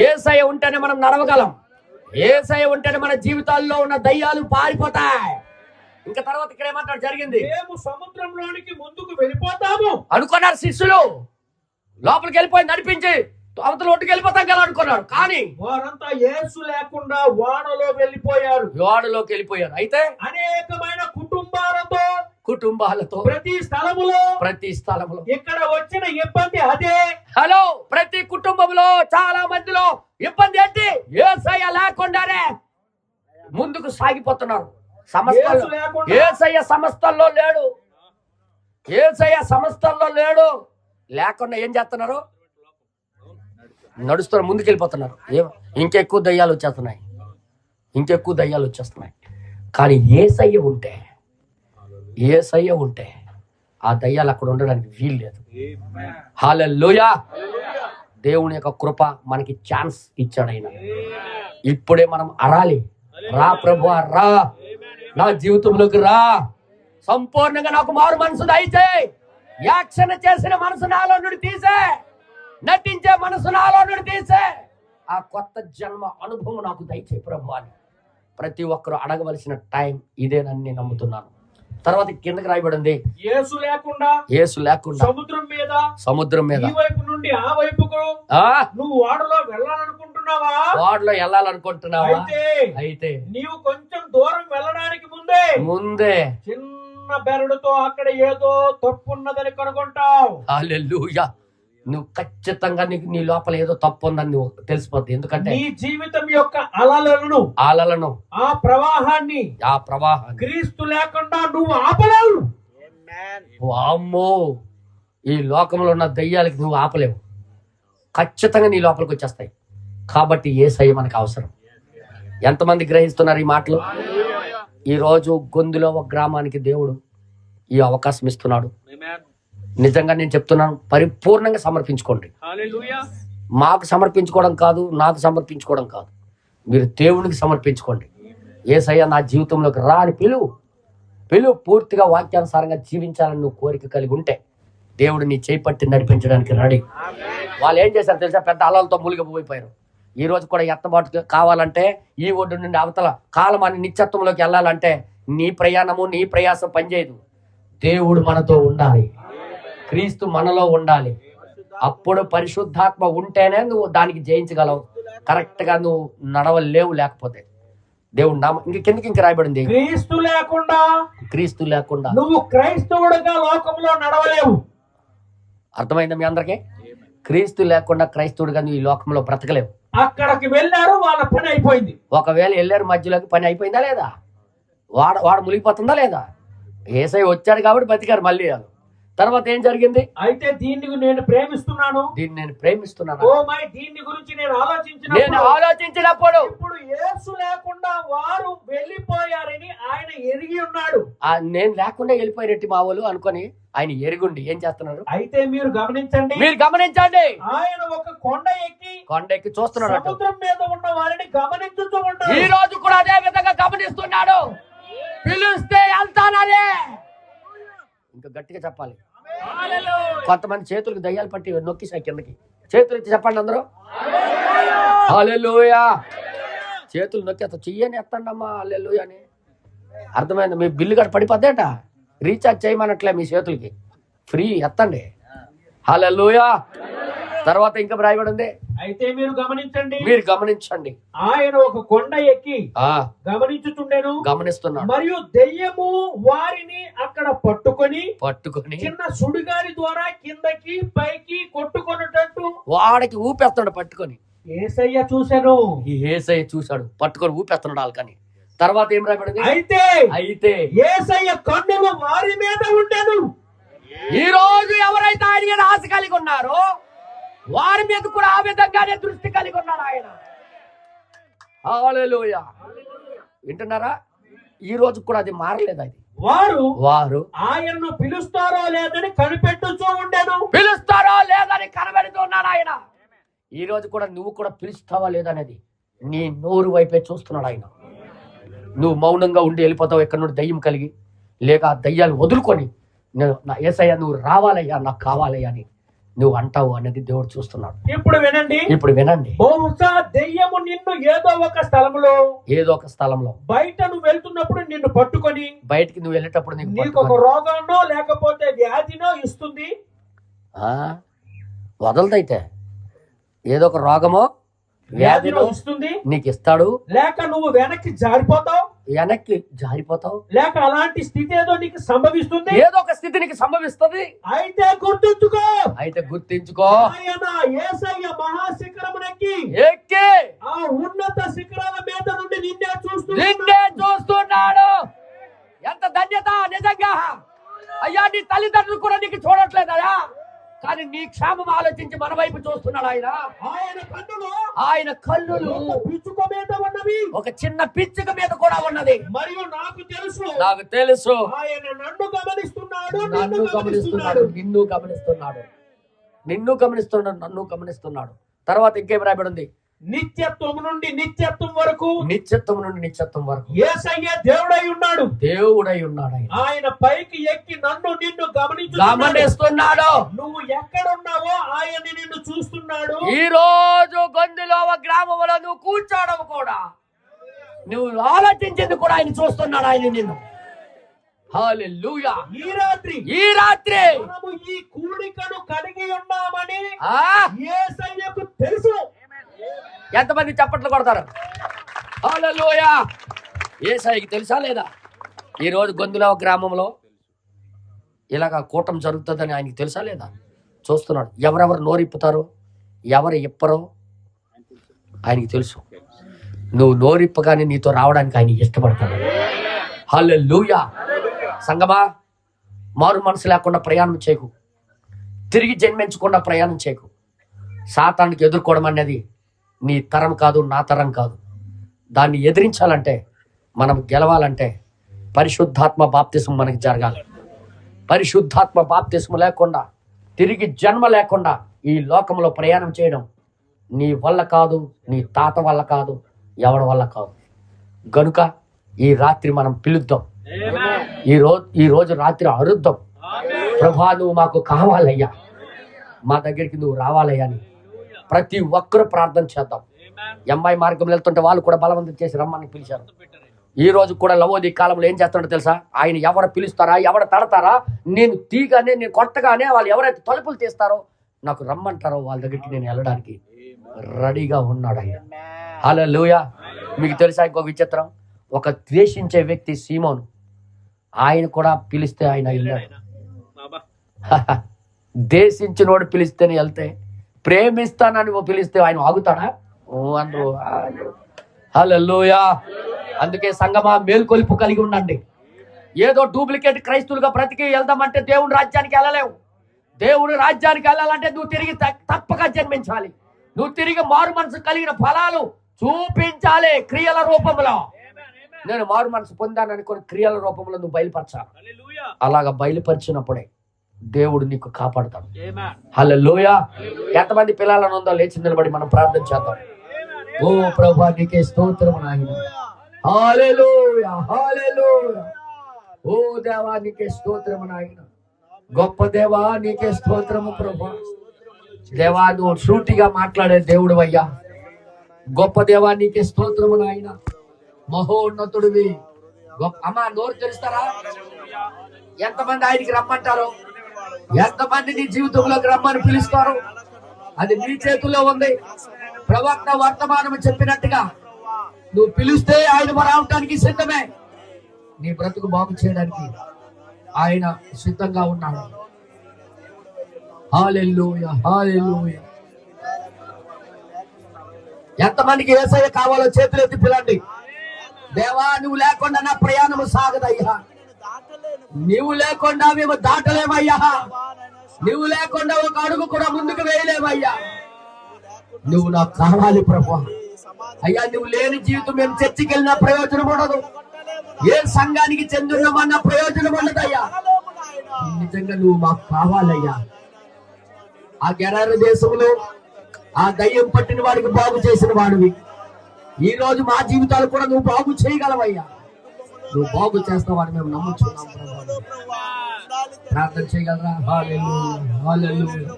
యేసయ్య ఉంటేనే మనం నడవగలం, యేసయ్య ఉంటేనే మన జీవితాల్లో ఉన్న దయ్యాలు పారిపోతాయి. ఇంకా తర్వాత ఇక్కడ ఏమంటారు జరిగింది, మేము సముద్రంలోనికి ముందుకు వెళ్ళిపోతాము అనుకున్నారు శిష్యులు. లోపలికి వెళ్ళిపోయి నడిపించి అవతల ఒట్టుకు వెళ్ళిపోతాం కదా అనుకున్నారు. కానీ వారంతా యేసు లేకుండా ఓడలో వెళ్ళిపోయారు. ఓడలోకి వెళ్ళిపోయారు. అయితే అనేకమైన కుటుంబాలతో ప్రతి స్థలములో ఇక్కడ వచ్చిన ఇబ్బంది అదే. హలో, ప్రతి కుటుంబంలో చాలా మందిలో ఇబ్బంది ఏంటి? యేసయ్య లేకుండానే ముందుకు సాగిపోతున్నారు. యేసయ్య సమస్తల్లో లేడు, యేసయ్య సమస్తల్లో లేడు. లేకుండా ఏం చేస్తున్నారు? నడుస్తున్నారు, ముందుకు వెళ్ళిపోతున్నారు. ఇంకెక్కువ దయ్యాలు వచ్చేస్తున్నాయి. కానీ యేసయ్య ఉంటే ఆ దయ్యాలు అక్కడ ఉండడానికి వీలు లేదు. హల్లెలూయా. దేవుని యొక్క కృప మనకి ఛాన్స్ ఇచ్చాడు ఆయన. ఇప్పుడే మనం అరాలి, రా ప్రభువా రా, నా జీవితంలోకి రా, సంపూర్ణంగా నాకు మారు మనసు దయచేయి, యాక్షన్ చేసిన మనసు నాలో నుండి తీసే, నటించే మనసు నాలో నుండి తీసే, ఆ కొత్త జన్మ అనుభవం నాకు దయచేయి ప్రభు అని ప్రతి ఒక్కరు అడగవలసిన టైం ఇదేనని నేను నమ్ముతున్నాను. తర్వాత కిందకి రాయబడింది, యేసు లేకుండా సముద్రం మీద ఈ వైపు నుండి ఆ వైపుకు నువ్వు ఓడలో వెళ్ళాలనుకుంటున్నావా? అయితే నీవు కొంచెం దూరం వెళ్ళడానికి ముందే చిన్న బెరడుతో అక్కడ ఏదో తప్పున్నదని కనుగొంటావు. హల్లెలూయా. నువ్వు ఖచ్చితంగా నీ లోపల ఏదో తప్పు ఉందని నువ్వు తెలిసిపోద్ది. ఎందుకంటే నీ జీవితం యొక్క అలలను ఆ ప్రవాహాన్ని క్రీస్తు లేకుండా నువ్వు ఆపలేవు. అమ్మో, ఈ లోకంలో ఉన్న దయ్యాలకి నువ్వు ఆపలేవు, ఖచ్చితంగా నీ లోపలికి వచ్చేస్తాయి. కాబట్టి యేసయ్య మనకు అవసరం. ఎంతమంది గ్రహిస్తున్నారు ఈ మాటలు? ఈరోజు గొంతులో ఒక గ్రామానికి దేవుడు ఈ అవకాశం ఇస్తున్నాడు. నిజంగా నేను చెప్తున్నాను, పరిపూర్ణంగా సమర్పించుకోండి. మాకు సమర్పించుకోవడం కాదు, నాకు సమర్పించుకోవడం కాదు, మీరు దేవునికి సమర్పించుకోండి. యేసయ్య నా జీవితంలోకి రా అని పిలువు. పూర్తిగా వాక్యానుసారంగా జీవించాలని నువ్వు కోరిక కలిగి ఉంటే దేవుడు నీ చేయి పట్టి నడిపించడానికి రెడీ. వాళ్ళు ఏం చేశారు తెలుసా? పెద్ద అలలతో మూలిగిపోయిపోయారు. ఈ రోజు కూడా ఎత్తబాటు కావాలంటే ఈ ఒడ్డు నుండి అవతల కాలమాని నిత్యత్వంలోకి వెళ్ళాలంటే నీ ప్రయాణము నీ ప్రయాసం పనిచేయదు. దేవుడు మనతో ఉండాలి, క్రీస్తు మనలో ఉండాలి. అప్పుడు పరిశుద్ధాత్మ ఉంటేనే నువ్వు దానికి జయించగలవు. కరెక్ట్ గా నువ్వు నడవలేవు లేకపోతే. దేవుడు నామ ఇంక రాయబడింది, క్రీస్తు లేకుండా నువ్వు క్రైస్తవుడిగా లోకంలో నడవలేవు. అర్థమైందా మీ అందరికీ? క్రీస్తు లేకుండా క్రైస్తవుడిగా నువ్వు ఈ లోకంలో బ్రతకలేవు. అక్కడికి వెళ్ళారు, వాళ్ళ పని అయిపోయింది. ఒకవేళ వెళ్ళారు, మధ్యలోకి పని అయిపోయిందా లేదా? వాడు మునిగిపోతుందా లేదా? యేసయ్య వచ్చాడు కాబట్టి బతికారు మళ్ళీ. తర్వాత ఏం జరిగింది? అయితే దీన్ని నేను ప్రేమిస్తున్నాను, దీన్ని గురించి నేను ఆలోచించినప్పుడు ఇప్పుడు యేసు లేకుండా వారు వెళ్ళిపోయారని ఆయన ఎరిగి ఉన్నాడు. నేను లేకుండా వెళ్ళిపోయినట్టు మా వాళ్ళు అనుకొని ఆయన ఎరుగుండి ఏం చేస్తున్నారు? అయితే మీరు గమనించండి, ఆయన ఒక కొండ ఎక్కి చూస్తున్నాడు, సముద్రం మీద ఉన్న వారిని గమనించుతూ ఉంటాడు. ఈ రోజు కూడా అదే విధంగా గమనిస్తున్నాడు. పిలుస్తే వెళ్తాననే ఇంకా గట్టిగా చెప్పాలి. కొంతమంది చేతులకు దయ్యాలు పట్టి నొక్కిసాయి కిందకి. చేతులు ఎత్తి చెప్పండి అందరూ హల్లెలూయా. చేతులు నొక్కి అత చెయ్యని ఎత్తండి అమ్మా హల్లెలూయా అని. అర్థమైంది? మీ బిల్లు గట్ట పడిపోద్దేట, రీఛార్జ్ చేయమనట్లే మీ చేతులకి, ఫ్రీ ఎత్తండి హల్లెలూయా. తర్వాత ఇంకా రాయబడింది, అయితే మీరు గమనించండి ఆయన ఒక కొండ ఎక్కి గమనిస్తున్నాడు, మరియు దెయ్యము వారిని అక్కడ పట్టుకొని చిన్న సుడిగాలి ద్వారా కిందకి పైకి కొట్టుకున్నట్టు వాడికి ఊపేస్తున్నాడు పట్టుకొని. యేసయ్య చూశాడు పట్టుకొని ఊపేస్తున్నాడు వాళ్ళకని. తర్వాత ఏం రాయబడింది? అయితే యేసయ్య కన్నులు వారి మీద ఉండెను. ఈ రోజు ఎవరైతే ఆయన మీద ఆశ కలిగి ఉన్నారో వారి మీద కూడా ఆ విధంగానే దృష్టి కలిగి ఉన్నాడు ఆయన. హల్లెలూయా. వింటున్నారా? ఈ రోజు కూడా అది మారలేదు. అది వారు ఆయన్ను పిలుస్తారో లేదని కనిపెట్టుతూ ఉన్నాడు ఆయన. ఈ రోజు కూడా నువ్వు కూడా పిలుస్తావా లేదనేది నీ నోరు వైపే చూస్తున్నాడు ఆయన. నువ్వు మౌనంగా ఉండి వెళ్ళిపోతావు ఎక్కడి నుండి దయ్యం కలిగి, లేక ఆ దయ్యాలు వదులుకొని యేసయ్య నువ్వు రావాలయ్యా, నాకు కావాలయ్యా అని నువ్వు అంటావు అనేది దేవుడు చూస్తున్నాడు. ఇప్పుడు వినండి, ఇప్పుడు వినండి. బహుశా దెయ్యము నిన్ను ఏదో ఒక స్థలంలో, ఏదో ఒక స్థలంలో బయట నువ్వు వెళ్తున్నప్పుడు నిన్ను పట్టుకొని బయటికి నువ్వు వెళ్ళేటప్పుడు నీకు ఒక రోగాన్నో లేకపోతే వ్యాధినో ఇస్తుంది. వదలదైతే ఏదో ఒక రోగమో వ్యాధినో ఇస్తుంది, నీకు ఇస్తాడు. లేక నువ్వు వెనక్కి జారిపోతావు, లేక అలాంటి స్థితి ఏదో నీకు సంభవిస్తుంది. ఏదో ఒక స్థితి నీకు సంభవిస్తుంది. అయితే గుర్తుంచుకో, ఆయన యేసయ్య మహాశిఖరమునెక్కి ఆ ఉన్నత శిఖరాల మీద నుండి నిన్నే చూస్తున్నాడు. ఎంత ధన్యత నిజంగా. అయ్యా, నీ తల్లిదండ్రులు కూడా నీకు చూడట్లేదయా, కానీ నీ క్షేమం ఆలోచించి మన వైపు చూస్తున్నాడు ఆయన. ఆయన కన్నులు పిచ్చుక మీద ఉన్నవి, ఒక చిన్న పిచ్చుక మీద కూడా ఉన్నది. మరియు నాకు తెలుసు ఆయన నన్ను గమనిస్తున్నాడు, నన్ను గమనిస్తున్నాడు. తర్వాత ఇంకేం రాయబడి ఉంది? నిత్యత్వం నుండి నిత్యత్వం వరకు, యేసయ్య దేవుడై ఉన్నాడు. ఆయన పైకి ఎక్కి నన్ను నిన్ను గమనిస్తున్నాడు. నువ్వు ఎక్కడున్నావో ఆయన నిన్ను చూస్తున్నాడు. ఈ రోజు గొంతులో గ్రామంలో నువ్వు కూర్చోవడం కూడా, నువ్వు ఆలోచించేది కూడా ఆయన చూస్తున్నాడు. ఆయన నిన్ను. హల్లెలూయా. ఈ రాత్రి మనము ఈ కూడికను కలిగి ఉన్నామని యేసయ్యకు తెలుసు. ఎంతమంది చప్పట్లు కొడతారు? హల్లెలూయా. యేసయ్యకి తెలుసా లేదా? ఈ రోజు గొంతుల గ్రామంలో ఇలాగ కూటం జరుగుతుందని ఆయనకి తెలుసా లేదా? చూస్తున్నాడు. ఎవరెవరు నోరిప్పుతారో, ఎవరు ఇప్పరో ఆయనకి తెలుసు. నువ్వు నోరిప్పగానే నీతో రావడానికి ఆయన ఇష్టపడతాడు. హల్లెలూయా. సంగమా, మారు మనసు లేకుండా ప్రయాణం చేయకు. తిరిగి జన్మించకుండా ప్రయాణం చేయకు. సాతానికి ఎదుర్కోవడం అనేది నీ తరం కాదు, నా తరం కాదు. దాన్ని ఎదిరించాలంటే, మనం గెలవాలంటే పరిశుద్ధాత్మ బాప్తిసం మనకి జరగాలి. పరిశుద్ధాత్మ బాప్తిసం లేకుండా, తిరిగి జన్మ లేకుండా ఈ లోకంలో ప్రయాణం చేయడం నీ వల్ల కాదు, నీ తాత వల్ల కాదు, ఎవరి వల్ల కాదు. గనుక ఈ రాత్రి మనం పిలుద్దాం. ఈ రోజు రాత్రి అరుద్దాం. ప్రభా, నువ్వు మాకు కావాలయ్యా, మా దగ్గరికి నువ్వు రావాలయ్యా అని ప్రతి ఒక్కరూ ప్రార్థన చేద్దాం. అమ్మాయి మార్గంలో వెళ్తుంటే వాళ్ళు కూడా బలవంతం చేసి రమ్మని పిలిచారు. ఈ రోజు కూడా లవోది కాలంలో ఏం చేస్తాడో తెలుసా? ఆయన ఎవరు పిలుస్తారా, ఎవరు తడతారా, నేను తీగానే, నేను కొట్టగానే వాళ్ళు ఎవరైతే తలుపులు తీస్తారో, నాకు రమ్మంటారో వాళ్ళ దగ్గరికి నేను వెళ్ళడానికి రెడీగా ఉన్నాడు ఆయన. హల్లెలూయా. మీకు తెలుసా ఇంకొక విచిత్రం? ఒక ద్వేషించే వ్యక్తి సీమోను, ఆయన కూడా పిలిస్తే ఆయన వెళ్ళాడు. దేశించినోడు పిలిస్తేనే వెళ్తే, ప్రేమిస్తానని పిలిస్తే ఆయన ఆగుతాడా? అందరూ హల్లెలూయా. అందుకే సంగమా, మేల్కొలుపు కలిగి ఉండండి. ఏదో డూప్లికేట్ క్రైస్తువులుగా బ్రతికి వెళ్దామంటే దేవుని రాజ్యానికి వెళ్ళలేవు. దేవుని రాజ్యానికి వెళ్ళాలంటే నువ్వు తిరిగి తప్పక జన్మించాలి. నువ్వు తిరిగి మారు మనసు కలిగిన ఫలాలు చూపించాలి క్రియల రూపంలో. నేను మారు మనసు పొందాను అనుకుని క్రియల రూపంలో నువ్వు బయలుపరచాలి. అలాగా బయలుపరిచినప్పుడే దేవుడు నీకు కాపాడుతాడు. హల్లెలూయా. ఎంతమంది పిల్లలను ఉందో లేచి నిలబడి మనం ప్రార్థన చేద్దాం. ఓ ప్రభువా, నీకే స్తోత్రము నాయనా. హల్లెలూయా, హల్లెలూయా. ఓ దేవా, నీకే స్తోత్రము నాయనా. గొప్ప దేవా, నీకే స్తోత్రము ప్రభువా. దేవా, నువ్వు సూటిగా మాట్లాడే దేవుడు అయ్యా. గొప్ప దేవా, నీకే స్తోత్రము నాయనా. మహోన్నతుడివి. అమ్మా, నోరు తెలుస్తారా? ఎంతమంది ఆయనకి రమ్మంటారు? ఎంతమంది నీ జీవితంలోకి రమ్మని పిలుస్తారు? అది నీ చేతుల్లో ఉంది. ప్రవక్త వర్తమానం చెప్పినట్టుగా నువ్వు పిలిస్తే ఆయన రావటానికి సిద్ధమే. నీ బ్రతుకు బాగు చేయడానికి ఆయన సిద్ధంగా ఉన్నాడు. హల్లెలూయా, హల్లెలూయా. ఎంతమందికి యేసయ్య కావాలో చేతులెత్తి పిలండి. దేవా, నువ్వు లేకుండా నా ప్రయాణము సాగదయ్యా. నువ్వు లేకుండా మేము దాటలేమయ్యా. నువ్వు లేకుండా ఒక అడుగు కూడా ముందుకు వేయలేమయ్యా. నువ్వు నాకు కావాలి ప్రభువా. అయ్యా, నువ్వు లేని జీవితం మేము చర్చికి వెళ్ళిన ప్రయోజనం ఉండదు. ఏ సంఘానికి చెందున్నామన్న ప్రయోజనం ఉండదయ్యా. నిజంగా నువ్వు మాకు కావాలయ్యా. ఆ గెరారు దేశంలో ఆ దయ్యం పట్టిన వాడికి బాగు చేసిన వాడివి. ఈ రోజు మా జీవితాలు కూడా నువ్వు బాగు చేయగలవయ్యా. నువ్వు బాగు చేస్తావని మేము నమ్ముచున్నాం. ప్రార్థన చేయగలరా? హల్లెలూయా, హల్లెలూయా.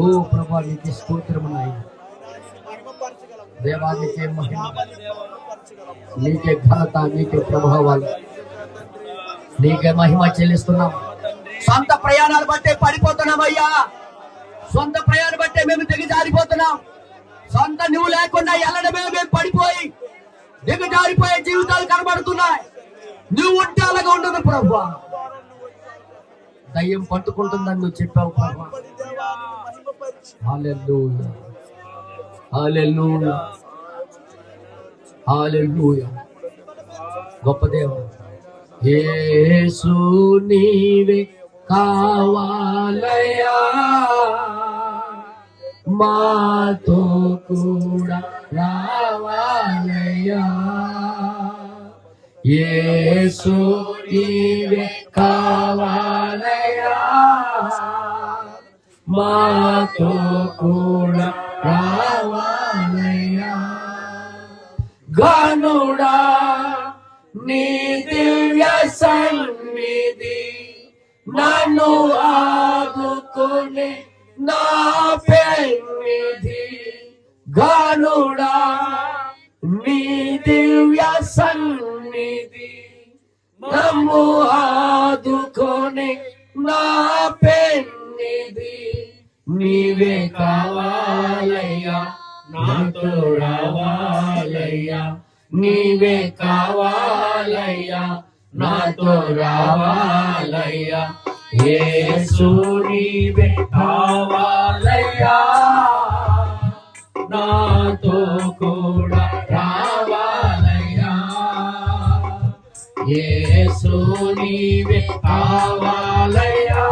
ఓ ప్రభువా నీకే స్తోత్రము నాయన. దేవా నీకే మహిమ, నీకే ఘనత, నీకే ప్రభావాలు, నీకే మహిమ చెల్లిస్తున్నాం. సొంత ప్రయాణాలు బట్టే పడిపోతున్నామయ్యా. సొంత ప్రయాణం బట్టే మేము దిగజారిపోతున్నాం. సొంత నువ్వు లేకుండా ఎల్లడమే మేము పడిపోయి దిగజారిపోయే జీవితాలు కనబడుతున్నాయి. నువ్వు ఉంటే అలాగా ఉండదు ప్రభువా. దయ్యం పట్టుకుంటుందని నువ్వు చెప్పావు ప్రభువా. హల్లెలూయా, హల్లెలూయా, హల్లెలూయా. గొప్ప దేవా యేసు నీవే కావాలయ్యా, మాతో కూడా రావాలయ్యా. యేసు నీవే కావాలయ్యా, మాతో కూడా రావాలయ్యా. గనుడా నీ దివ్య సన్నిధి నన్ను ఆదుకునే నా పెన్నిధి. గనుడా నీ దివ్య సన్నిధి నన్ను ఆదుకునే నా పెన్నిధి. నీవే కావాలయ్యా, నాతో రావాలయ్యా. నీవే కావాలయ్యా, నాతో రావాలయ్యా. యేసు నీవే కావాలయ్యా, నాతో కూడా రావాలయ్యా. యేసు నీవే కావాలయ్యా,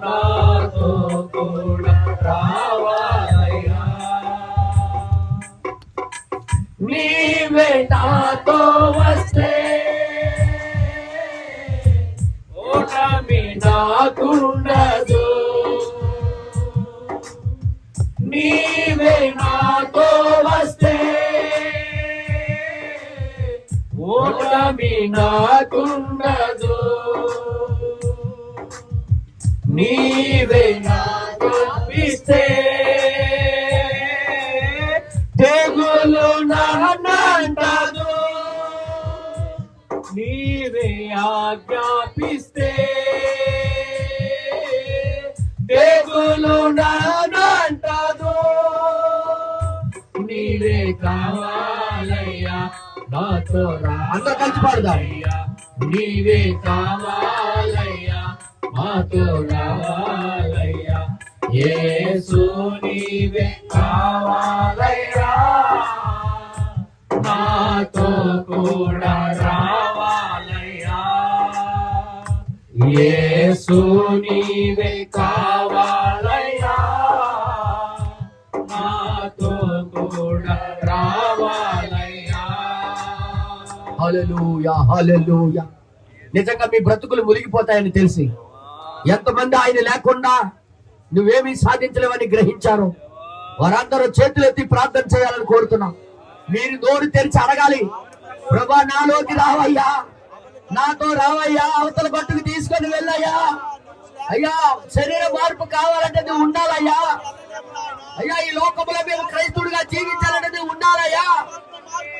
నాతో కూడా రావాలయ్యా. నీవే నాతో వస్తే ఓటమి నాకుండదు. నీవే నాతో వస్తే ఓటమి నాకుండదు. నీవే నాతో పిస్తే తెగులు నన్నంటదు. నీవే ఆజ్ఞాపిస్తే తెగులు నన్నంటదు. నీవే కావాలయ్యా, నాతో రా. అందరూ కలిసి పాడదాయ్యా. నీవే కావాలయ్యా, మాతో రావాలయ్యా. యేసు నీవే కావాలయ్యా, నాతో కూడా రావాలయ్యా. యేసు నీవే కావాలయ్యా, నాతో కూడా రావాలయ్యా. హల్లెలూయా, హల్లెలూయా. నిజంగా మీ బ్రతుకులు మునిగిపోతాయని తెలిసి ఎంతమంది ఆయన లేకుండా నువ్వేమీ సాధించలేవని గ్రహించారు వారందరూ చేతులెత్తి ప్రార్థన చేయాలని కోరుతున్నాం. మీరు నోరు తెరిచి అడగాలి, ప్రభా నాలోకి రావయ్యా, నాతో రావయ్యా, అవతల గట్టుకు తీసుకొని వెళ్ళయ్యా. అయ్యా శరీర మార్పు కావాలంటే నువ్వు ఉండాలయ్యా. అయ్యా ఈ లోకంలో మేము క్రైస్తవుడిగా జీవించాలంటే నువ్వు ఉండాలయ్యా.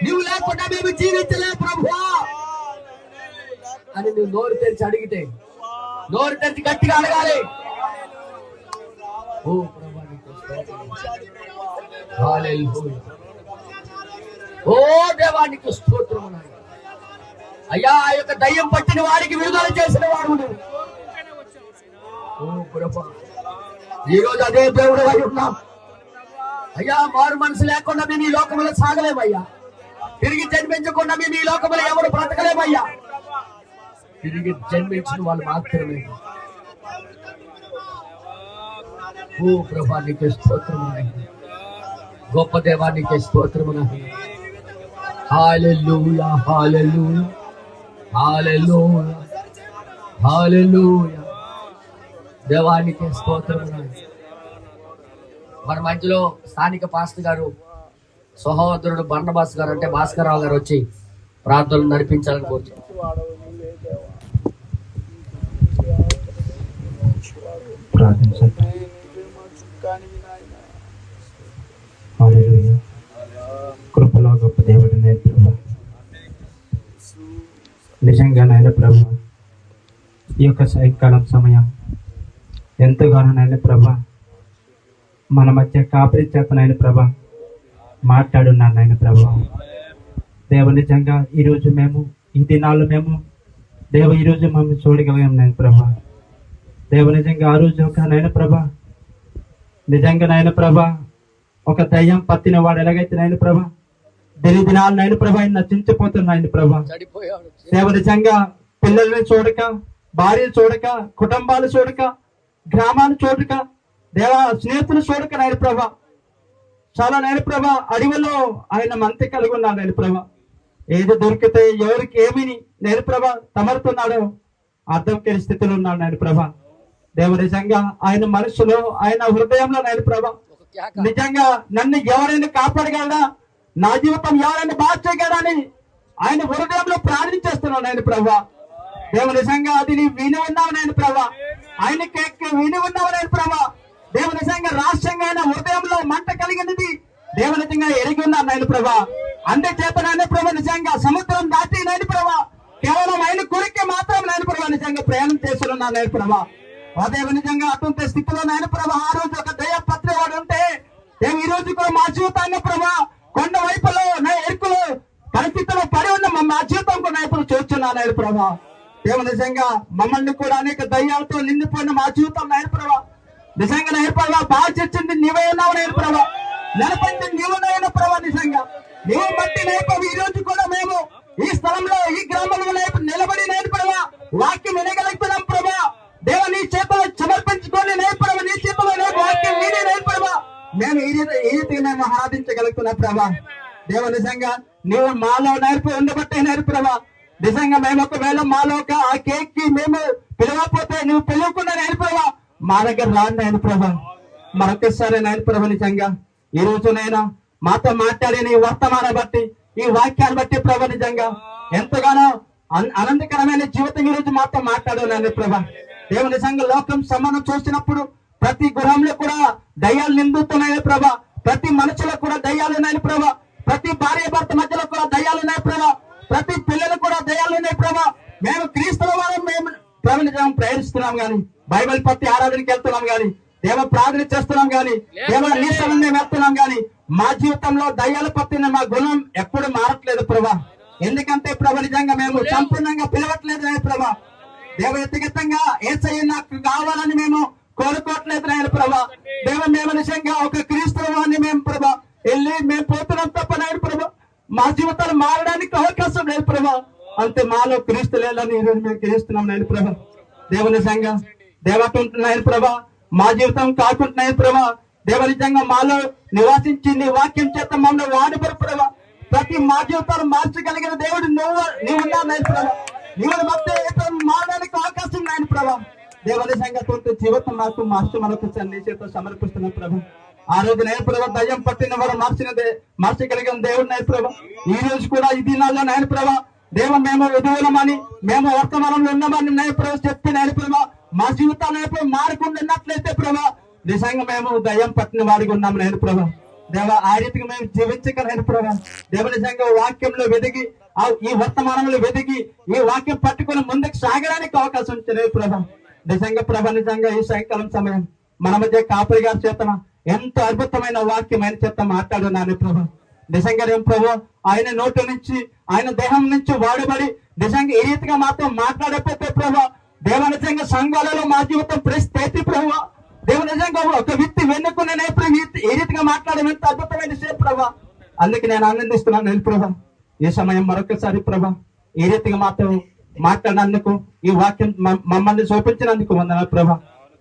నువ్వు లేకుండా మేము జీవించలేము ప్రభువా అని నువ్వు నోరు తెరిచి అడిగితే, నోరు తెరిచి గట్టిగా అడగాలి. ఓ ప్రభా నీకు స్తోత్రం. హల్లెలూయా. ఓ దేవానికి స్తోత్రము నాయనా. అయ్యా ఆ యొక్క దయ్యం పట్టిన వారికి విడుదల చేసిన వాడు నువ్వు. ఓ ప్రభా ఈ రోజు అదే దేవుడు అయి ఉన్నాం. అయ్యా మారు మనసు లేకుండా మేము ఈ లోకంలో సాగలేమయ్యా. తిరిగి జన్మించకుండా మేము ఈ లోకంలో ఎవరు బ్రతకలేమయ్యా. తిరిగి జన్మించిన వాళ్ళు మాత్రమే. ఓ ప్రభా నీకే స్తోత్రము నాయనా. గొప్ప దేవానికి స్తోత్రము నాయనా. హల్లెలూయా, హల్లెలూయా, హల్లెలూయా, హల్లెలూయా. దేవానికి స్తోత్రము నాయనా. మన మధ్యలో స్థానిక పాస్టర్ గారు సహోదరుడు బర్నబాస్ గారు అంటే భాస్కరరావు గారు వచ్చి ప్రార్థనలు నడిపించాలని కోరుతున్నాను. ప్రార్థించండి. హల్లెలూయా. కృపలో గొప్ప దేవుడు నేను ప్రభు, నిజంగా నాయన ప్రభు ఈ యొక్క సాయంకాలం సమయం ఎంతగానో నాయన ప్రభ మన మధ్య కాపరి చేత నాయన ప్రభ మాట్లాడున్నాను నాయన ప్రభు. దేవ నిజంగా ఈరోజు మేము ఈ దినాల్లో మేము దేవ ఈరోజు మేము చూడగలిగాం నాయన ప్రభ. దేవ నిజంగా ఆ రోజు ఒక నాయన ప్రభ నిజంగా నాయన ప్రభ ఒక దయ్యం పత్తిన వాడు ఎలాగైతే నాయన ప్రభ దినాలు నాయన ప్రభ ఆయన నశించిపోతున్న నాయన ప్రభ. దేవ నిజంగా పిల్లల్ని చూడక, భార్యలు చూడక, కుటుంబాలు చూడక, గ్రామాలు చూడక, దేవ స్నేహితులు చూడక నాయన ప్రభ చాలా నాయన ప్రభ అడవిలో ఆయన మంతి కలిగి ఉన్నాడు నాయన ప్రభ. ఏది దొరికితే ఎవరికి ఏమి నాయన ప్రభ తమరుతున్నాడో అర్థం కాని స్థితిలో ఉన్నాడు నాయన ప్రభ. దేవ నిజంగా ఆయన మనసులో, ఆయన హృదయంలో నాయన ప్రభ నిజంగా నన్ను ఎవరైనా కాపాడగలడా, నా జీవితం ఎవరైనా బాగా చేయగలడని ఆయన హృదయంలో ప్రార్థించేస్తున్నాను నాయన ప్రభ. దేవ నిజంగా అది నీ విని ఉన్నావు నాయన ప్రభ, ఆయన విని ఉన్నావు నాయన ప్రభ. దేవ నిజంగా రాష్ట్రంగా ఆయన హృదయంలో మంట కలిగినది దేవ నిజంగా ఎరిగి ఉన్నాను నాయన ప్రభ. అందుచేత నాయన ప్రభ నిజంగా సముద్రం దాటి నాయన ప్రభ కేవలం ఆయన కొరికే మాత్రం నాయన ప్రభ నిజంగా ప్రయాణం చేస్తున్నాను నాయన ప్రభ. అదే నిజంగా అటువంటి స్థితిలో నాయన ప్రభ ఆ రోజు ఒక దయ పత్రివాడు ఉంటే ఈ రోజు కూడా మా జీవితాన్ని ప్రభ కొండ వైపులో నా ఎరుకులు పరిస్థితుల్లో పడి ఉన్న మా జీవితం కూడా ఇప్పుడు చూస్తున్నాను నాయన ప్రభ. దేవ నిజంగా మమ్మల్ని కూడా అనేక దయ్యాలతో నిండిపోయిన మా జీవితం నాయన ప్రభ నిజంగా నాయన ప్రభ బాగా చర్చింది నీవే ఉన్నావు నాయన ప్రభ, నడిపించింది నీవు నాయన ప్రభ. నిజంగా నీవు బట్టి నాయన ఈ రోజు కూడా మేము ఈ స్థలంలో ఈ గ్రామంలో నిలబడి నాయన ప్రభ వాక్యం వినగలుగుతున్నాం ప్రభ. దేవ నీ చేతులు సమర్పించుకొని నాయన ప్రభ నీ చేతుల్లో వాక్యం విని నాయన ప్రభ మేము ఈ రీతిగా మేము ఆరాధించగలుగుతున్నాం ప్రభ. దేవ నిజంగా నీవు మాలో నేర్పు ఉండబట్టే నాయన ప్రభ నిజంగా మేము ఒకవేళ మాలో ఆ కేక్ కి మేము పిలవకపోతే నువ్వు పిలవకుండా నాయన ప్రభ మా దగ్గర రాను నాయన ప్రభ. మరొకసారి నాయన ప్రభ నిజంగా ఈ రోజునైనా మాతో మాట్లాడిన ఈ వర్తమానం బట్టి, ఈ వాక్యాన్ని బట్టి ప్రభ నిజంగా ఎంతగానో ఆనందకరమైన జీవితం ఈ రోజు మాతో మాట్లాడు నాయన ప్రభ. దేవ నిజంగా లోకం సంబంధం చూసినప్పుడు ప్రతి గృహంలో కూడా దయ్యాలు నిండుతున్నాయి ప్రభ, ప్రతి మనుషులో కూడా దయ్యాలు ఉన్నాయి ప్రభ, ప్రతి భార్య భర్త మధ్యలో కూడా దయ్యాలు ఉన్నాయి ప్రభ, ప్రతి పిల్లలు కూడా దయ్యాలు ఉన్నాయి ప్రభ. మేము క్రీస్తుల వారం మేము ప్రభ నిజంగా ప్రయాణిస్తున్నాం గాని, బైబిల్ పత్తి ఆరాధనకి వెళ్తున్నాం గాని, దేవ ప్రార్థన చేస్తున్నాం గాని, దేవ నీసలను మేము వెళ్తున్నాం గాని మా జీవితంలో దయ్యాల పత్తిన మా గుణం ఎప్పుడు మారట్లేదు ప్రభా. ఎందుకంటే ప్రభ నిజంగా మేము సంపూర్ణంగా పిలవట్లేదు నాయన ప్రభ. దేవ వ్యక్తిగతంగా ఏసయ్య నాకు కావాలని మేము కోరుకోవట్లేదు నాయన ప్రభ. దేవ మేము నిజంగా ఒక క్రీస్తువాన్ని మేము ప్రభ వెళ్ళి మేము పోతున్నాం తప్ప నాయన ప్రభ మా జీవితాలు మారడానికి అవకాశం లేదు ప్రభ. అంతే మాలో క్రీస్తు లేదని ఈరోజు మేము క్రీస్తున్నాం నాయన ప్రభ. దేవ నిజంగా దేవతుంటున్నాయన ప్రభ మా జీవితం కాకుంటున్నాయన ప్రభ. దేవ నిజంగా మాలో నివాసించి నీ వాక్యం చేత మమ్మల్ని వాడుపరు ప్రభ. ప్రతి మా జీవితాలు మార్చగలిగిన దేవుడు నీవు ఉన్నావు నాయన ప్రభ. నీవు మధ్య మారడానికి అవకాశం నాయన ప్రభ. దేవ నిజంగా జీవితం మాకు మార్చి మనకు నీ చేత సమర్పిస్తున్నాం ప్రభ. ఆ రోజు నాయన ప్రభ దయ్యం పట్టిన వారు మార్చగలిగిన దేవుడు నాయన ప్రభ. ఈ రోజు కూడా ఈ దినాల్లో నాయన ప్రభ దేవ మేము ఎదుగులమని మేము వర్తమానంలో ఉన్నామని నాయన ప్రభ చెప్తే నాయన ప్రభ మా జీవితాలు మారకుండా ఉన్నట్లయితే ప్రభ నిజంగా మేము దయ్యం పట్టిన వాడిగా ఉన్నాము నాయన ప్రభ. దేవ ఆ రీతిగా మేము జీవించగలైన ప్రభ. దేవ నిజంగా వాక్యంలో వెదిగి ఈ వర్తమానంలో వెదిగి ఈ వాక్యం పట్టుకుని ముందుకు సాగడానికి అవకాశం ఇచ్చిన ప్రభ. నిజంగా ప్రభ నిజంగా ఈ సాయంకాలం సమయం మన మధ్య కాపరి గారి చేతన ఎంతో అద్భుతమైన వాక్యం ఆయన చేత మాట్లాడున్నాను ప్రభ. నిజంగా ఏం ప్రభు ఆయన నోటి నుంచి ఆయన దేహం నుంచి వాడబడి నిజంగా ఈ రీతిగా మాతో మాట్లాడకపోతే ప్రభ దేవ నిజంగా సంఘాలలో మా జీవితం పరిస్థితి ప్రభు. దేవ నిజంగా ఒక వ్యక్తి వెన్నుకునే ఏ రీతిగా మాట్లాడడం ఎంత అద్భుతమైన విషయం ప్రభ. అందుకే నేను ఆనందిస్తున్నాను ప్రభ. ఈ సమయం మరొకసారి ప్రభ ఈ రీతిగా మాతో మాట్లాడినందుకు ఈ వాక్యం మమ్మల్ని చూపించినందుకు వందనాలు ప్రభ.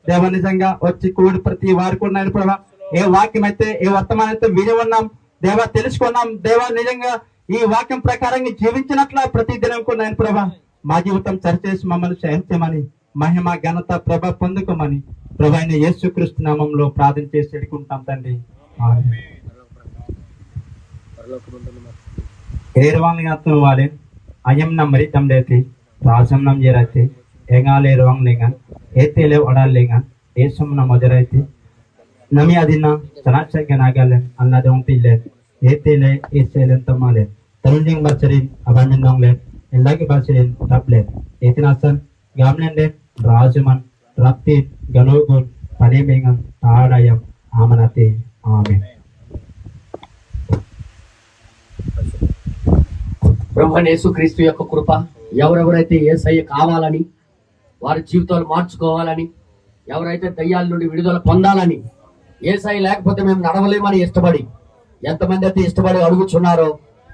దేవ నిజంగా వచ్చి కూడి ప్రతి వారు కూడా ప్రభ ఏ వాక్యం అయితే ఏ వర్తమానం అయితే విని ఉన్నాం దేవ తెలుసుకున్నాం దేవ నిజంగా ఈ వాక్యం ప్రకారంగా జీవించినట్ల ప్రతి దినం కూడా ప్రభ మా జీవితం సరిచేసి మమ్మల్ని క్షమించమని మహిమ ఘనత ప్రభ పొందుకోమని ప్రభు అయిన యేసుక్రీస్తు నామంలో ప్రార్థన చేసి ఎడుకుంటాం తండ్రి. వాలే అయం నమ్మరి తమ్దేతి రాజం నమ్ జరతే ఎంగాలే రోంగ్ లేంగన్ ఏతేలే ఒడాల్ లేంగన్ ಏಸುಮ್ನ ಮೊದಲೈತಿ ನಮಿ ಅದಿನ ಚೆನ್ನಾಗಿ ನಾಗಾಲೆ ಅನ್ನದ ಉಂಟಿಲ್ಲೆ ಏತಿಲೆ ಏಸೆಲೆ ತಮ್ಮಲೆ ತರುಣಿಂಗ್ ಬರ್ಸರಿನ್ ಅಬಂದಿನ ನೊಂಗ್ಲೆ ಎಲ್ಲಾಗಿ ಬರ್ಸರಿನ್ ತಪ್ಲೆ ಏತಿನಾಸನ್ gamlende rajuman rapti galogun panemengan taadayam amanate amen. Brahman యేసుక్రీస్తు యొక్క కృప ఎవరెవరైతే యేసయ్య కావాలని వారి జీవితాలు మార్చుకోవాలని ఎవరైతే దయ్యాల నుండి విడుదల పొందాలని యేసయ్య లేకపోతే మేము నడవలేమని ఇష్టపడి ఎంతమంది అయితే ఇష్టపడి అడుగుచున్నారో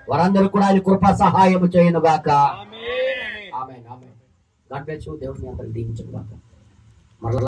వారందరూ కూడా ఆయన కృప సహాయం చేయను గాక. Amen amen. God bless you. దేవుని అందరిని దీవించును గాక. మరలా